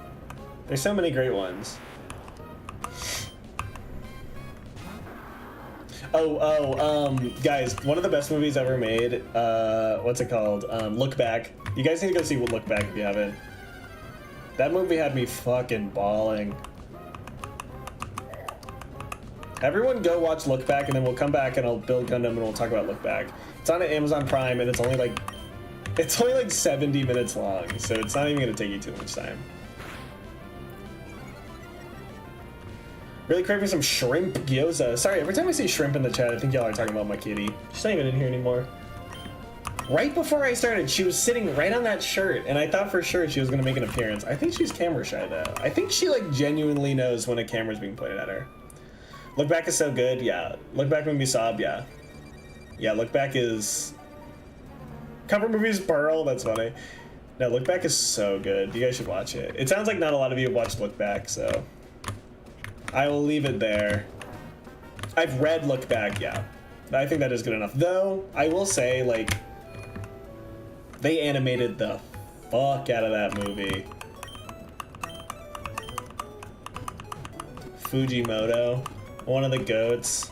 There's so many great ones. Guys, one of the best movies ever made, what's it called? Look Back. You guys need to go see Look Back if you haven't. That movie had me fucking bawling. Everyone go watch Look Back and then we'll come back and I'll build Gundam and we'll talk about Look Back. It's on Amazon Prime and it's only like 70 minutes long, so it's not even gonna take you too much time. Really craving some shrimp gyoza. Sorry, every time I see shrimp in the chat, I think y'all are talking about my kitty. She's not even in here anymore. Right before I started, she was sitting right on that shirt, and I thought for sure she was gonna make an appearance. I think she's camera shy though. I think she like genuinely knows when a camera's being pointed at her. Look Back is so good, yeah. Look Back made me sob, yeah. Yeah, Look Back is... Cover movies Pearl, that's funny. No, Look Back is so good. You guys should watch it. It sounds like not a lot of you have watched Look Back, so... I will leave it there. I've read Look Back, yeah. I think that is good enough. Though, I will say, like, they animated the fuck out of that movie. Fujimoto, one of the goats.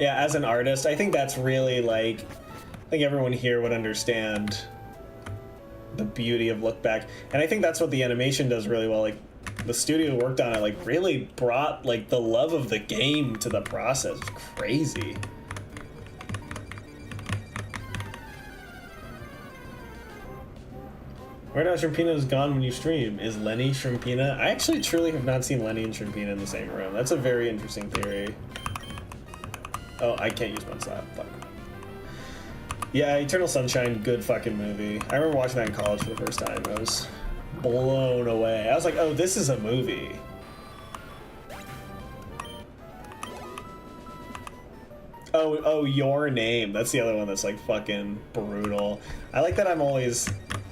Yeah, as an artist, I think that's really like, I think everyone here would understand the beauty of Look Back, and I think that's what the animation does really well. Like, the studio who worked on it, like, really brought like the love of the game to the process. It's crazy. Right now, Shrimpina is gone when you stream. Is Lenny Shrimpina? I actually truly have not seen Lenny and Shrimpina in the same room. That's a very interesting theory. Oh, I can't use one slap. Fuck. Yeah, Eternal Sunshine, good fucking movie. I remember watching that in college for the first time. I was blown away. I was like, oh, this is a movie. Oh, Your Name. That's the other one that's like fucking brutal. I like that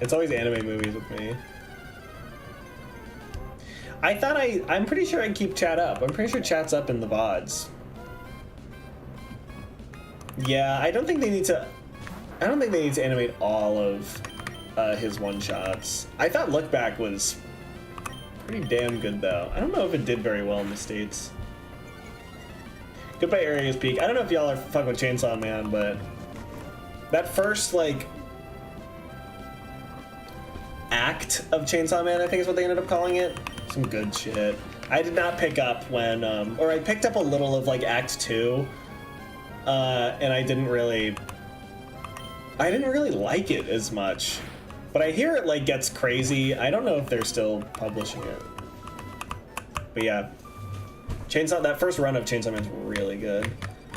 it's always anime movies with me. I'm pretty sure I keep chat up. I'm pretty sure chat's up in the VODs. Yeah, I don't think they need to animate all of his one-shots. I thought Look Back was pretty damn good, though. I don't know if it did very well in the States. Goodbye Area's Peak. I don't know if y'all are fucking with Chainsaw Man, but that first, like, act of Chainsaw Man, I think is what they ended up calling it. Some good shit. I did not pick up when, or I picked up a little of, like, Act 2, and I didn't really like it as much. But I hear it, like, gets crazy. I don't know if they're still publishing it. But yeah. That first run of Chainsaw Man's really good.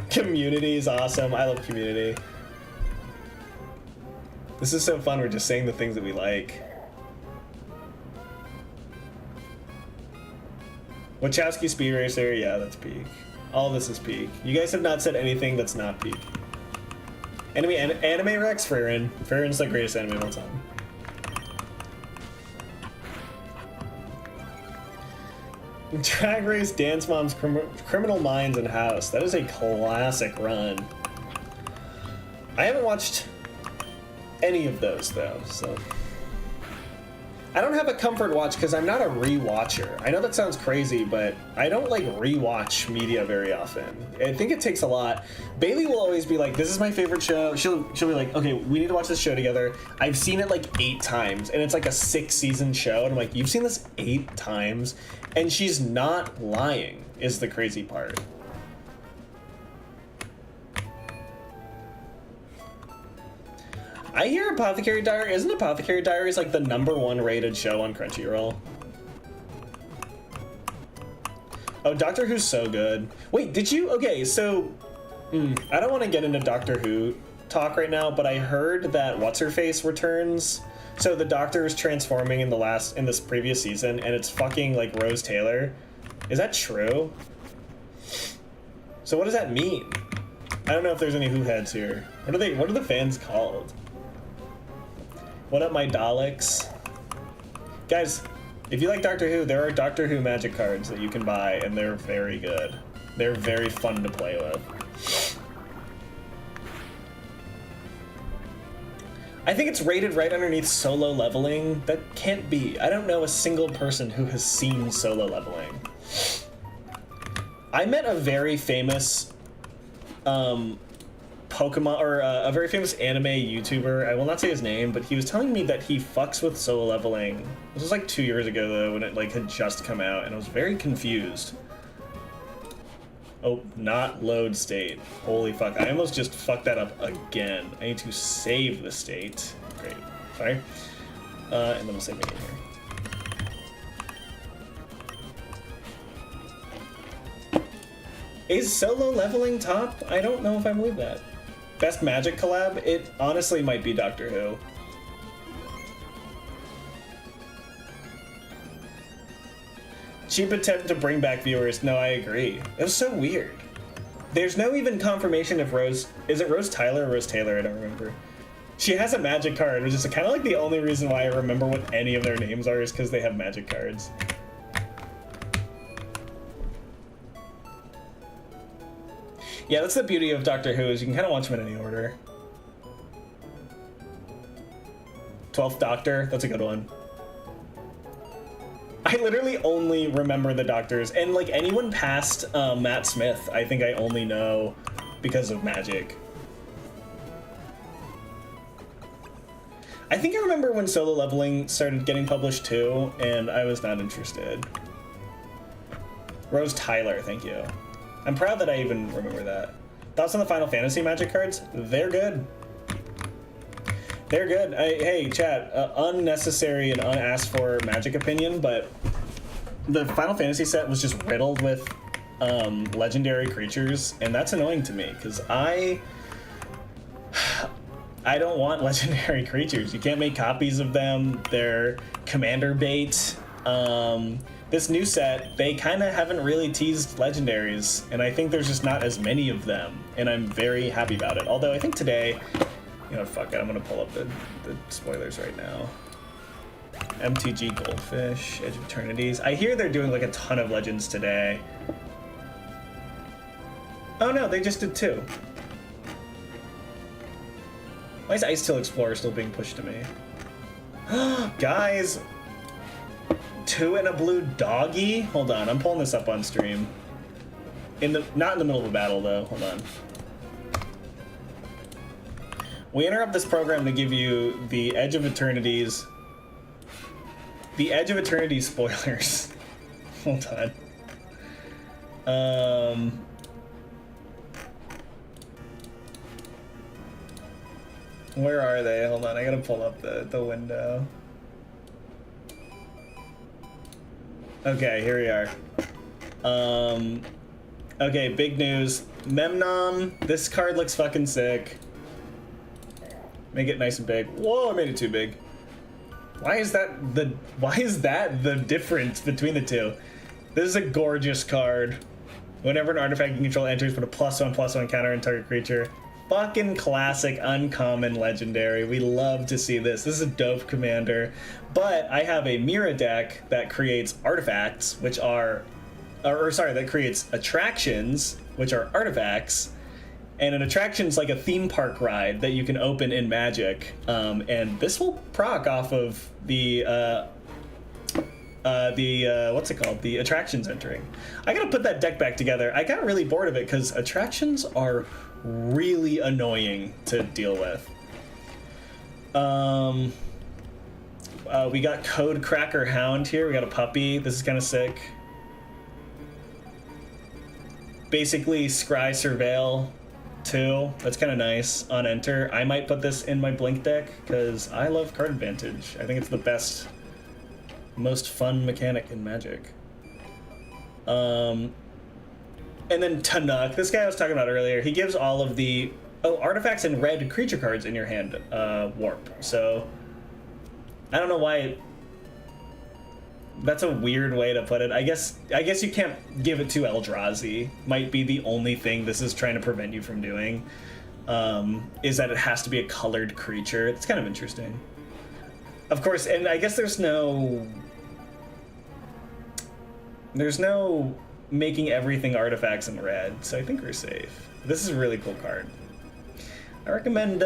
Community is awesome. I love Community. This is so fun. We're just saying the things that we like. Wachowski Speed Racer. Yeah, that's peak. All this is peak. You guys have not said anything that's not peak. Anime Rex Farron. Farron's the greatest anime of all time. Drag Race Dance Mom's Criminal Minds and House. That is a classic run. I haven't watched any of those though, so I don't have a comfort watch because I'm not a rewatcher. I know that sounds crazy, but I don't like rewatch media very often. I think it takes a lot. Bailey will always be like, "This is my favorite show." She'll be like, "Okay, we need to watch this show together." I've seen it like 8 times, and it's like a 6-season show, and I'm like, "You've seen this 8 times?" And she's not lying, is the crazy part. I hear Apothecary Diary. Isn't Apothecary Diaries like the #1 rated show on Crunchyroll? Oh, Doctor Who's so good. Wait, did you? Okay, so I don't want to get into Doctor Who talk right now, but I heard that What's-Her-Face returns. So the Doctor is transforming in this previous season, and it's fucking like Rose Taylor. Is that true? So what does that mean? I don't know if there's any Who heads here. What are the fans called? What up, my Daleks? Guys, if you like Doctor Who, there are Doctor Who magic cards that you can buy, and they're very good. They're very fun to play with. I think it's rated right underneath Solo Leveling. That can't be. I don't know a single person who has seen Solo Leveling. I met a very famous Pokemon, or a very famous anime YouTuber. I will not say his name, but he was telling me that he fucks with Solo Leveling. This was like 2 years ago though, when it like had just come out, and I was very confused. Oh, not load state. Holy fuck, I almost just fucked that up again. I need to save the state. Great, sorry. And then we'll save it in here. Is Solo Leveling top? I don't know if I believe that. Best Magic collab? It honestly might be Doctor Who. Cheap attempt to bring back viewers. No, I agree. It was so weird. There's no even confirmation if Rose... Is it Rose Tyler or Rose Taylor? I don't remember. She has a magic card, which is kind of like the only reason why I remember what any of their names are, is because they have magic cards. Yeah, that's the beauty of Doctor Who, is you can kind of watch them in any order. 12th Doctor, that's a good one. I literally only remember the Doctors, and like anyone past Matt Smith, I think I only know because of Magic. I think I remember when Solo Leveling started getting published too, and I was not interested. Rose Tyler, thank you. I'm proud that I even remember that. Thoughts on the Final Fantasy Magic cards? They're good. They're good. Hey, chat, unnecessary and unasked for Magic opinion, but the Final Fantasy set was just riddled with legendary creatures, and that's annoying to me, because I don't want legendary creatures. You can't make copies of them. They're commander bait. This new set, they kind of haven't really teased legendaries, and I think there's just not as many of them, and I'm very happy about it. Although I think today, you know, fuck it, I'm gonna pull up the spoilers right now. MTG Goldfish, Edge of Eternities. I hear they're doing like a ton of legends today. Oh no, they just did 2. Why is Ice Tail Explorer still being pushed to me? Guys! 2 and a blue doggy? Hold on, I'm pulling this up on stream. Not in the middle of a battle though, hold on. We interrupt this program to give you the Edge of Eternities. The Edge of Eternity spoilers. Hold on. Where are they? Hold on, I gotta pull up the window. Okay, here we are. Okay, big news. Memnon, this card looks fucking sick. Make it nice and big. Whoa, I made it too big. Why is that the difference between the two? This is a gorgeous card. Whenever an artifact you control enters, put a +1/+1 counter on target creature. Fucking classic, uncommon, legendary. We love to see this. This is a dope commander. But I have a Mira deck that creates artifacts, which are... that creates attractions, which are artifacts. And an attraction's like a theme park ride that you can open in Magic. And this will proc off of the what's it called? The attractions entering. I gotta put that deck back together. I got really bored of it because attractions are really annoying to deal with. We got Code Cracker Hound here. We got a puppy. This is kind of sick. Basically, Scry Surveil 2. That's kind of nice on enter. I might put this in my Blink deck because I love card advantage. I think it's the best, most fun mechanic in Magic. And then Tanuk, this guy I was talking about earlier, he gives all of the artifacts and red creature cards in your hand warp. So I don't know why. That's a weird way to put it. I guess you can't give it to Eldrazi. Might be the only thing this is trying to prevent you from doing. Is that it has to be a colored creature. It's kind of interesting. Of course, and I guess there's no making everything artifacts in red, so I think we're safe. This is a really cool card. I recommend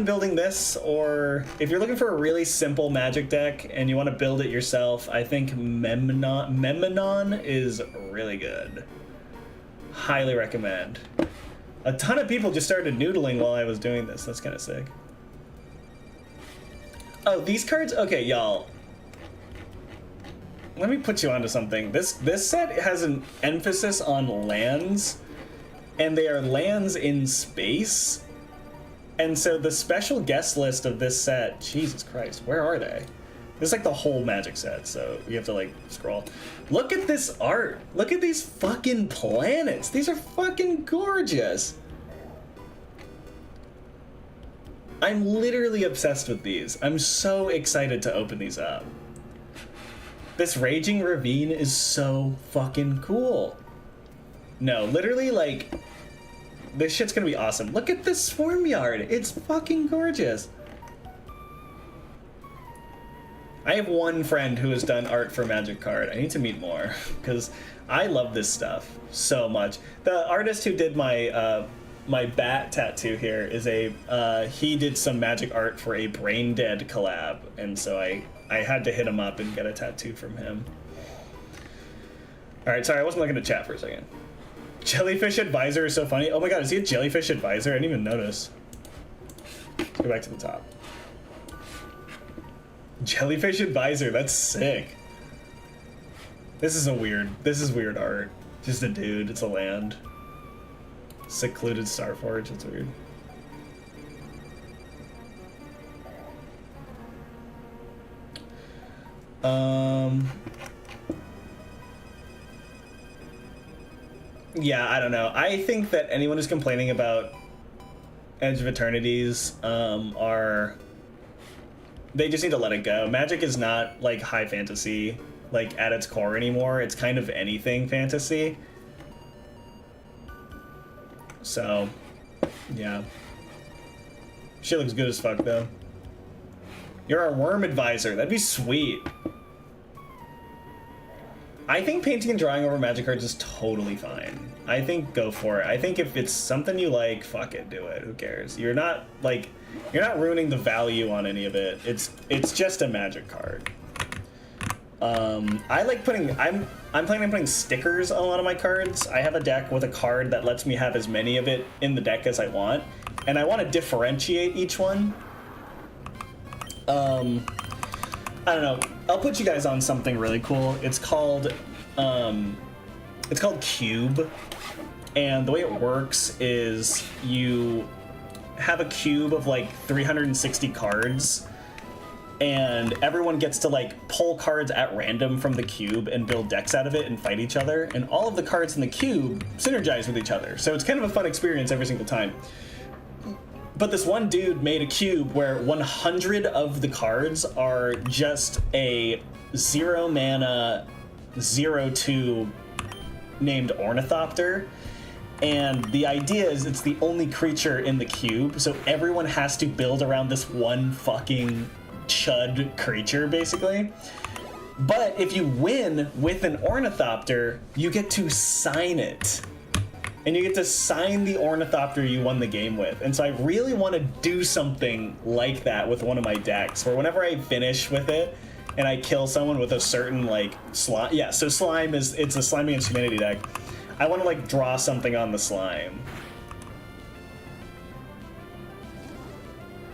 building this, or if you're looking for a really simple Magic deck and you want to build it yourself, I think Memnon is really good. Highly recommend. A ton of people just started noodling while I was doing this. That's kind of sick. Oh, these cards? Okay, y'all. Let me put you onto something. This set has an emphasis on lands, and they are lands in space. And so the special guest list of this set, Jesus Christ, where are they? This is like the whole Magic set, so you have to like scroll. Look at this art. Look at these fucking planets. These are fucking gorgeous. I'm literally obsessed with these. I'm so excited to open these up. This Raging Ravine is so fucking cool. No, literally, like, this shit's gonna be awesome. Look at this Swarm Yard. It's fucking gorgeous. I have one friend who has done art for Magic card. I need to meet more, because I love this stuff so much. The artist who did my my bat tattoo here is he did some Magic art for a Brain Dead collab, and so I had to hit him up and get a tattoo from him. All right, sorry, I wasn't looking at chat for a second. Jellyfish advisor is so funny. Oh my god, is he a jellyfish advisor? I didn't even notice. Let's go back to the top. Jellyfish advisor, that's sick. This is weird art. Just a dude, it's a land. Secluded Starforge, that's weird. Yeah, I don't know. I think that anyone who's complaining about Edge of Eternities they just need to let it go. Magic is not like high fantasy like at its core anymore. It's kind of anything fantasy. So, yeah. Shit looks good as fuck though. You're our worm advisor. That'd be sweet. I think painting and drawing over magic cards is totally fine. I think go for it. I think if it's something you like, fuck it, do it. Who cares? You're not ruining the value on any of it. It's just a magic card. I like putting I'm planning on putting stickers on a lot of my cards. I have a deck with a card that lets me have as many of it in the deck as I want, and I want to differentiate each one. I don't know. I'll put you guys on something really cool. It's called Cube, and the way it works is you have a cube of like 360 cards, and everyone gets to like pull cards at random from the cube and build decks out of it and fight each other, and all of the cards in the cube synergize with each other. So it's kind of a fun experience every single time. But this one dude made a cube where 100 of the cards are just a 0 mana 0/2 named Ornithopter. And the idea is it's the only creature in the cube, so everyone has to build around this one fucking chud creature, basically. But if you win with an Ornithopter, you get to sign it. And you get to sign the Ornithopter you won the game with. And so I really want to do something like that with one of my decks, where whenever I finish with it and I kill someone with a certain like slime. Yeah, so slime it's a Slime Against Humanity deck. I want to like draw something on the slime.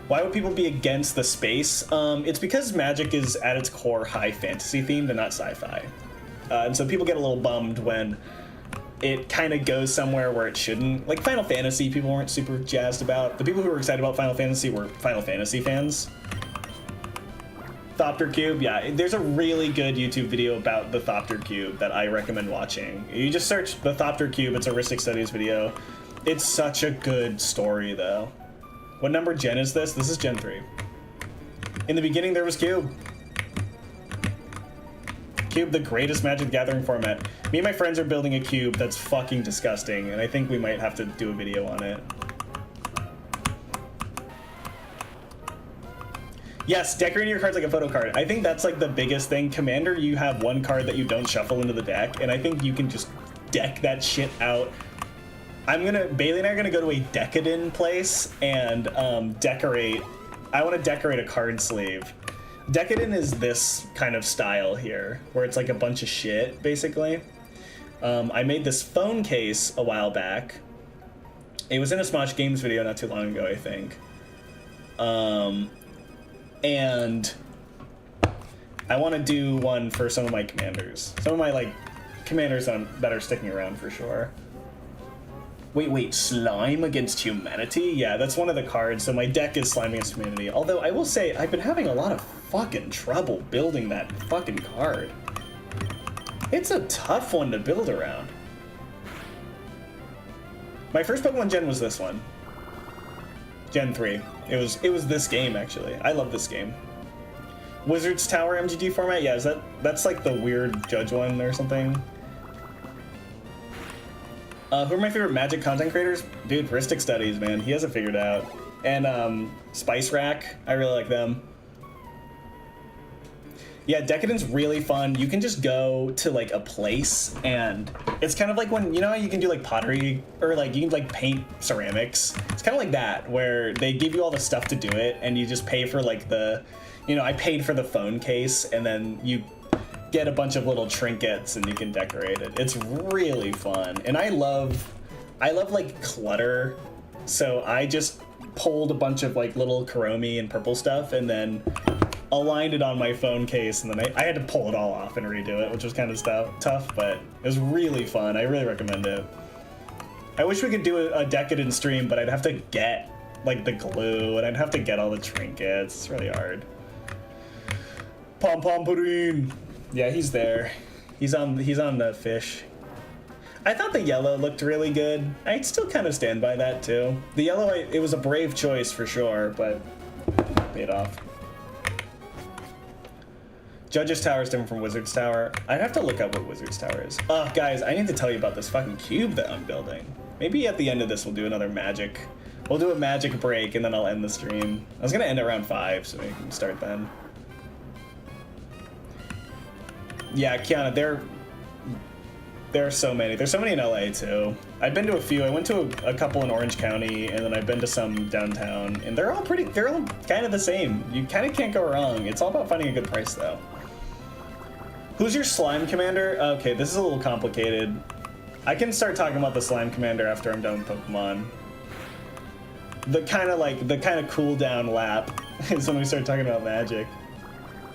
Why would people be against the space? It's because Magic is at its core high fantasy themed and not sci-fi. And so people get a little bummed when it kind of goes somewhere where it shouldn't. Like Final Fantasy, people weren't super jazzed about. The people who were excited about Final Fantasy were Final Fantasy fans. Thopter Cube, yeah, there's a really good YouTube video about the Thopter Cube that I recommend watching. You just search the Thopter Cube, it's a Ristic Studies video. It's such a good story, though. What number gen is this? This is Gen 3. In the beginning, there was Cube. Cube, the greatest Magic the Gathering format. Me and my friends are building a cube that's fucking disgusting, and I think we might have to do a video on it. Yes, decorating your cards like a photo card. I think that's like the biggest thing. Commander, you have one card that you don't shuffle into the deck, and I think you can just deck that shit out. Bailey and I are gonna go to a Decadin place and decorate. I want to decorate a card sleeve. Decadin is this kind of style here, where it's like a bunch of shit, basically. I made this phone case a while back. It was in a Smosh Games video not too long ago, I think. And I want to do one for some of my commanders. Some of my, like, commanders that are sticking around for sure. Wait, Slime Against Humanity? Yeah, that's one of the cards, so my deck is Slime Against Humanity. Although, I will say, I've been having a lot of fucking trouble building that fucking card. It's a tough one to build around. My first Pokemon Gen was this one. Gen 3. It was this game, actually. I love this game. Wizard's Tower MGD format? Yeah, that's like the weird Judge one or something. Who are my favorite Magic content creators? Dude, Ristic Studies, man. He has it figured out. And Spice Rack, I really like them. Yeah, Decadent's really fun. You can just go to like a place, and it's kind of like when, you know how you can do like pottery, or like you can like paint ceramics. It's kind of like that, where they give you all the stuff to do it, and you just pay for like the, you know, I paid for the phone case, and then you get a bunch of little trinkets and you can decorate it. It's really fun. And I love like clutter. So I just pulled a bunch of like little Kuromi and purple stuff and then aligned it on my phone case, and then I had to pull it all off and redo it, which was kind of tough, but it was really fun. I really recommend it. I wish we could do a Decadent stream, but I'd have to get like the glue and I'd have to get all the trinkets. It's really hard. Pom Pom Pudding. Yeah, he's there. He's on the fish. I thought the yellow looked really good. I'd still kind of stand by that too. The yellow, it was a brave choice for sure, but paid off. Judge's Tower is different from Wizard's Tower. I'd have to look up what Wizard's Tower is. Guys, I need to tell you about this fucking cube that I'm building. Maybe at the end of this we'll do another magic. We'll do a magic break and then I'll end the stream. I was gonna end around 5, so we can start then. Yeah, Kiana, there are so many. There's so many in LA too. I've been to a few. I went to a couple in Orange County, and then I've been to some downtown, and they're all kind of the same. You kind of can't go wrong. It's all about finding a good price though. Who's your slime commander? Okay, this is a little complicated. I can start talking about the slime commander after I'm done with Pokemon. The kind of cool down lap is when we start talking about Magic.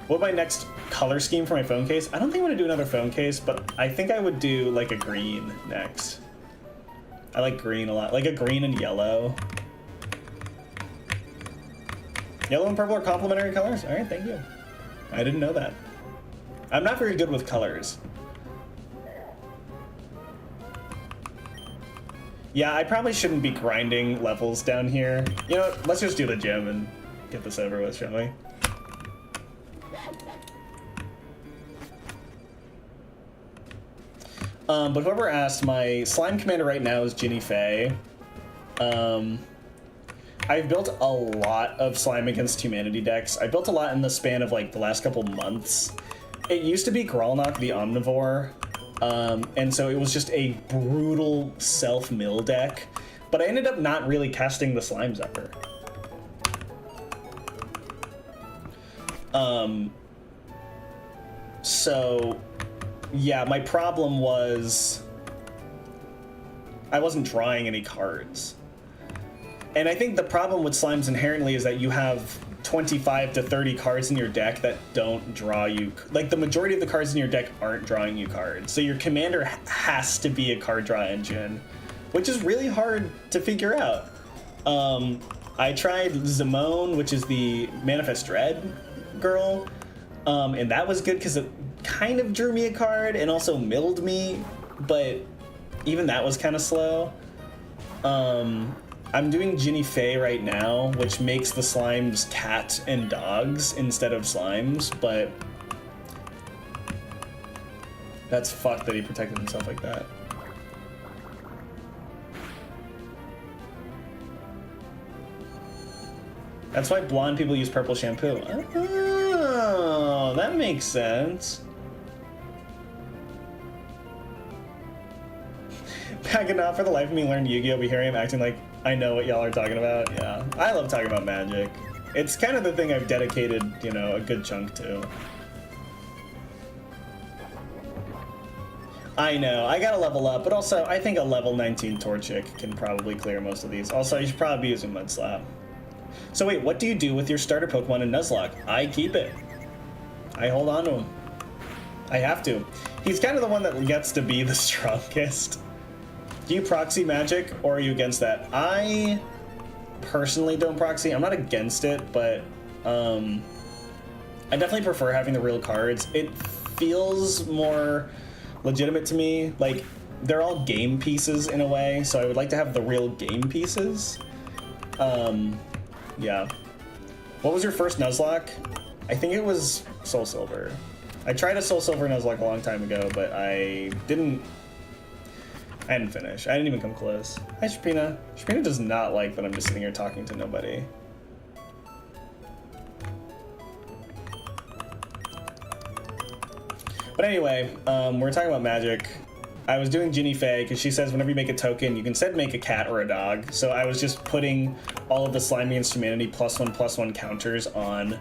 What my next color scheme for my phone case? I don't think I want to do another phone case, but I think I would do like a green next. I like green a lot, like a green and yellow. Yellow and purple are complementary colors? All right, thank you. I didn't know that. I'm not very good with colors. Yeah, I probably shouldn't be grinding levels down here. You know what? Let's just do the gym and get this over with, shall we? But whoever asked, my slime commander right now is Ginny Faye. I've built a lot of Slime Against Humanity decks. I built a lot in the span of like the last couple months. It used to be Gralnock the Omnivore, and so it was just a brutal self-mill deck, but I ended up not really casting the slimes ever. So yeah, my problem was I wasn't drawing any cards. And I think the problem with slimes inherently is that you have 25 to 30 cards in your deck that don't draw you. Like, the majority of the cards in your deck aren't drawing you cards. So your commander has to be a card draw engine, which is really hard to figure out. I tried Zimone, which is the Manifest Dread girl, and that was good because it kind of drew me a card and also milled me, but even that was kind of slow. I'm doing Ginny Faye right now, which makes the slimes cats and dogs instead of slimes, but that's fucked that he protected himself like that. That's why blonde people use purple shampoo. Oh, that makes sense. I cannot for the life of me learn Yu-Gi-Oh! But here I am acting like I know what y'all are talking about. Yeah, I love talking about Magic. It's kind of the thing I've dedicated, you know, a good chunk to. I know, I gotta level up, but also I think a level 19 Torchic can probably clear most of these. Also, you should probably be using Mudslap. So wait, what do you do with your starter Pokemon in Nuzlocke? I keep it. I hold on to him. I have to. He's kind of the one that gets to be the strongest. Do you proxy Magic, or are you against that? I personally don't proxy. I'm not against it, but I definitely prefer having the real cards. It feels more legitimate to me. Like, they're all game pieces in a way, so I would like to have the real game pieces. Yeah. What was your first Nuzlocke? I think it was Soul Silver. I tried a Soul Silver Nuzlocke a long time ago, but I didn't finish. I didn't even come close. Hi, Shapina. Shapina does not like that I'm just sitting here talking to nobody. But anyway, we're talking about Magic. I was doing Ginny Faye because she says whenever you make a token, you can instead make a cat or a dog. So I was just putting all of the Slime Against Humanity +1/+1 counters on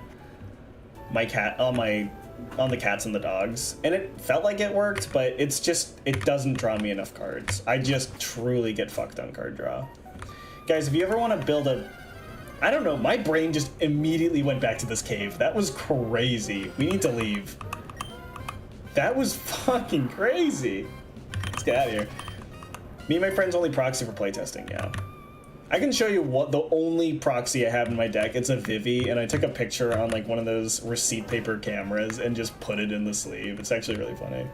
my cat, on my on the cats and the dogs, and it felt like it worked, but it's just, it doesn't draw me enough cards. I just truly get fucked on card draw. Guys, if you ever want to build a, I don't know, my brain just immediately went back to this cave. That was crazy. We need to leave. That was fucking crazy. Let's get out of here. Me and my friends only proxy for playtesting, yeah. I can show you what the only proxy I have in my deck. It's a Vivi, and I took a picture on like one of those receipt paper cameras and just put it in the sleeve. It's actually really funny.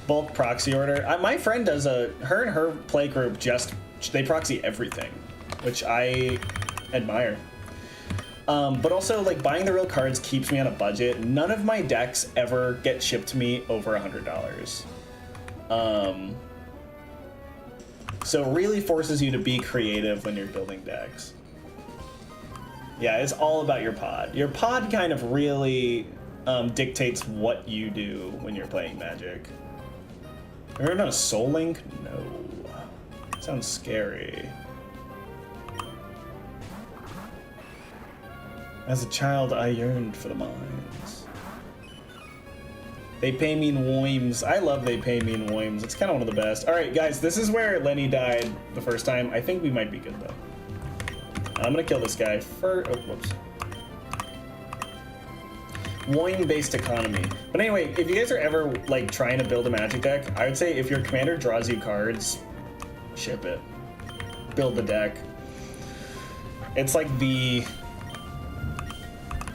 Bulk proxy order. My friend does her and her play group they proxy everything, which I admire. But also, like, buying the real cards keeps me on a budget. None of my decks ever get shipped to me over $100. So it really forces you to be creative when you're building decks. Yeah, it's all about your pod. Your pod kind of really dictates what you do when you're playing Magic. Have you ever done a Soul Link? No. Sounds scary. As a child, I yearned for the mines. They pay me in Woims. I love they pay me in Woims. It's kind of one of the best. All right, guys, this is where Lenny died the first time. I think we might be good, though. I'm going to kill this guy first. Oh, whoops. Woim-based economy. But anyway, if you guys are ever, like, trying to build a Magic deck, I would say if your commander draws you cards, ship it. Build the deck. It's like the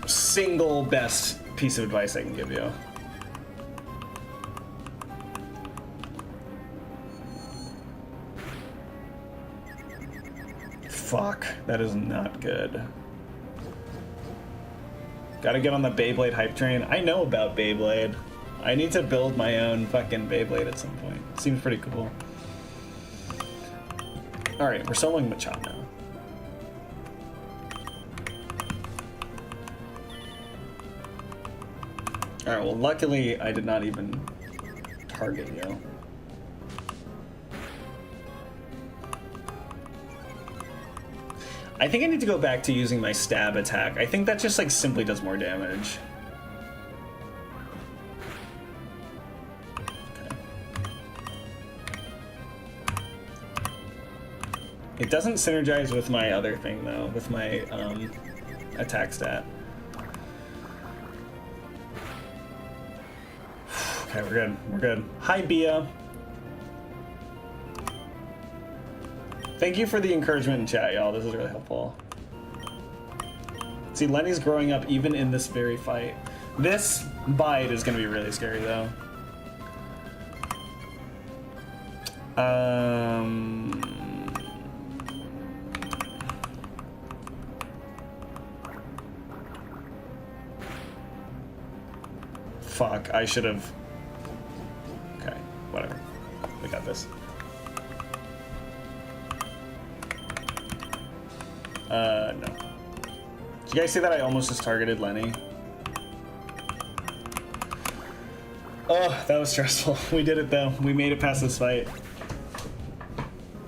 single best piece of advice I can give you. Fuck, that is not good. Gotta get on the Beyblade hype train. I know about Beyblade. I need to build my own fucking Beyblade at some point. Seems pretty cool. Alright, we're soloing Machop now. Alright, well, luckily I did not even target you. I think I need to go back to using my stab attack. I think that just, like, simply does more damage. Okay. It doesn't synergize with my other thing, though, with my attack stat. Okay, we're good. We're good. Hi, Bia. Thank you for the encouragement in chat, y'all. This is really helpful. See, Lenny's growing up even in this very fight. This bite is going to be really scary, though. Fuck, I should have... Okay, whatever. We got this. No. Did you guys see that I almost just targeted Lenny? Oh, that was stressful. We did it, though. We made it past this fight.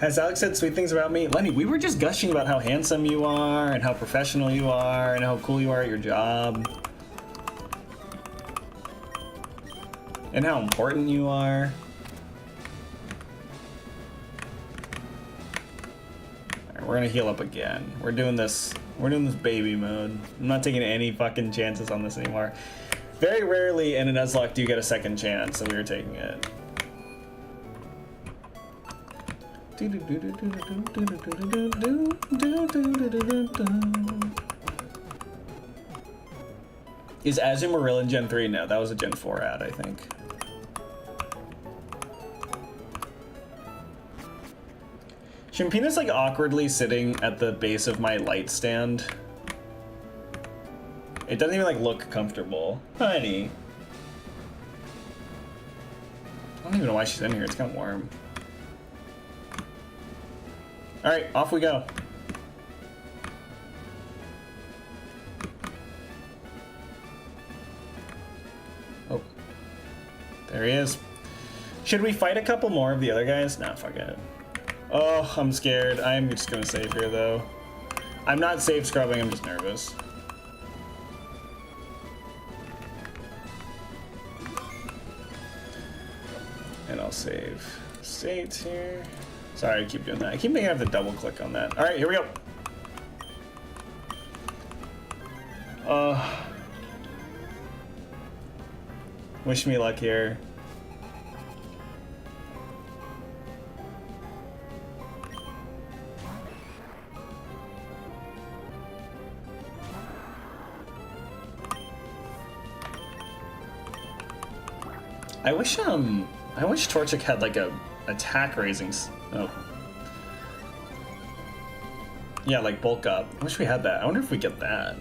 Has Alex said sweet things about me? Lenny, we were just gushing about how handsome you are, and how professional you are, and how cool you are at your job. And how important you are. We're gonna heal up again. We're doing this baby mode. I'm not taking any fucking chances on this anymore. Very rarely in a Nuzlocke do you get a second chance, so we were taking it. Is Azumarill in Gen 3? No, that was a Gen 4 ad, I think. Chimpina's like awkwardly sitting at the base of my light stand. It doesn't even like look comfortable. Honey. I don't even know why she's in here. It's kind of warm. All right, off we go. Oh, there he is. Should we fight a couple more of the other guys? Nah, fuck it. Oh, I'm scared. I'm just gonna save here though. I'm not safe scrubbing, I'm just nervous. And I'll save state here. Sorry, I keep doing that. I keep making I have to double click on that. All right, here we go. Wish me luck here. I wish Torchic had like a attack raising. Oh. Yeah, like bulk up. I wish we had that. I wonder if we get that.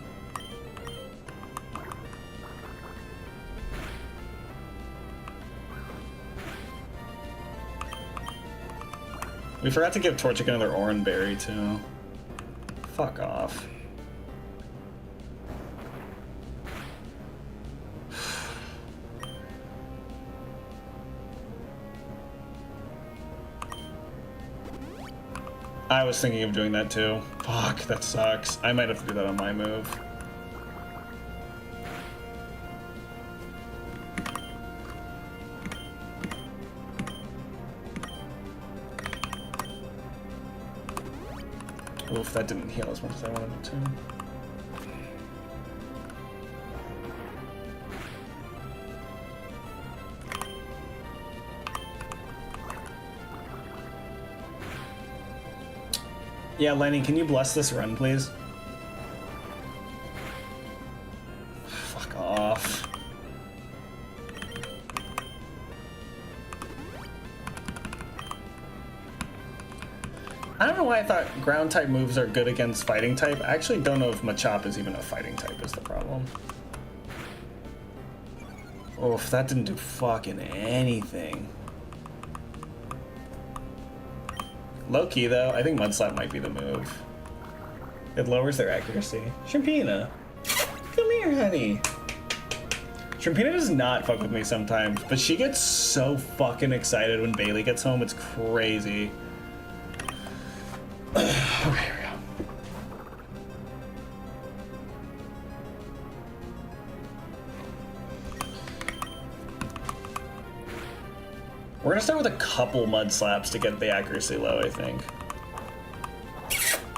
We forgot to give Torchic another Oran Berry too. Fuck off. I was thinking of doing that too. Fuck, that sucks. I might have to do that on my move. Oof, that didn't heal as much as I wanted it to. Yeah, Lenny, can you bless this run, please? Fuck off. I don't know why I thought ground type moves are good against fighting type. I actually don't know if Machop is even a fighting type is the problem. Oof, that didn't do fucking anything. Low key though, I think Mudslap might be the move. It lowers their accuracy. Shrimpina, come here, honey. Shrimpina does not fuck with me sometimes, but she gets so fucking excited when Bailey gets home. It's crazy. Okay, here we go. We're gonna start with a couple mud slaps to get the accuracy low, I think.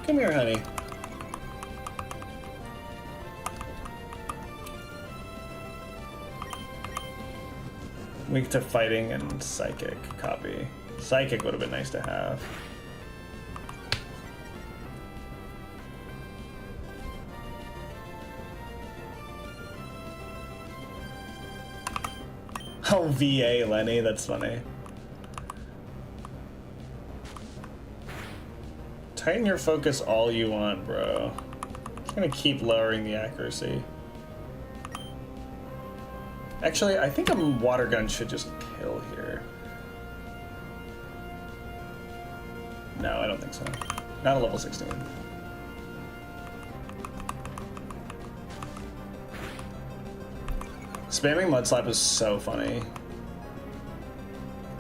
Come here, honey. Weak to fighting and psychic. Copy. Psychic would have been nice to have. Oh, VA, Lenny, that's funny. Tighten your focus all you want, bro. It's gonna keep lowering the accuracy. Actually, I think a water gun should just kill here. No, I don't think so. Not a level 16. Spamming Mud Slap is so funny.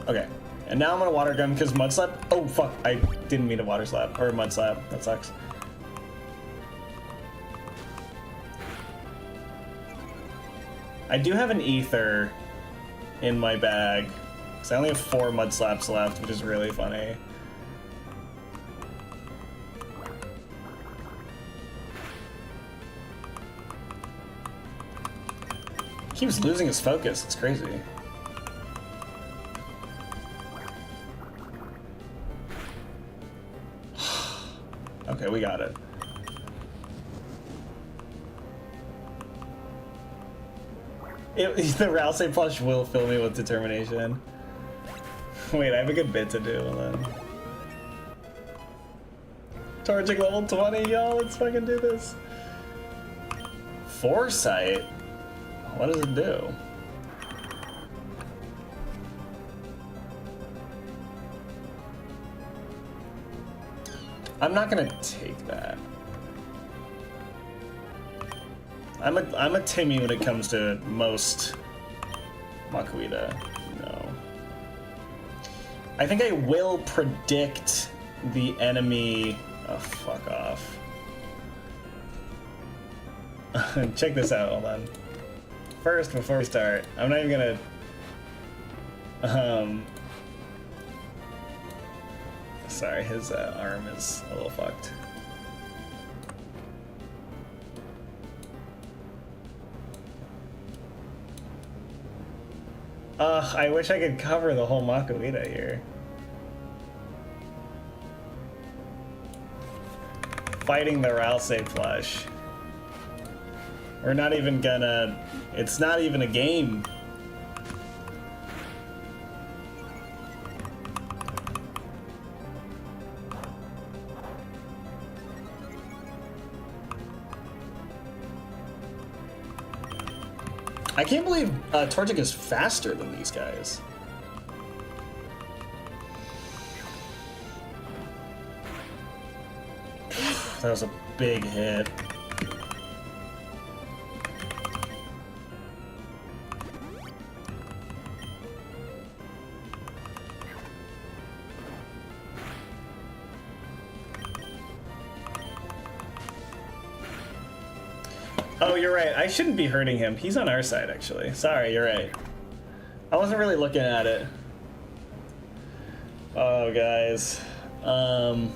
Okay, and now I'm gonna water gun because Mud Slap. Oh fuck! I didn't mean to water slap or Mud Slap. That sucks. I do have an ether in my bag, so I only have 4 Mud Slaps left, which is really funny. He keeps losing his focus. It's crazy. Okay, we got it. The Rousey plush will fill me with determination. Wait, I have a good bit to do, and then... Torchic level 20, y'all, let's fucking do this. Foresight? What does it do? I'm not gonna take that. I'm a Timmy when it comes to most Makuita. No. I think I will predict the enemy... Oh, fuck off. Check this out, hold on. First, before we start, I'm not even gonna... Sorry, his arm is a little fucked. Ugh, I wish I could cover the whole Makuhita here. Fighting the Ralsei flush. We're not even gonna... It's not even a game. I can't believe Torchic is faster than these guys. That was a big hit. Oh, you're right. I shouldn't be hurting him. He's on our side, actually. Sorry, you're right. I wasn't really looking at it. Oh, guys. God,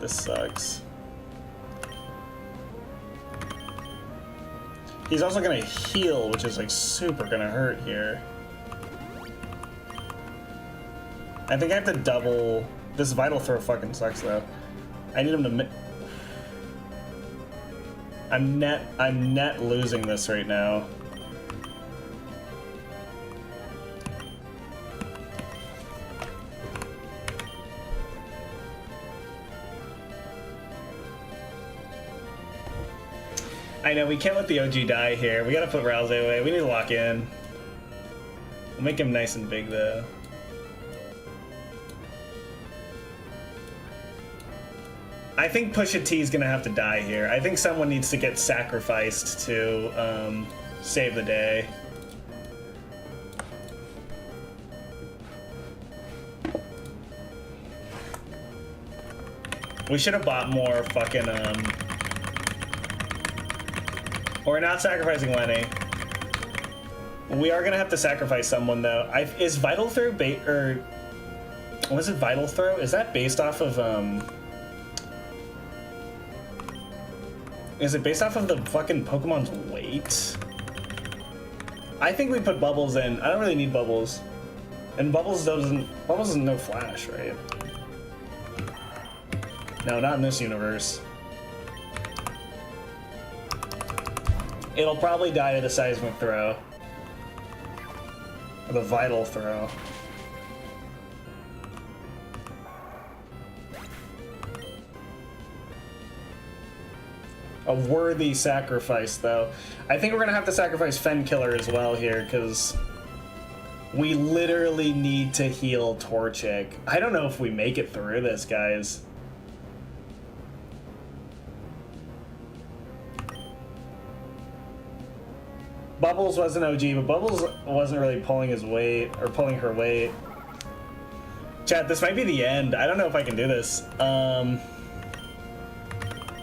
this sucks. He's also gonna heal, which is like super gonna hurt here. I think I have to double... This Vital Throw fucking sucks, though. I need him to... I'm net losing this right now. I know, we can't let the OG die here. We gotta put Ralsei away. We need to lock in. We'll make him nice and big, though. I think Pusha T is gonna have to die here. I think someone needs to get sacrificed to save the day. We should have bought more fucking We're not sacrificing Lenny. We are gonna have to sacrifice someone though. Is Vital Throw or was it Vital Throw? Is that based off of Is it based off of the fucking Pokemon's weight? I think we put Bubbles in. I don't really need Bubbles. And Bubbles doesn't no flash, right? No, not in this universe. It'll probably die to the Seismic Throw. Or the Vital Throw. A worthy sacrifice, though. I think we're gonna have to sacrifice Fenkiller as well here, because we literally need to heal Torchic. I don't know if we make it through this, guys. Bubbles was an OG, but Bubbles wasn't really pulling his weight, or pulling her weight. Chat, this might be the end. I don't know if I can do this.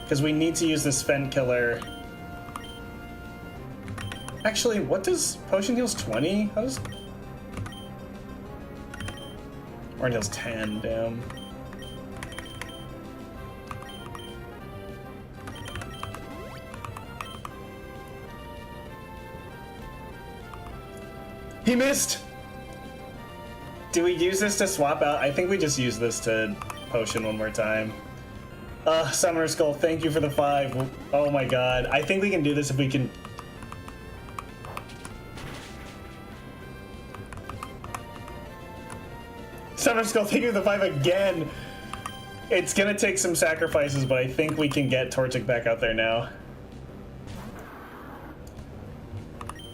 Because we need to use this Fenkiller. Actually, what does Potion heals 20? How does... Or it heals 10, damn. He missed! Do we use this to swap out? I think we just use this to Potion one more time. Summoner Skull, thank you for the 5. Oh my god. I think we can do this if we can... Summoner Skull, thank you for the 5 again! It's gonna take some sacrifices, but I think we can get Torchic back out there now.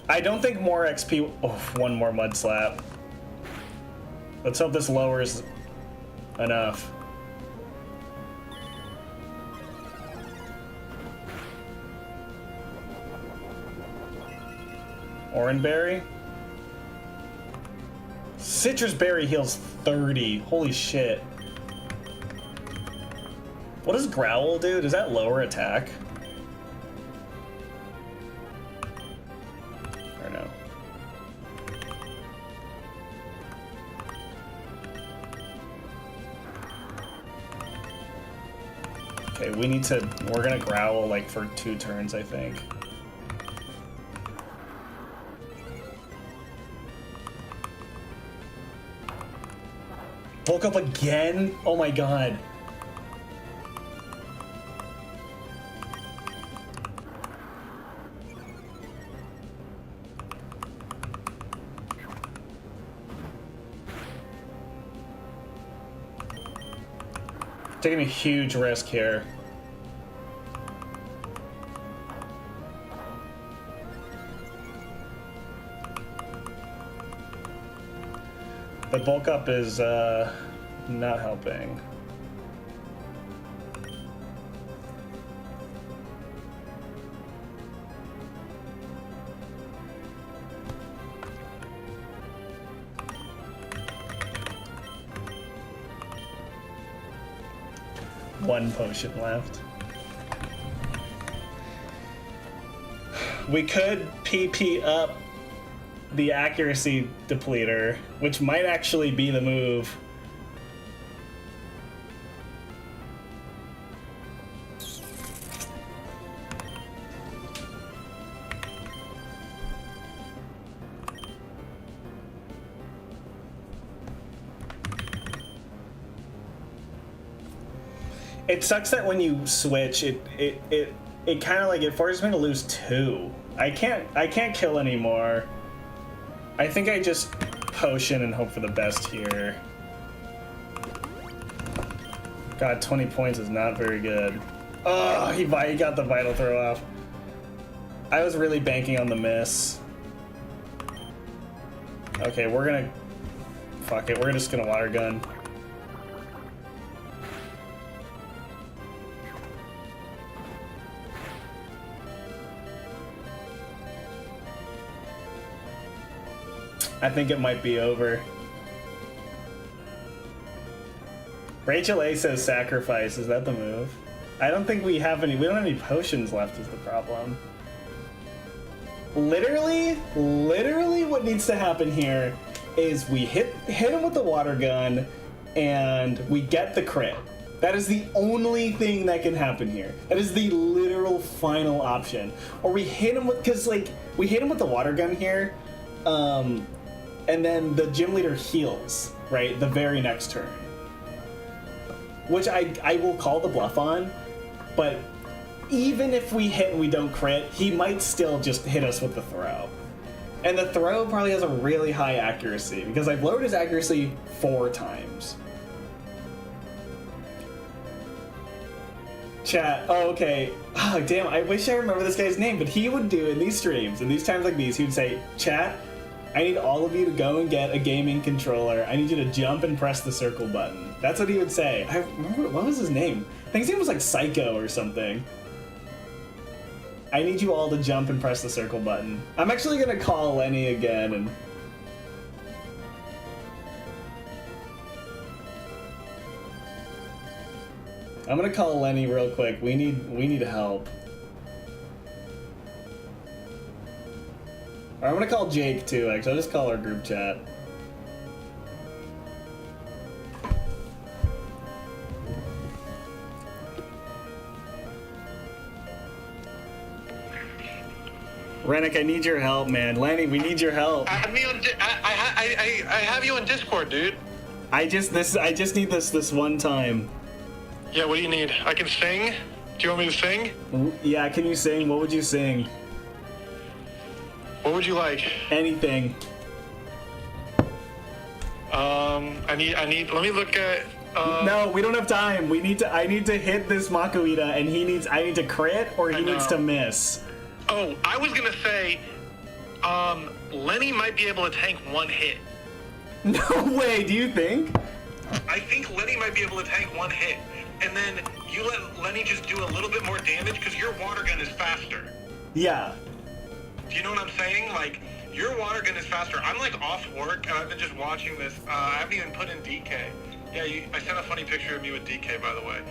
I don't think more XP... Oh, one more Mud Slap. Let's hope this lowers enough. Oranberry? Citrus Berry heals 30. Holy shit. What does Growl do? Does that lower attack? Or no? Okay, we need to... We're gonna Growl, like, for 2 turns, I think. Bulk up again? Oh my god. Taking a huge risk here. The bulk up is not helping. One potion left. We could PP up the accuracy depleter, which might actually be the move. It sucks that when you switch, it kind of like it forces me to lose 2. I can't kill anymore. I think I just potion and hope for the best here. God, 20 points is not very good. Oh, he got the vital throw off. I was really banking on the miss. Okay, we're gonna... Fuck it, we're just gonna water gun. I think it might be over. Rachel A says sacrifice. Is that the move? I don't think we have any. We don't have any potions left is the problem. Literally what needs to happen here is we hit him with the water gun and we get the crit. That is the only thing that can happen here. That is the literal final option. Or we hit him with, because like, we hit him with the water gun here, and then the gym leader heals, right, the very next turn. Which I will call the bluff on, but even if we hit and we don't crit, he might still just hit us with the throw. And the throw probably has a really high accuracy, because I've lowered his accuracy 4 times. Chat, oh, okay. Oh, damn, I wish I remember this guy's name, but he would do in these streams, in these times like these, he would say, chat, I need all of you to go and get a gaming controller. I need you to jump and press the circle button. That's what he would say. I remember, what was his name? I think his name was like Psycho or something. I need you all to jump and press the circle button. I'm actually gonna call Lenny again and... I'm gonna call Lenny real quick. We need help. Or I'm gonna call Jake too, actually. I'll just call our group chat. Rennick, I need your help, man. Lenny, we need your help.
I have you on Discord, dude.
I just need this one time.
Yeah, what do you need? I can sing? Do you want me to sing?
Yeah, can you sing? What would you sing?
What would you like?
Anything.
I need, let me look at,
No, we don't have time. I need to hit this Makuita, and I need to crit, or he needs to miss.
Oh, I was gonna say, Lenny might be able to tank 1 hit.
No way, do you think?
I think Lenny might be able to tank 1 hit, and then you let Lenny just do a little bit more damage, because your water gun is faster.
Yeah.
Do you know what I'm saying? Like,
Your water gun is faster. I'm like off work and I've been just watching this. I haven't even put in DK. Yeah, I sent a funny picture of me with DK, by the way.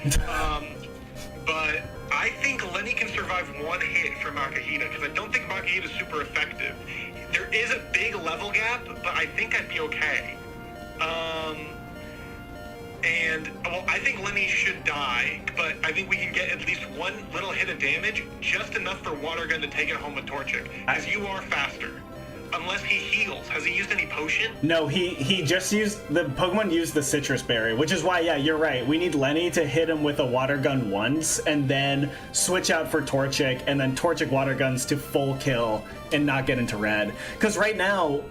But I think Lenny can survive one hit from Makahita because I don't think Makahita is super effective. There is a big level gap, but I think I'd be okay. I think Lenny should die, but I think we can get at least one little hit of damage, just enough for Water Gun to take it home with Torchic, because you are faster. Unless he heals. Has he used any potion?
No, he just used, the Pokemon used the citrus berry, which is why, yeah, you're right. We need Lenny to hit him with a water gun once, and then switch out for Torchic, and then Torchic water guns to full kill and not get into red. Because right now,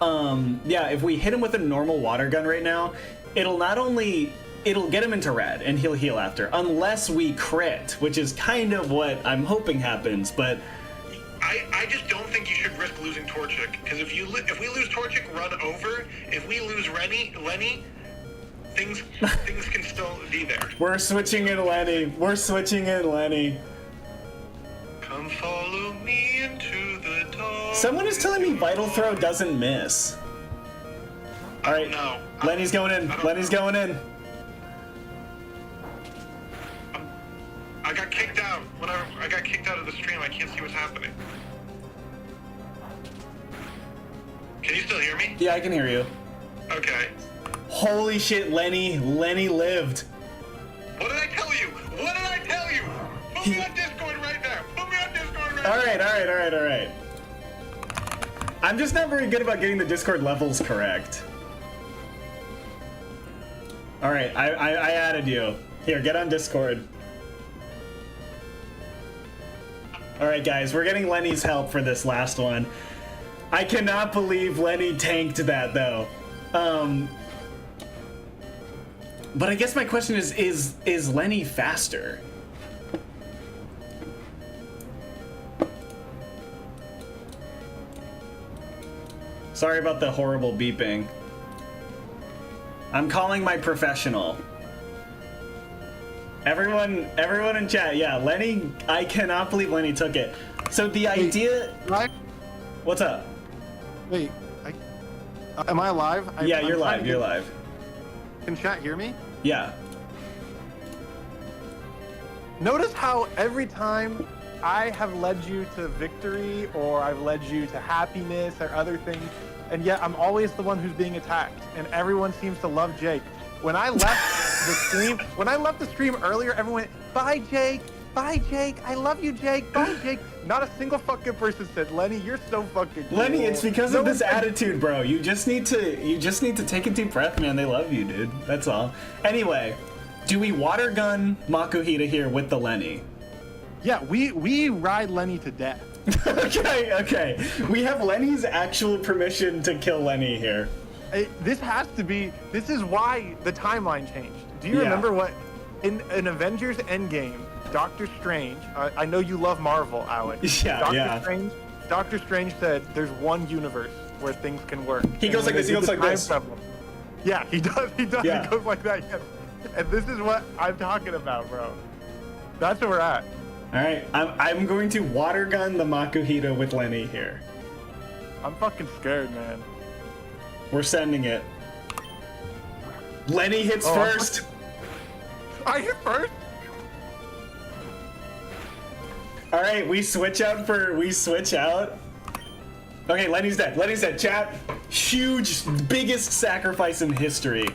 yeah, if we hit him with a normal water gun right now, it'll get him into red, and he'll heal after, unless we crit, which is kind of what I'm hoping happens, but...
I just don't think you should risk losing Torchic, because if we lose Torchic, run over. If we lose Lenny, things can still be there.
We're switching in Lenny. We're switching in Lenny.
Come follow me into the dark.
Someone is telling me Vital Throw doesn't miss. All right,
no.
Lenny's going in. Lenny's going in.
I got kicked out. Whatever. I got kicked out of the stream. I can't see what's happening. Can you still hear me?
Yeah, I can hear you.
Okay.
Holy shit, Lenny lived.
What did I tell you? What did I tell you? Put me on Discord right now. Put me on Discord right now.
All right. I'm just not very good about getting the Discord levels correct. All right, I added you. Here, get on Discord. All right, guys, we're getting Lenny's help for this last one. I cannot believe Lenny tanked that, though. But I guess my question is Lenny faster? Sorry about the horrible beeping. I'm calling my professional. Everyone in chat, yeah, Lenny, I cannot believe Lenny took it. So the idea...
Live?
What's up?
Wait, am I live?
Yeah, you're
I'm
live, you're live.
Can chat hear me?
Yeah.
Notice how every time I have led you to victory, or I've led you to happiness or other things, and yet I'm always the one who's being attacked, and everyone seems to love Jake. When I left the stream earlier, everyone went, "Bye, Jake. Bye, Jake. I love you, Jake. Bye, Jake." Not a single fucking person said, "Lenny, you're so fucking cool."
Lenny, it's because of this attitude, bro. You just need to take a deep breath, man. They love you, dude. That's all. Anyway, do we water gun Makuhita here with the Lenny?
Yeah, we ride Lenny to death.
Okay. We have Lenny's actual permission to kill Lenny here.
This is why the timeline changed. Do you remember what in Avengers Endgame, Doctor Strange, I know you love Marvel, Alex.
Yeah,
Doctor Strange said there's one universe where things can work.
He goes like this, he goes like this.
Yeah, he does,
Yeah.
He goes like that, yes. And this is what I'm talking about, bro. That's where we're at.
Alright, I'm going to water gun the Makuhita with Lenny here.
I'm fucking scared, man.
We're sending it. Lenny hits first.
I hit first?
All right, we switch out. Okay, Lenny's dead. Chat, huge, biggest sacrifice in history.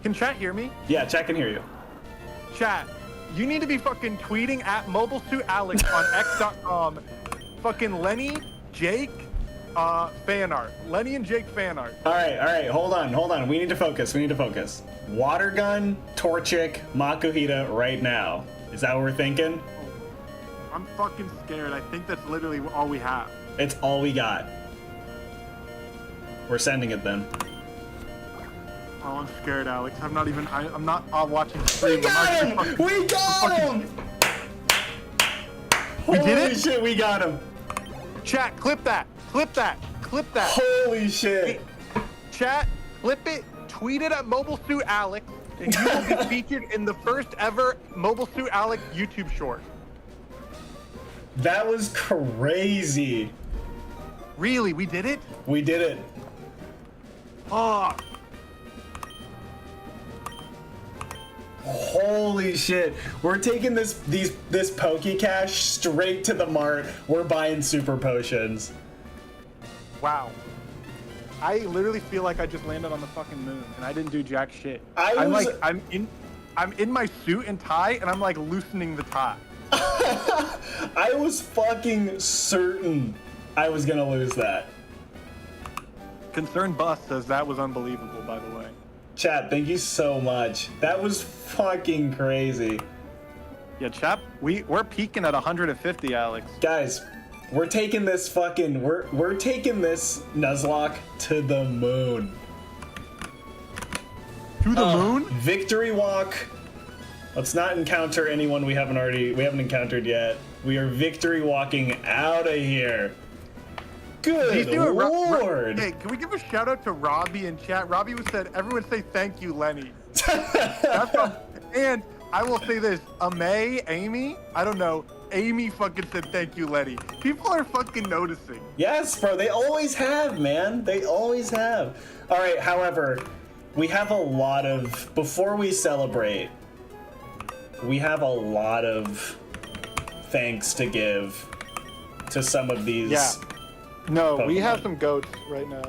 Can chat hear me?
Yeah, chat can hear you.
Chat, you need to be fucking tweeting at MobileSuitAlex on x.com. Fucking Lenny, Jake, fan art. Lenny and Jake fan art.
All right, hold on. We need to focus. Water gun, Torchic, Makuhita right now. Is that what we're thinking?
I'm fucking scared. I think that's literally all we have.
It's all we got. We're sending it then.
Oh, I'm scared, Alex. I'm not watching the stream.
We got him!
We did
Holy
it?
shit, we got him.
Chat, clip that.
Holy shit.
Chat, clip it, tweet it at MobileSuitAlex, and you will be featured in the first ever MobileSuitAlex YouTube short.
That was crazy.
Really, we did it?
We did it.
Oh,
Holy shit. We're taking this Poke Cash straight to the mart. We're buying super potions.
wow. I literally feel like I just landed on the fucking moon and I didn't do jack shit.
I'm
I'm in my suit and tie and I'm like loosening the tie.
I was fucking certain I was gonna lose that.
Concerned Bus says that was unbelievable, by the way.
Chat, thank you so much. That was fucking crazy.
Yeah, chap, we're peaking at 150, Alex.
Guys, we're taking this fucking we're taking this Nuzlocke to the moon.
To the moon?
Victory walk. Let's not encounter anyone we haven't encountered yet. We are victory walking out of here. Good lord.
Hey, can we give a shout out to Robbie in chat? Robbie said, everyone say thank you, Lenny. That's and I will say this, Amy, I don't know, Amy fucking said thank you, Lenny. People are fucking noticing.
Yes, bro, they always have, man. They always have. All right, however, we have a lot of, before we celebrate, we have a lot of thanks to give to some of these.
Yeah. No, we
Pokemon.
have some goats right now.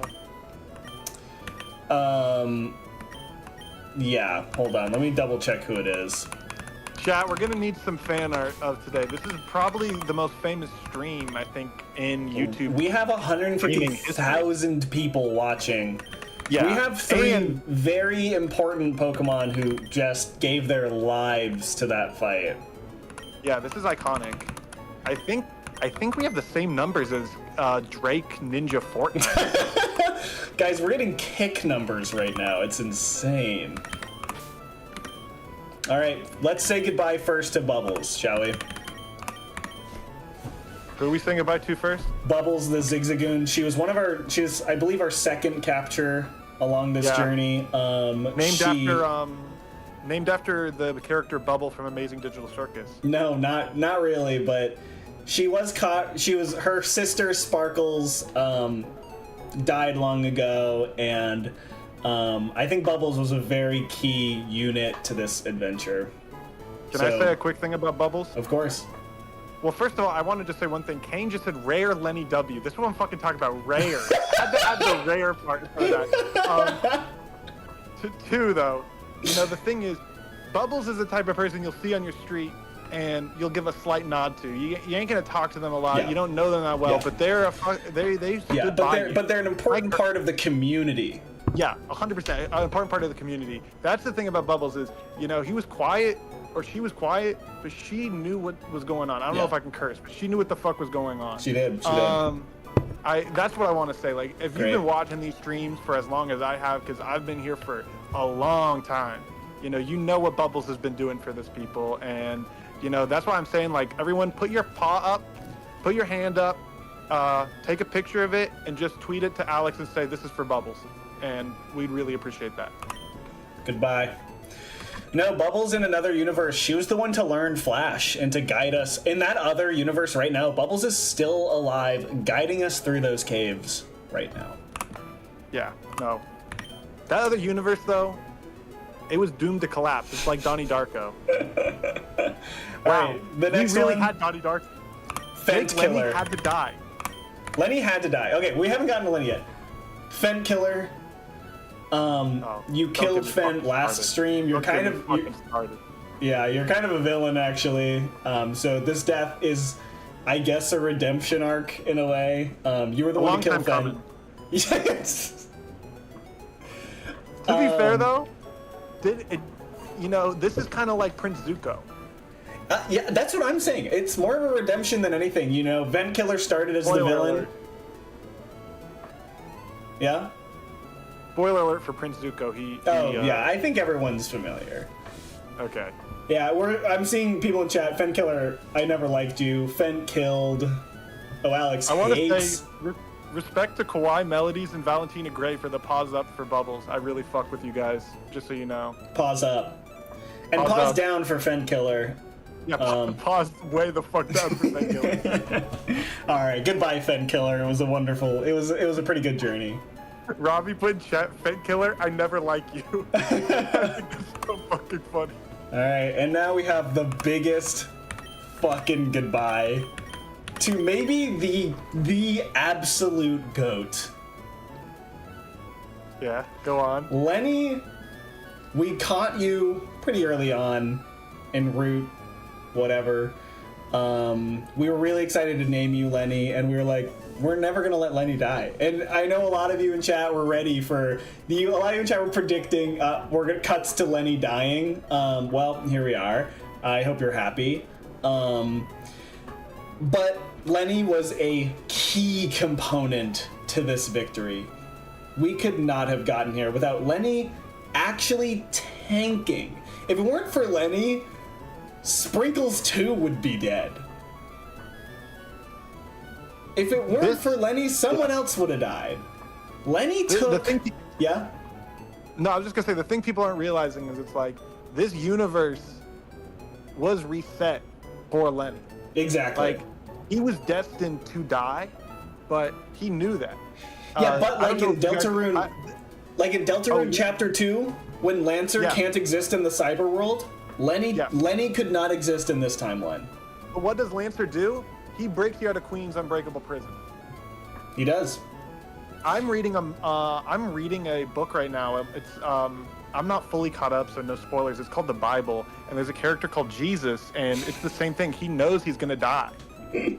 Yeah, hold on. Let me double check who it is.
Chat, we're gonna need some fan art of today. This is probably the most famous stream, I think, in YouTube.
We have 150,000 people watching.
Yeah.
We have three
And-
very important Pokemon who just gave their lives to that fight.
Yeah, this is iconic. I think we have the same numbers as Drake Ninja Fortnite.
Guys, we're getting kick numbers right now. It's insane. All right, let's say goodbye first to Bubbles, shall we?
Who are we saying goodbye to first?
Bubbles, the Zigzagoon. She was I believe, our second capture along this journey.
Named after the character Bubble from Amazing Digital Circus.
No, not really, but she was caught. Her sister Sparkles died long ago, and I think Bubbles was a very key unit to this adventure.
Can I say a quick thing about Bubbles?
Of course.
Well, first of all, I wanted to say one thing. Kane just said rare Lenny W. This is what I'm fucking talking about. Rare. I had to add the rare part for that. Two, though, the thing is, Bubbles is the type of person you'll see on your street and you'll give a slight nod to. You ain't gonna talk to them a lot.
Yeah.
You don't know them that well,
Yeah.
but they stood by you.
But they're an important part of the community.
Yeah, 100%. An important part of the community. That's the thing about Bubbles is, he was quiet, or she was quiet, but she knew what was going on. I don't know if I can curse, but she knew what the fuck was going on.
She did.
That's what I want to say. Like, if
Great.
you've been watching these streams for as long as I have, because I've been here for a long time, you know what Bubbles has been doing for this people, and that's why I'm saying, like, everyone put your paw up, put your hand up, take a picture of it, and just tweet it to Alex and say this is for Bubbles, and we'd really appreciate that.
Goodbye. No, Bubbles in another universe. She was the one to learn Flash and to guide us. In that other universe right now, Bubbles is still alive, guiding us through those caves right now.
Yeah, no. That other universe, though, it was doomed to collapse. It's like Donnie Darko. Wow.
Right, the next
we really
one,
had Donnie Darko.
Fent
Lenny
Killer.
had to die.
Lenny had to die. Okay, we haven't gotten to Lenny yet. Fent Killer. You
don't get
killed
me
Fent
fucking
last
started.
stream. You're
Don't
kind
get me
of
fucking started.
you're kind of a villain actually. So this death is, I guess, a redemption arc in a way. You were the one to kill Fent. Yes.
To be fair, though, this is kind of like Prince Zuko.
Yeah, that's what I'm saying. It's more of a redemption than anything. Vent Killer started as the
Spoiler
villain.
alert.
Yeah.
Spoiler alert for Prince Zuko.
Yeah, I think everyone's familiar.
Okay.
Yeah, I'm seeing people in chat. Fent Killer, I never liked you. Fent killed. Oh, Alex
I want to
hates.
say respect to Kawhi Melodies and Valentina Gray for the pause up for Bubbles. I really fuck with you guys, just so you know.
Pause up. And
Pause
pause
up.
down for Fent Killer.
Yeah, pause way the fuck down for Fen Killer.
All right, goodbye, Fen Killer. It was a wonderful. It was a pretty good journey.
Robbie put in chat, Fen Killer, I never like you. I think it's so fucking funny.
All right, and now we have the biggest fucking goodbye to maybe the absolute GOAT.
Yeah, go on.
Lenny, we caught you pretty early on en route, whatever. We were really excited to name you Lenny, and we were like, we're never gonna let Lenny die. And I know a lot of you in chat were ready for a lot of you in chat were predicting we're gonna cuts to Lenny dying. Well, here we are. I hope you're happy. But Lenny was a key component to this victory. We could not have gotten here without Lenny actually tanking. If it weren't for Lenny, Sprinkles 2 would be dead. If it weren't for Lenny, someone else would have died. Lenny took... Yeah?
No, I was just gonna say, the thing people aren't realizing is it's like, this universe was reset for Lenny.
Exactly.
Like, he was destined to die, but he knew that.
Yeah, but like in Deltarune,
yeah.
Chapter 2, when Lancer can't exist in the cyber world, Lenny could not exist in this timeline.
But what does Lancer do? He breaks you out of Queen's unbreakable prison.
He does.
I'm reading a book right now. It's I'm not fully caught up, so no spoilers. It's called The Bible, and there's a character called Jesus, and it's the same thing. He knows he's gonna die,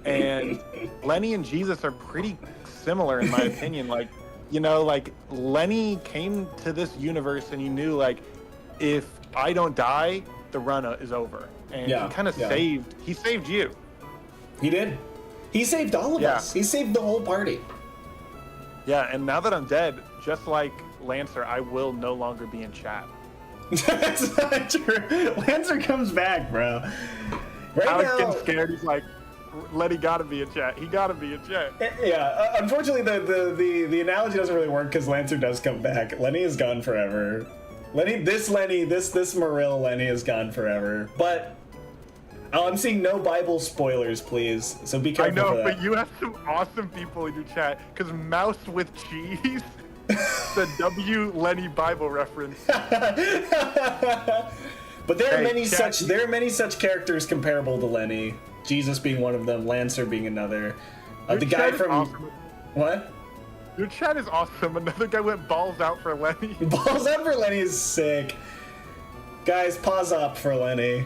and Lenny and Jesus are pretty similar in my opinion. Like, you know, like Lenny came to this universe and he knew, like, if I don't die, the run is over, and he kind of saved you.
He did. He saved all of us. He saved the whole party.
Yeah, and now that I'm dead, just like Lancer, I will no longer be in chat.
That's not true. Lancer comes back, bro.
Alex getting scared. He's like, Lenny gotta be in chat. He gotta be in chat.
Yeah, unfortunately, the analogy doesn't really work because Lancer does come back. Lenny is gone forever. This Morrill Lenny is gone forever. But I'm seeing no Bible spoilers, please. So be careful.
I know,
for that.
but you have some awesome people in your chat. Because Mouse with Cheese, the W Lenny Bible reference.
But there are many such characters comparable to Lenny. Jesus being one of them, Lancer being another. The guy from
awesome.
What?
Your chat is awesome. Another guy went balls out for Lenny.
Balls out for Lenny is sick. Guys, pause up for Lenny.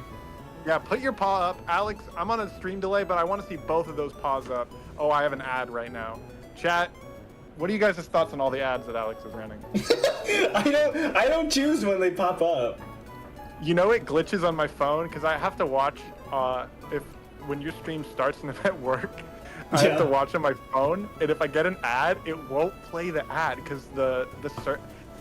Yeah, put your paw up. Alex, I'm on a stream delay, but I want to see both of those paws up. Oh, I have an ad right now. Chat, what are you guys' thoughts on all the ads that Alex is running?
I don't choose when they pop up.
You know it glitches on my phone because I have to watch when your stream starts and if at work, I have to watch on my phone, and if I get an ad, it won't play the ad because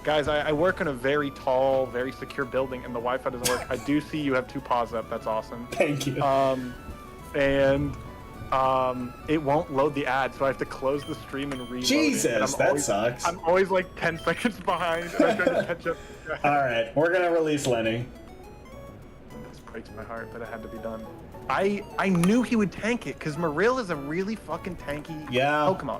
guys, I work in a very tall, very secure building, and the Wi-Fi doesn't work. I do see you have two paws up. That's awesome.
Thank you.
It won't load the ad, so I have to close the stream and reload
Jesus, that sucks.
I'm always like 10 seconds behind, and I'm trying to catch up.
All right, we're gonna release Lenny.
This breaks my heart, but it had to be done. I knew he would tank it because Morrill is a really fucking tanky Pokemon.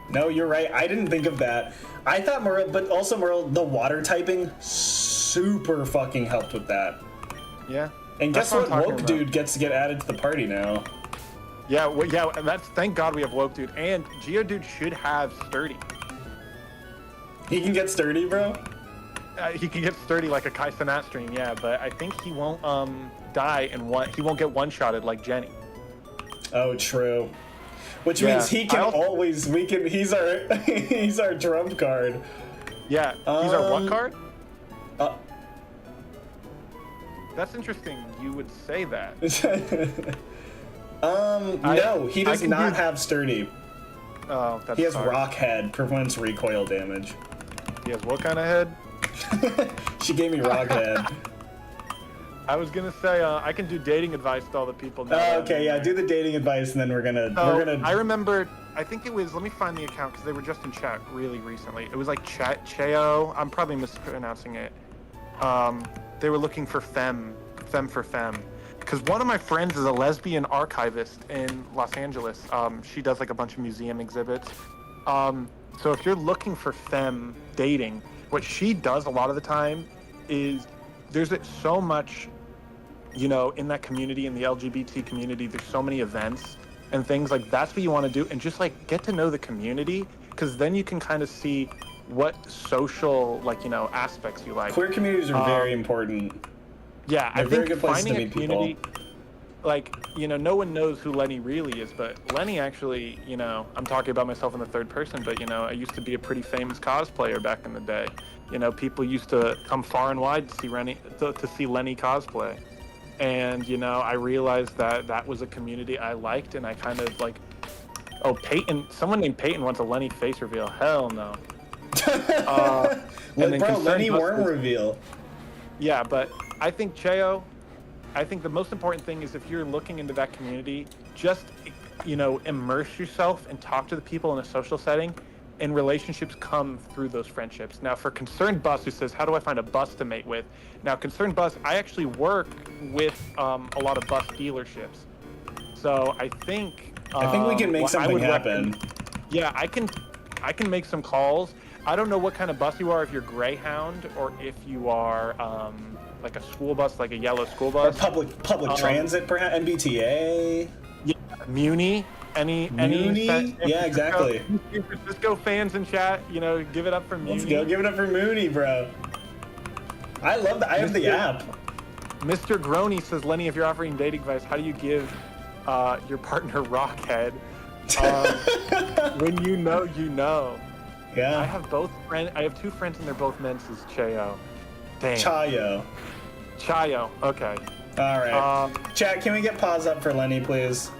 No, you're right. I didn't think of that. I thought Morrill, but also Morrill, the water typing, super fucking helped with that.
Yeah.
And guess what? Woke Dude gets to get added to the party now.
Yeah, well, and thank God we have Woke Dude. And Geodude should have Sturdy.
He can get Sturdy, bro?
He can get Sturdy like a Kai Cenat stream, yeah, but I think he won't die and he won't get one-shotted like Jenny.
Oh, true. Which means he can he's our trump card.
Yeah, he's our what card? That's interesting you would say that.
No, he does not have Sturdy.
Oh, that's
He has
hard.
Rock Head, prevents recoil damage.
He has what kind of head?
She gave me Rock Head.
I was gonna say I can do dating advice to all the people now.
Okay, yeah, do the dating advice, and then we're gonna.
I remember. I think it was. Let me find the account because they were just in chat really recently. It was like Cheo. I'm probably mispronouncing it. They were looking for femme for femme, because one of my friends is a lesbian archivist in Los Angeles. She does like a bunch of museum exhibits. So if you're looking for femme dating, what she does a lot of the time is there's so much, in that community, in the LGBT community, there's so many events and things like that's what you want to do, and just like get to know the community, because then you can kind of see what social aspects you like.
Queer communities are very important.
Yeah,
They're
I
very
think
good places to
finding a
meet
community,
people.
no one knows who Lenny really is, but Lenny actually, I'm talking about myself in the third person, but I used to be a pretty famous cosplayer back in the day. People used to come far and wide to see Lenny cosplay. And, I realized that was a community I liked, and I kind of Peyton, someone named Peyton wants a Lenny face reveal. Hell no.
Lenny worm reveal.
Yeah, but I think, Cheo, the most important thing is if you're looking into that community, just, immerse yourself and talk to the people in a social setting, and relationships come through those friendships. Now, for Concerned Bus, who says, how do I find a bus to mate with? Now, Concerned Bus, I actually work with a lot of bus dealerships. So I think
we can make something happen.
Yeah, I can make some calls. I don't know what kind of bus you are, if you're Greyhound or if you are like a school bus, like a yellow school bus.
Or public transit, perhaps, MBTA.
Yeah, Muni. Any
yeah, exactly.
San Francisco fans in chat, give it up for Muni.
Let's go, give it up for Mooney, bro. I love that. I have the app.
Mr. Groney says, Lenny, if you're offering dating advice, how do you give your partner Rockhead? When you know.
Yeah.
I have two friends and they're both men, says Cheo. Damn. Chayo. Okay.
All right. Chat, can we get pause up for Lenny, please?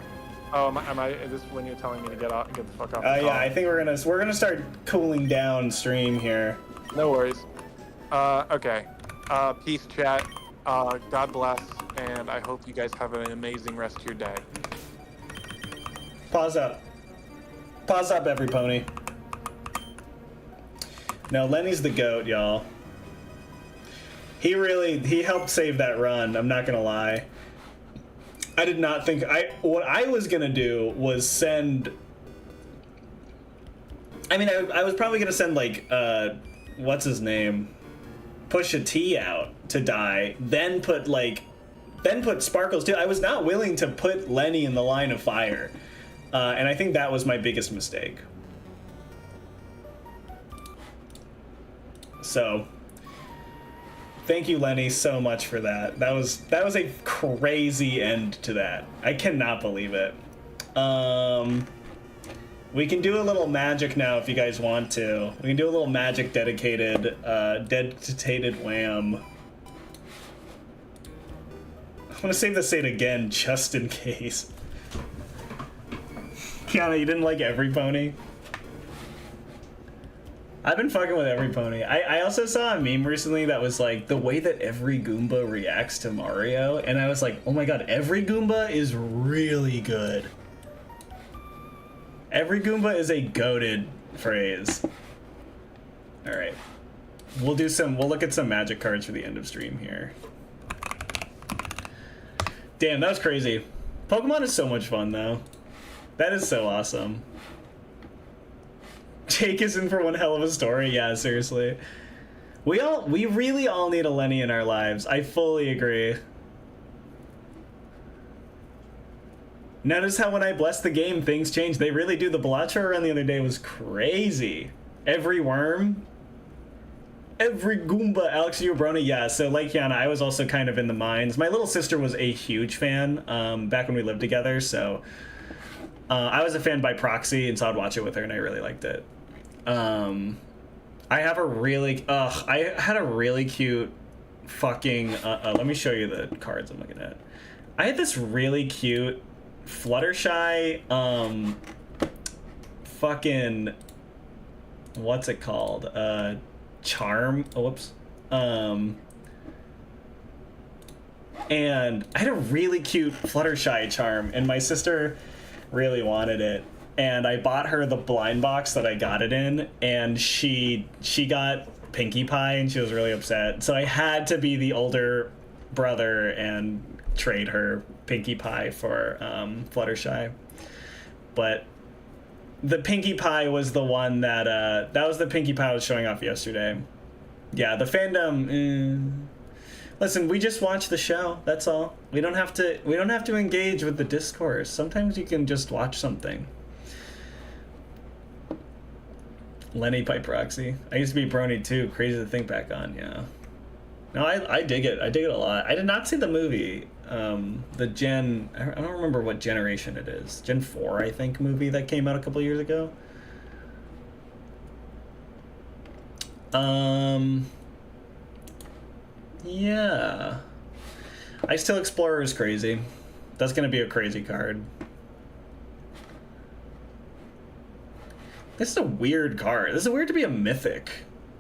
Oh, is this when you're telling me to get the fuck off?
Yeah, I think we're gonna start cooling down stream here.
No worries. Okay. Peace, chat. God bless, and I hope you guys have an amazing rest of your day.
Pause up. Pause up, every pony. No, Lenny's the GOAT, y'all. He helped save that run, I'm not gonna lie. I did not think, what I was gonna do was send, I was probably gonna send what's his name? Pusha T out to die, then put Sparkles too. I was not willing to put Lenny in the line of fire. And I think that was my biggest mistake. So, thank you, Lenny, so much for that. That was a crazy end to that. I cannot believe it. We can do a little magic now if you guys want to. We can do a little magic dedicated wham. I'm gonna save the state again just in case. Kiana, you didn't like every pony? I've been fucking with every pony. I also saw a meme recently that was like the way that every Goomba reacts to Mario, and I was like, oh my god, every Goomba is really good. Every Goomba is a goated phrase. Alright. We'll look at some magic cards for the end of stream here. Damn, that was crazy. Pokemon is so much fun though. That is so awesome. Jake is in for one hell of a story. Yeah, seriously. We really all need a Lenny in our lives. I fully agree. Notice how when I bless the game, things change. They really do. The Bellatra run the other day was crazy. Every worm. Every Goomba. Alex Ubrona, yeah. So like Kiana, I was also kind of in the mines. My little sister was a huge fan back when we lived together, so I was a fan by proxy, and so I'd watch it with her, and I really liked it. I had a really cute fucking, let me show you the cards I'm looking at. I had this really cute Fluttershy, fucking, what's it called? Charm, whoops. And I had a really cute Fluttershy charm, and my sister really wanted it. And I bought her the blind box that I got it in, and she got Pinkie Pie, and she was really upset. So I had to be the older brother and trade her Pinkie Pie for Fluttershy. But the Pinkie Pie was the one that was the Pinkie Pie I was showing off yesterday. Yeah, the fandom. Listen, we just watch the show. That's all. We don't have to engage with the discourse. Sometimes you can just watch something. Lenny Pipe Roxy. I used to be Brony too. Crazy to think back on. Yeah. No, I dig it. I dig it a lot. I did not see the movie. The Gen... I don't remember what generation it is. Gen 4, I think, movie that came out a couple years ago. Yeah. Ice Tail Explorer is crazy. That's gonna be a crazy card. This is a weird card. This is weird to be a mythic.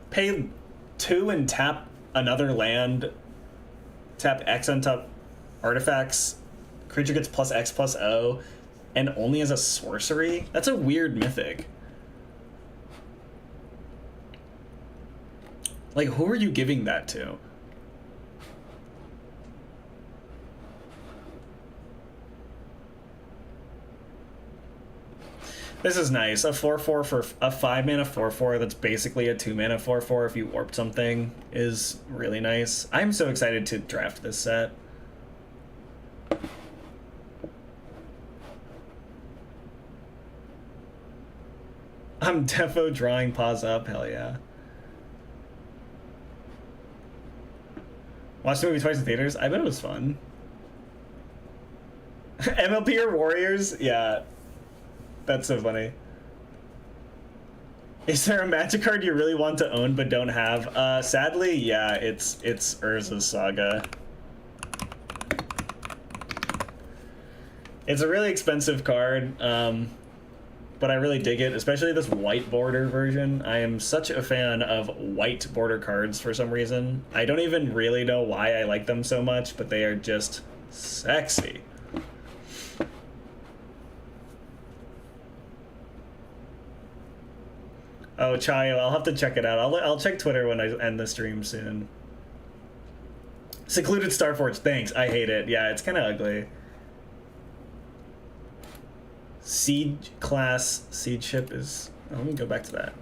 Pay 2 and tap another land. Tap X on top artifacts. Creature gets +X+O. And only as a sorcery? That's a weird mythic. Like, who are you giving that to? This is nice. A 4/4 for a 5-mana 4/4 that's basically a 2-mana 4/4 if you warp something is really nice. I'm so excited to draft this set. I'm defo drawing pause up, hell yeah. Watched the movie twice in theaters? I bet it was fun. MLP or Warriors? Yeah. That's so funny. Is there a Magic card you really want to own but don't have? Sadly, yeah, it's Urza's Saga. It's a really expensive card, but I really dig it, especially this white border version. I am such a fan of white border cards for some reason. I don't even really know why I like them so much, but they are just sexy. Oh, Chayo, I'll have to check it out. I'll check Twitter when I end the stream soon. Secluded Starforge, thanks. I hate it. Yeah, it's kind of ugly. Siege class siege ship is... Oh, let me go back to that.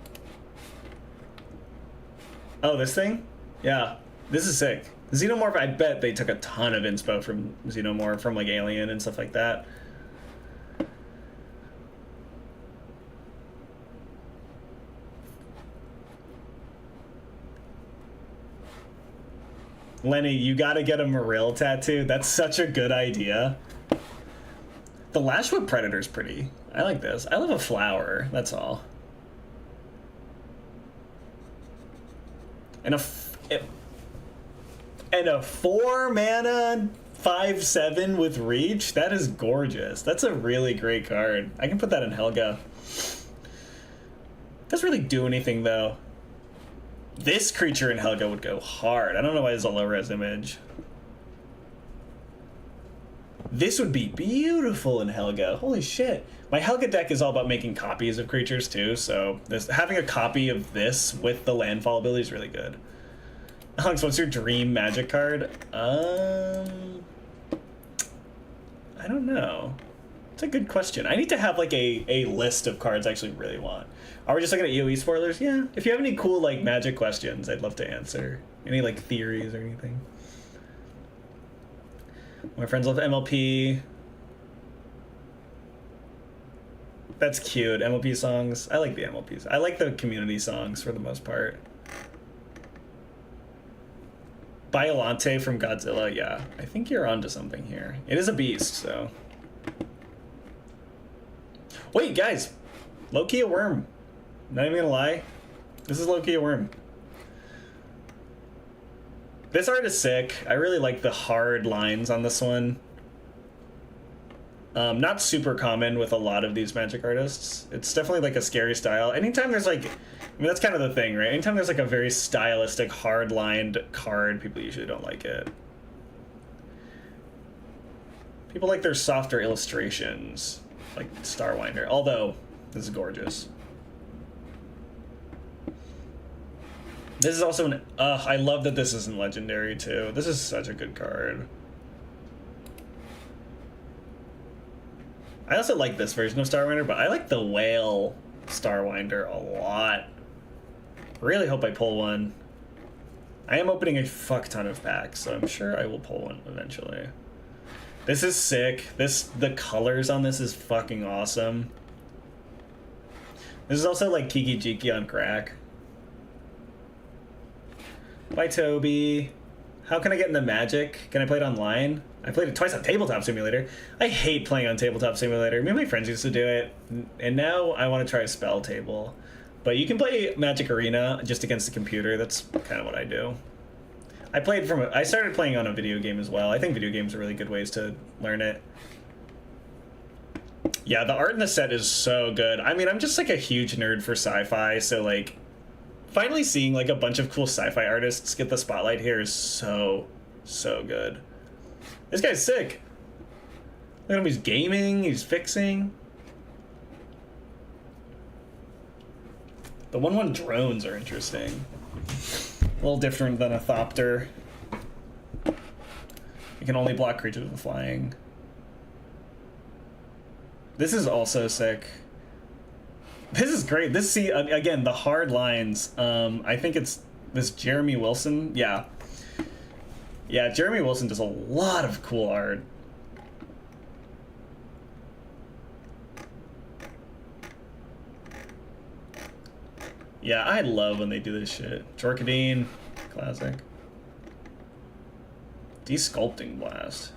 Oh, this thing? Yeah, this is sick. Xenomorph, I bet they took a ton of inspo from Xenomorph, from like Alien and stuff like that. Lenny, you gotta get a Marill tattoo. That's such a good idea. The Lashwood Predator's pretty. I like this. I love a flower, that's all. And a 4-mana 5/7 with reach? That is gorgeous. That's a really great card. I can put that in Helga. Doesn't really do anything though. This creature in Helga would go hard. I don't know why it's a low-res image. This would be beautiful in Helga. Holy shit. My Helga deck is all about making copies of creatures too, so having a copy of this with the landfall ability is really good. Alex, what's your dream Magic card? I don't know. It's a good question. I need to have like a list of cards I actually really want. Are we just looking at EOE spoilers? Yeah. If you have any cool like Magic questions, I'd love to answer. Any like theories or anything. My friends love MLP. That's cute. MLP songs. I like the MLPs. I like the community songs for the most part. Biolante from Godzilla. Yeah, I think you're onto something here. It is a beast, so. Wait, guys. Low-key a worm. Not even gonna lie. This is low-key a worm. This art is sick. I really like the hard lines on this one. Not super common with a lot of these Magic artists. It's definitely like a scary style. Anytime there's like, I mean, that's kind of the thing, right? Anytime there's like a very stylistic, hard-lined card, people usually don't like it. People like their softer illustrations, like Starwinder. Although, this is gorgeous. This is also an... I love that this isn't legendary, too. This is such a good card. I also like this version of Starwinder, but I like the whale Starwinder a lot. Really hope I pull one. I am opening a fuck ton of packs, so I'm sure I will pull one eventually. This is sick. The colors on this is fucking awesome. This is also like Kiki Jiki on crack. Bye, Toby. How can I get into Magic? Can I play it online? I played it twice on Tabletop Simulator. I hate playing on Tabletop Simulator. Me and my friends used to do it, and now I want to try a spell table. But you can play Magic Arena just against the computer. That's kind of what I do. I started playing on a video game as well. I think video games are really good ways to learn it. Yeah, the art in the set is so good. I mean, I'm just like a huge nerd for sci-fi, so like finally seeing like a bunch of cool sci-fi artists get the spotlight here is so good. This guy's sick. Look at him, he's gaming, he's fixing. The 1/1 drones are interesting. A little different than a Thopter. You can only block creatures with flying. This is also sick. This is great. This, see, again, the hard lines. I think it's this Jeremy Wilson. Yeah. Yeah, Jeremy Wilson does a lot of cool art. Yeah, I love when they do this shit. Jorkadine, classic. Desculpting Blast.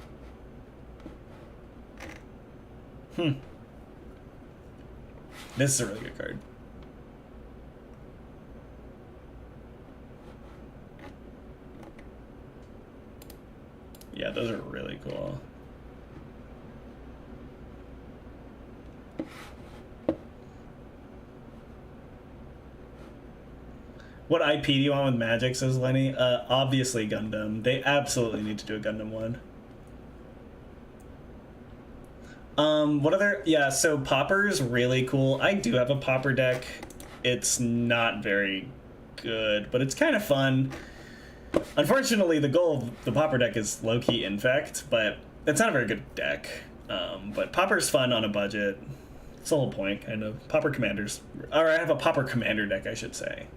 This is a really good card. Yeah, those are really cool. What IP do you want with Magic, says Lenny? Obviously Gundam. They absolutely need to do a Gundam one. What other... Yeah, so Popper's really cool. I do have a Popper deck. It's not very good, but it's kind of fun. Unfortunately, the goal of the Popper deck is low-key Infect, but it's not a very good deck. But Popper's fun on a budget. It's the whole point, kind of. Popper Commanders. Or I have a Popper Commander deck, I should say.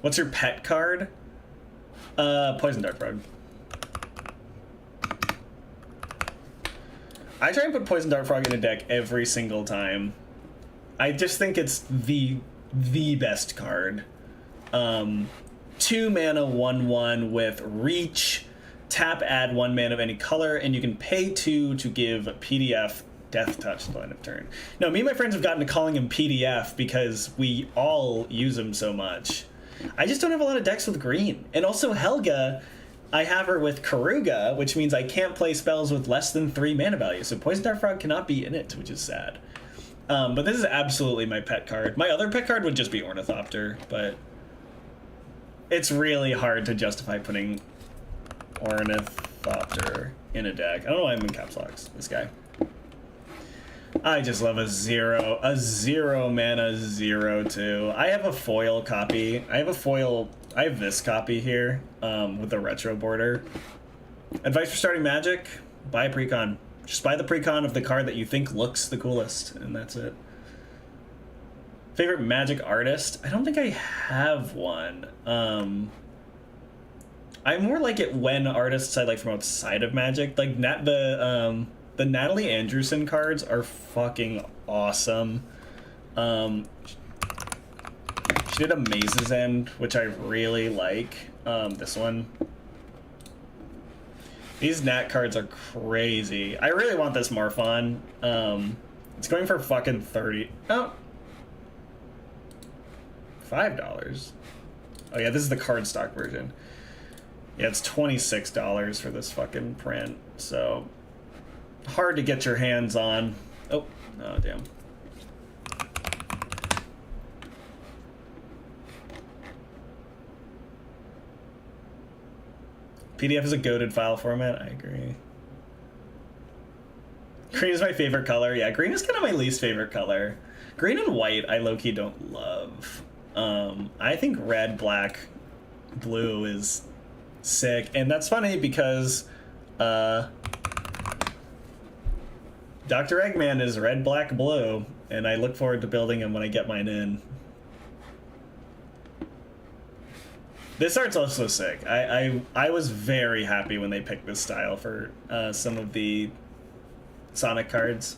What's your pet card? Poison Dart Frog. I try and put Poison Dart Frog in a deck every single time. I just think it's the best card. 2 mana 1/1 with reach, tap, add 1 mana of any color, and you can pay 2 to give PDF Death Touch at the end of turn. No, me and my friends have gotten to calling him PDF because we all use him so much. I just don't have a lot of decks with green. And also Helga, I have her with Karuga, which means I can't play spells with less than 3 mana value. So Poison Dart Frog cannot be in it, which is sad. But this is absolutely my pet card. My other pet card would just be Ornithopter, but it's really hard to justify putting Ornithopter in a deck. I don't know why I'm in caps locks, this guy. I just love a 0 mana 0/2. I have a foil copy. I have this copy here with the retro border. Advice for starting Magic: buy a precon. Just buy the precon of the card that you think looks the coolest, and that's it. Favorite Magic artist? I don't think I have one. I more like it when artists I like from outside of Magic, like the Natalie Andrewson cards are fucking awesome. She did a Maze's End, which I really like. This one. These Nat cards are crazy. I really want this Morphon. It's going for fucking 30. Oh. $5. Oh yeah, this is the cardstock version. Yeah, it's $26 for this fucking print. So hard to get your hands on. Oh damn. PDF is a goated file format. I agree. Green is my favorite color. Yeah, green is kind of my least favorite color. Green and white I low-key don't love. I think red, black, blue is Sick. And that's funny because Dr. Eggman is red, black, blue, and I look forward to building him when I get mine in. This art's also sick. I was very happy when they picked this style for some of the Sonic cards.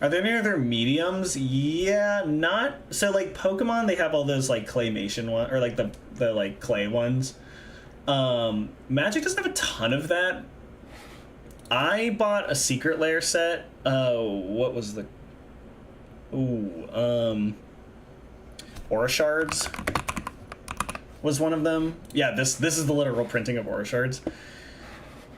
Are there any other mediums? Yeah, not so like Pokemon. They have all those like claymation one or like the like clay ones. Magic doesn't have a ton of that. I bought a Secret Lair set. What was the? Aura Shards was one of them. Yeah, this is the literal printing of Aura Shards.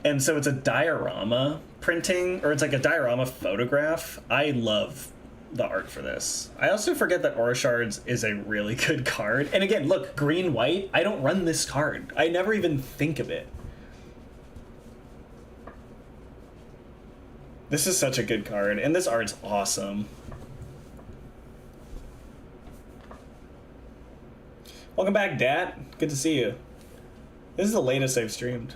And so it's a diorama printing, or it's like a diorama photograph. I love the art for this. I also forget that Aura Shards is a really good card. And again, look, green, white. I don't run this card. I never even think of it. This is such a good card, and this art's awesome. Welcome back, Dat. Good to see you. This is the latest I've streamed.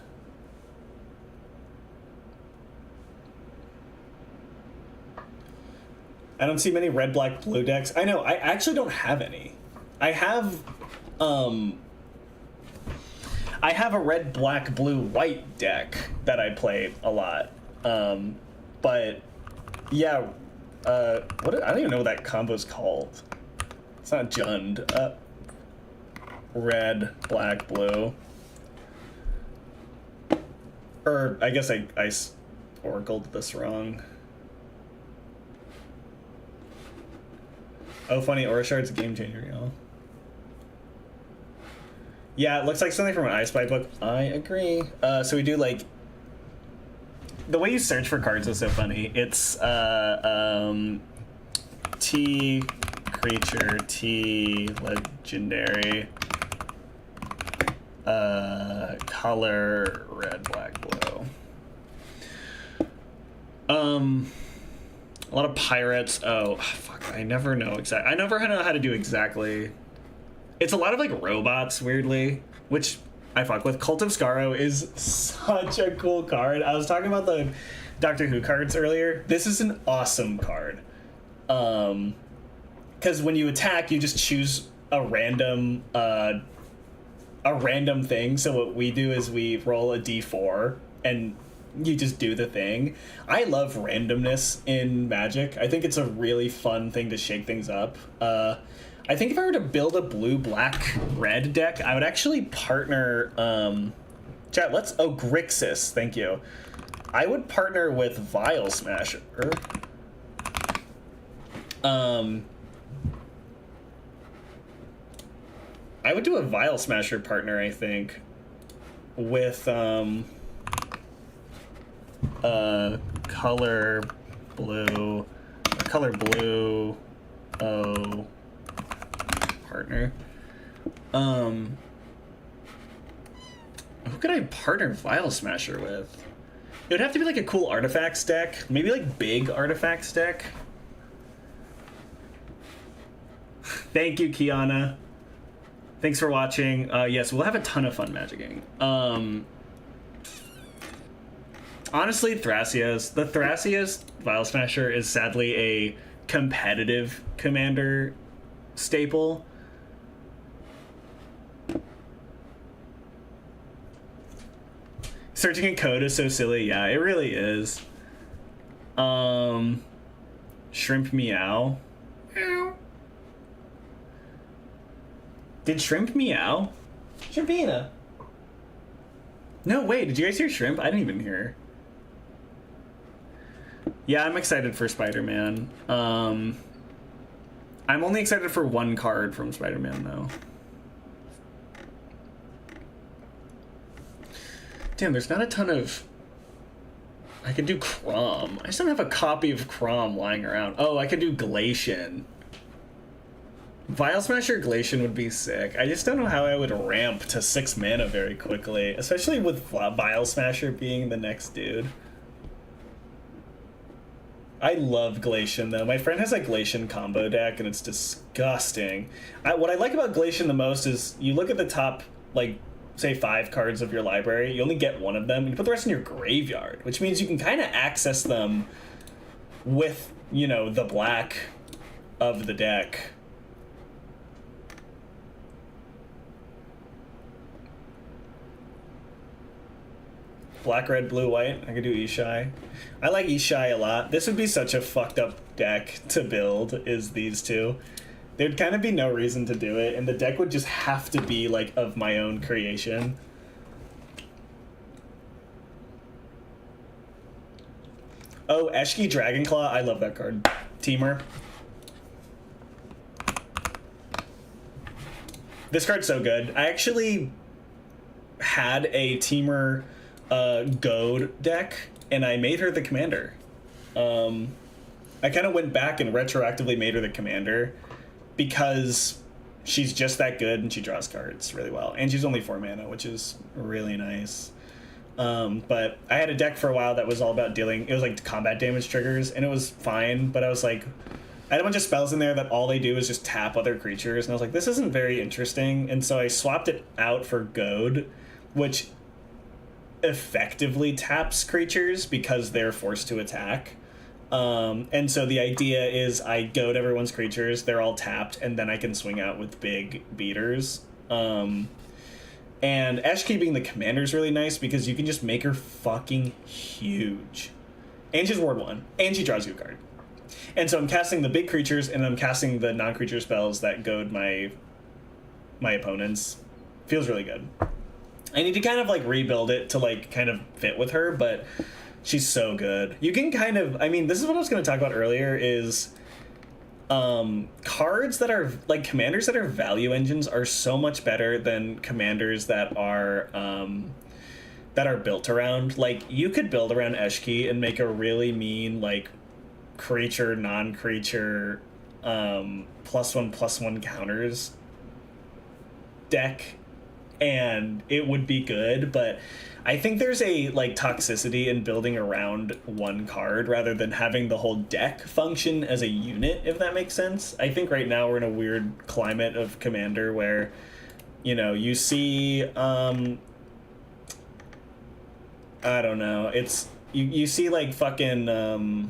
I don't see many red, black, blue decks. I know, I actually don't have any. I have a red, black, blue, white deck that I play a lot. But yeah, I don't even know what that combo's called. It's not Jund. Red, black, blue. Or I guess I oracled this wrong. Oh, funny, Aura Shard's a game changer, y'all. Yeah, it looks like something from an I Spy book. I agree. So we do like... The way you search for cards is so funny. It's T creature, T legendary, color red, black, blue. A lot of pirates. Oh, fuck. I never know exactly. I never know how to do exactly. It's a lot of like robots, weirdly, which I fuck with. Cult of Skaro is such a cool card. I was talking about the Doctor Who cards earlier. This is an awesome card. Because when you attack, you just choose a random thing. So what we do is we roll a d4 and you just do the thing. I love randomness in Magic. I think it's a really fun thing to shake things up. I think if I were to build a blue, black, red deck, I would actually partner... chat, let's... Oh, Grixis, thank you. I would partner with Vial Smasher. I would do a Vial Smasher partner, I think, with color blue partner. Who could I partner Vial Smasher with? It would have to be like a cool artifacts deck, maybe like big artifacts deck. Thank you, Kiana. Thanks for watching. Yes, we'll have a ton of fun magicking. Honestly, Thrasios. The Thrasios Vial Smasher is sadly a competitive commander staple. Searching in code is so silly. Yeah, it really is. Shrimp Meow. Meow. Did Shrimp meow? Shrimpina. No, wait, did you guys hear Shrimp? I didn't even hear. Yeah, I'm excited for Spider-Man. I'm only excited for one card from Spider-Man, though. Damn, there's not a ton of... I could do Crom. I just don't have a copy of Crom lying around. Oh, I could do Glacian. Vial Smasher Glacian would be sick. I just don't know how I would ramp to 6 mana very quickly, especially with Vial Smasher being the next dude. I love Glacian, though. My friend has a Glacian combo deck, and it's disgusting. What I like about Glacian the most is you look at the top, like, say 5 cards of your library, you only get one of them, and you put the rest in your graveyard, which means you can kind of access them with, you know, the black of the deck. Black, red, blue, white. I could do Ishai. I like Ishai a lot. This would be such a fucked up deck to build, is these two. There'd kind of be no reason to do it, and the deck would just have to be, like, of my own creation. Oh, Eshki Dragonclaw. I love that card. Teamer. This card's so good. I actually had a Teamer Goad deck, and I made her the commander. I kind of went back and retroactively made her the commander because she's just that good and she draws cards really well. And she's only 4 mana, which is really nice. But I had a deck for a while that was all about dealing, it was like combat damage triggers, and it was fine, but I was like, I had a bunch of spells in there that all they do is just tap other creatures, and I was like, this isn't very interesting, and so I swapped it out for Goad, which effectively taps creatures because they're forced to attack. And so the idea is I goad everyone's creatures, they're all tapped, and then I can swing out with big beaters. And Eshki being the commander is really nice because you can just make her fucking huge. And she's Ward 1, and she draws you a card. And so I'm casting the big creatures, and I'm casting the non-creature spells that goad my opponents. Feels really good. I need to kind of, like, rebuild it to, like, kind of fit with her, but she's so good. You can kind of, I mean, this is what I was going to talk about earlier, is cards that are, like, commanders that are value engines are so much better than commanders that are built around. Like, you could build around Eshki and make a really mean, like, creature, non-creature, +1/+1 counters deck, and it would be good, but I think there's a, like, toxicity in building around one card rather than having the whole deck function as a unit, if that makes sense. I think right now we're in a weird climate of Commander where, you know, you see, I don't know, it's, you see, like, fucking,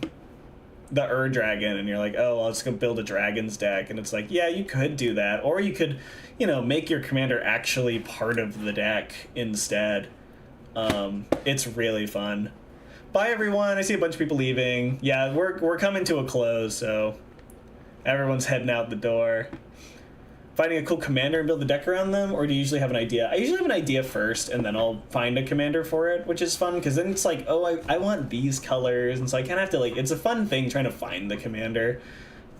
the Ur-Dragon, and you're like, oh, well, let's go build a Dragon's deck, and it's like, yeah, you could do that, or you could, you know, make your commander actually part of the deck instead. It's really fun. Bye, everyone. I see a bunch of people leaving. Yeah, we're coming to a close, so everyone's heading out the door. Finding a cool commander and build the deck around them, or do you usually have an idea? I usually have an idea first, and then I'll find a commander for it, which is fun, because then it's like, oh, I want these colors, and so I kind of have to, like, it's a fun thing trying to find the commander.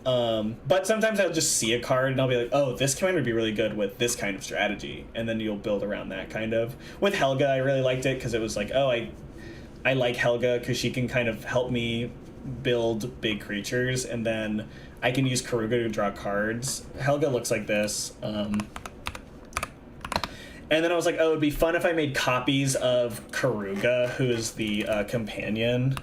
But sometimes I'll just see a card, and I'll be like, oh, this commander would be really good with this kind of strategy, and then you'll build around that, kind of. With Helga, I really liked it, because it was like, oh, I like Helga, because she can kind of help me build big creatures, and then I can use Karuga to draw cards. Helga looks like this. And then I was like, oh, it'd be fun if I made copies of Karuga, who is the companion.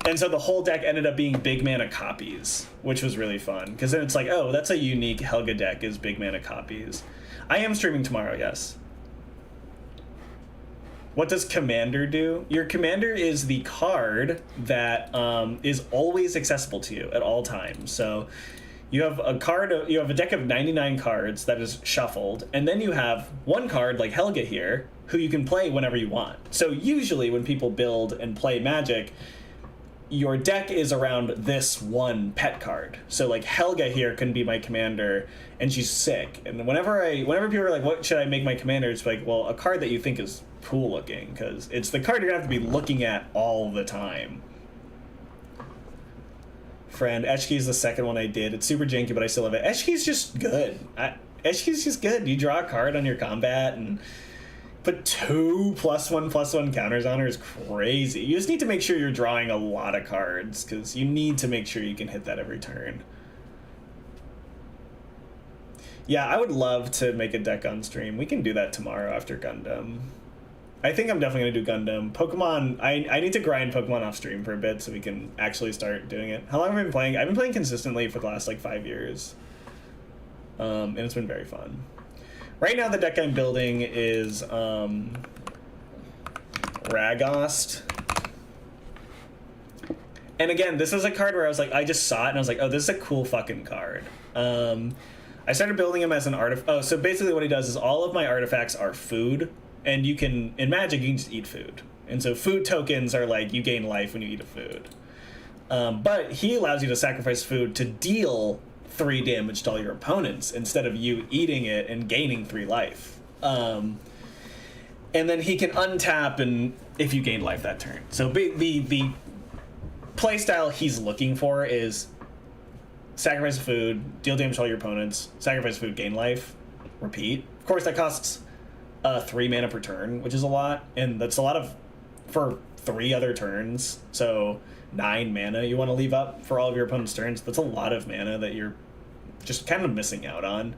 And so the whole deck ended up being big mana copies, which was really fun. Because then it's like, oh, that's a unique Helga deck, is big mana copies. I am streaming tomorrow, yes. What does Commander do? Your Commander is the card that is always accessible to you at all times. So you have a deck of 99 cards that is shuffled, and then you have one card like Helga here, who you can play whenever you want. So usually when people build and play Magic, your deck is around this one pet card. So, like, Helga here can be my commander, and she's sick. And whenever people are like, what should I make my commander? It's like, well, a card that you think is cool looking, because it's the card you're gonna have to be looking at all the time. Friend, Eshki's the second one I did. It's super janky, but I still love it. Eshki's just good. Eshki's just good. You draw a card on your combat and put 2 +1/+1 counters on her is crazy. You just need to make sure you're drawing a lot of cards, because you need to make sure you can hit that every turn. Yeah, I would love to make a deck on stream. We can do that tomorrow after Gundam. I think I'm definitely gonna do Gundam. Pokemon, I need to grind Pokemon off stream for a bit so we can actually start doing it. How long have I been playing? I've been playing consistently for the last like 5 years. And it's been very fun. Right now the deck I'm building is Ragost. And again, this is a card where I was like, I just saw it and I was like, oh, this is a cool fucking card. I started building him as an artifact. Oh, so basically what he does is all of my artifacts are food. And you can, in Magic, you can just eat food. And so food tokens are like, you gain life when you eat a food. But he allows you to sacrifice food to deal 3 damage to all your opponents instead of you eating it and gaining 3 life. And then he can untap and if you gain life that turn. So the playstyle he's looking for is sacrifice food, deal damage to all your opponents, sacrifice food, gain life, repeat. Of course, that costs 3 mana per turn, which is a lot, and that's a lot of for 3 other turns. So 9 mana you want to leave up for all of your opponent's turns. That's a lot of mana that you're just kind of missing out on.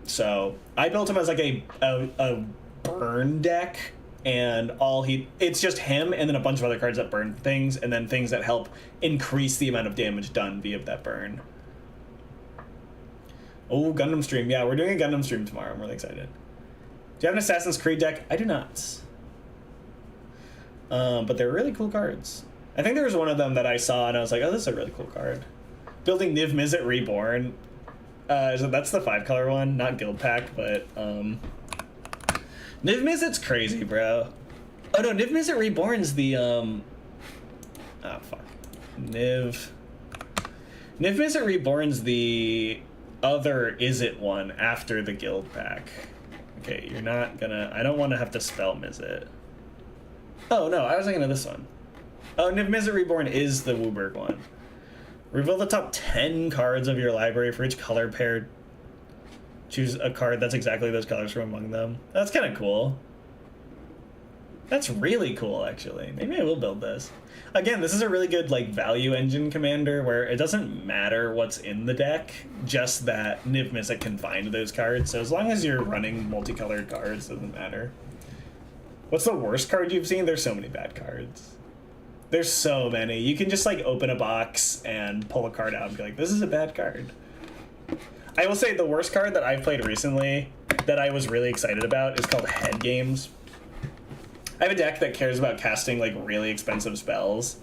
So I built him as like a burn deck, and it's just him and then a bunch of other cards that burn things, and then things that help increase the amount of damage done via that burn. Oh, Gundam stream. Yeah, we're doing a Gundam stream tomorrow. I'm really excited. Do you have an Assassin's Creed deck? I do not. But they're really cool cards. I think there was one of them that I saw and I was like, oh, this is a really cool card. Building Niv Mizzet Reborn. So that's the 5-color one, not Guild Pack, but Niv Mizzet's crazy, bro. Oh no, Niv Mizzet Reborn's the oh fuck. Niv Mizzet Reborn's the other Is It one after the Guild Pack. Okay, you're not gonna... I don't want to have to spell Mizzet. Oh, no, I was thinking of this one. Oh, Niv Mizzet Reborn is the Wooburg one. Reveal the top 10 cards of your library for each color pair. Choose a card that's exactly those colors from among them. That's kind of cool. That's really cool, actually. Maybe I will build this. Again, this is a really good like value engine commander where it doesn't matter what's in the deck, just that Niv Mizzet can find those cards. So as long as you're running multicolored cards, it doesn't matter. What's the worst card you've seen? There's so many bad cards. There's so many. You can just like open a box and pull a card out and be like, this is a bad card. I will say the worst card that I've played recently that I was really excited about is called Head Games. I have a deck that cares about casting like really expensive spells,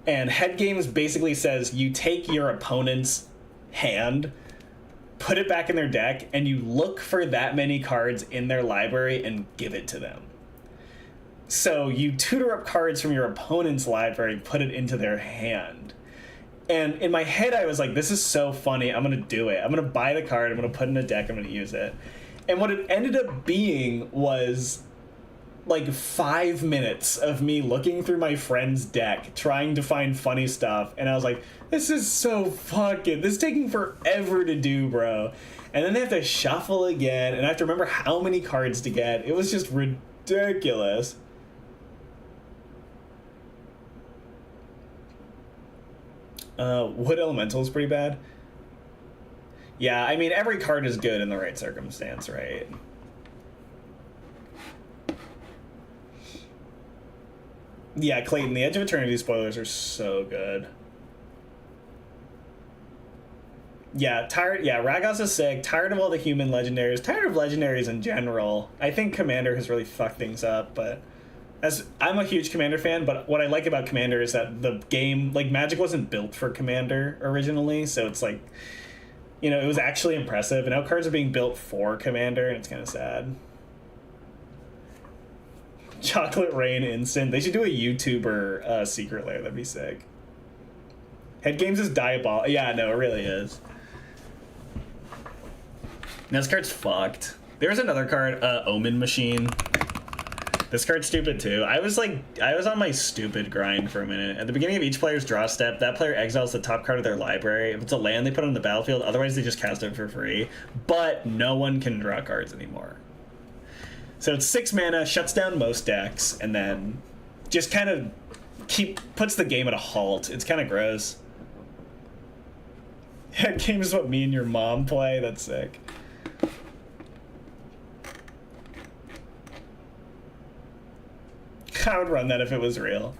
and Head Games basically says you take your opponent's hand, put it back in their deck, and you look for that many cards in their library and give it to them. So you tutor up cards from your opponent's library, put it into their hand. And in my head I was like, this is so funny, I'm gonna do it. I'm gonna buy the card, I'm gonna put it in a deck, I'm gonna use it. And what it ended up being was like 5 minutes of me looking through my friend's deck trying to find funny stuff, and I was like, this is so fucking, this is taking forever to do, bro. And then they have to shuffle again, and I have to remember how many cards to get. It was just ridiculous. Wood Elemental is pretty bad. Yeah, I mean, every card is good in the right circumstance, right? Yeah, Clayton, the Edge of Eternity spoilers are so good. Yeah, Ragos is sick, tired of all the human legendaries, tired of legendaries in general. I think Commander has really fucked things up, but I'm a huge Commander fan, but what I like about Commander is that the game, like, Magic wasn't built for Commander originally, so it's like, you know, it was actually impressive, and now cards are being built for Commander, and it's kind of sad. Chocolate Rain Instant. They should do a YouTuber secret lair. That'd be sick. Head Games is diabolical. Yeah, no, it really is. Now this card's fucked. There's another card, Omen Machine. This card's stupid too. I was on my stupid grind for a minute. At the beginning of each player's draw step, that player exiles the top card of their library. If it's a land, they put it on the battlefield. Otherwise, they just cast it for free. But no one can draw cards anymore. So it's 6 mana, shuts down most decks, and then just kind of puts the game at a halt. It's kind of gross. That game is what me and your mom play. That's sick. I would run that if it was real.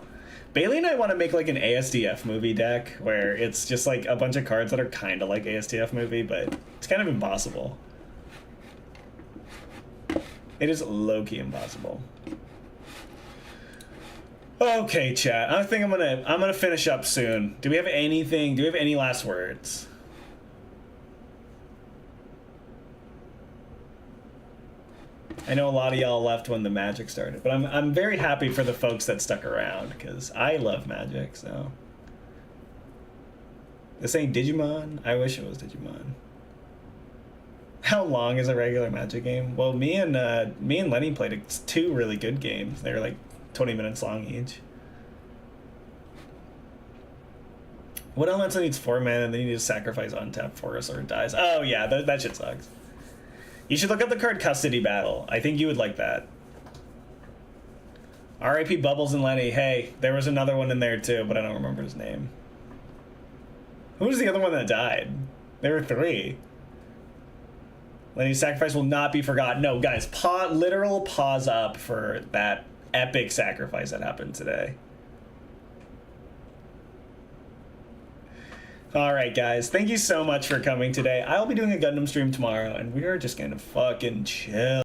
Bailey and I want to make like an ASDF movie deck where it's just like a bunch of cards that are kind of like ASDF movie, but it's kind of impossible. It is low-key impossible. Okay, chat. I think I'm gonna finish up soon. Do we have anything? Do we have any last words? I know a lot of y'all left when the Magic started, but I'm very happy for the folks that stuck around because I love Magic. So this ain't Digimon. I wish it was Digimon. How long is a regular Magic game? Well, me and Lenny played 2 really good games. They were like 20 minutes long each. What elemental needs 4 mana and then you need to sacrifice untap Forest or it dies? Oh yeah, that shit sucks. You should look up the card Custody Battle. I think you would like that. R.I.P. Bubbles and Lenny. Hey, there was another one in there too, but I don't remember his name. Who was the other one that died? There were 3. Lenny's sacrifice will not be forgotten. No, guys, literal pause up for that epic sacrifice that happened today. All right, guys. Thank you so much for coming today. I'll be doing a Gundam stream tomorrow, and we are just gonna fucking chill.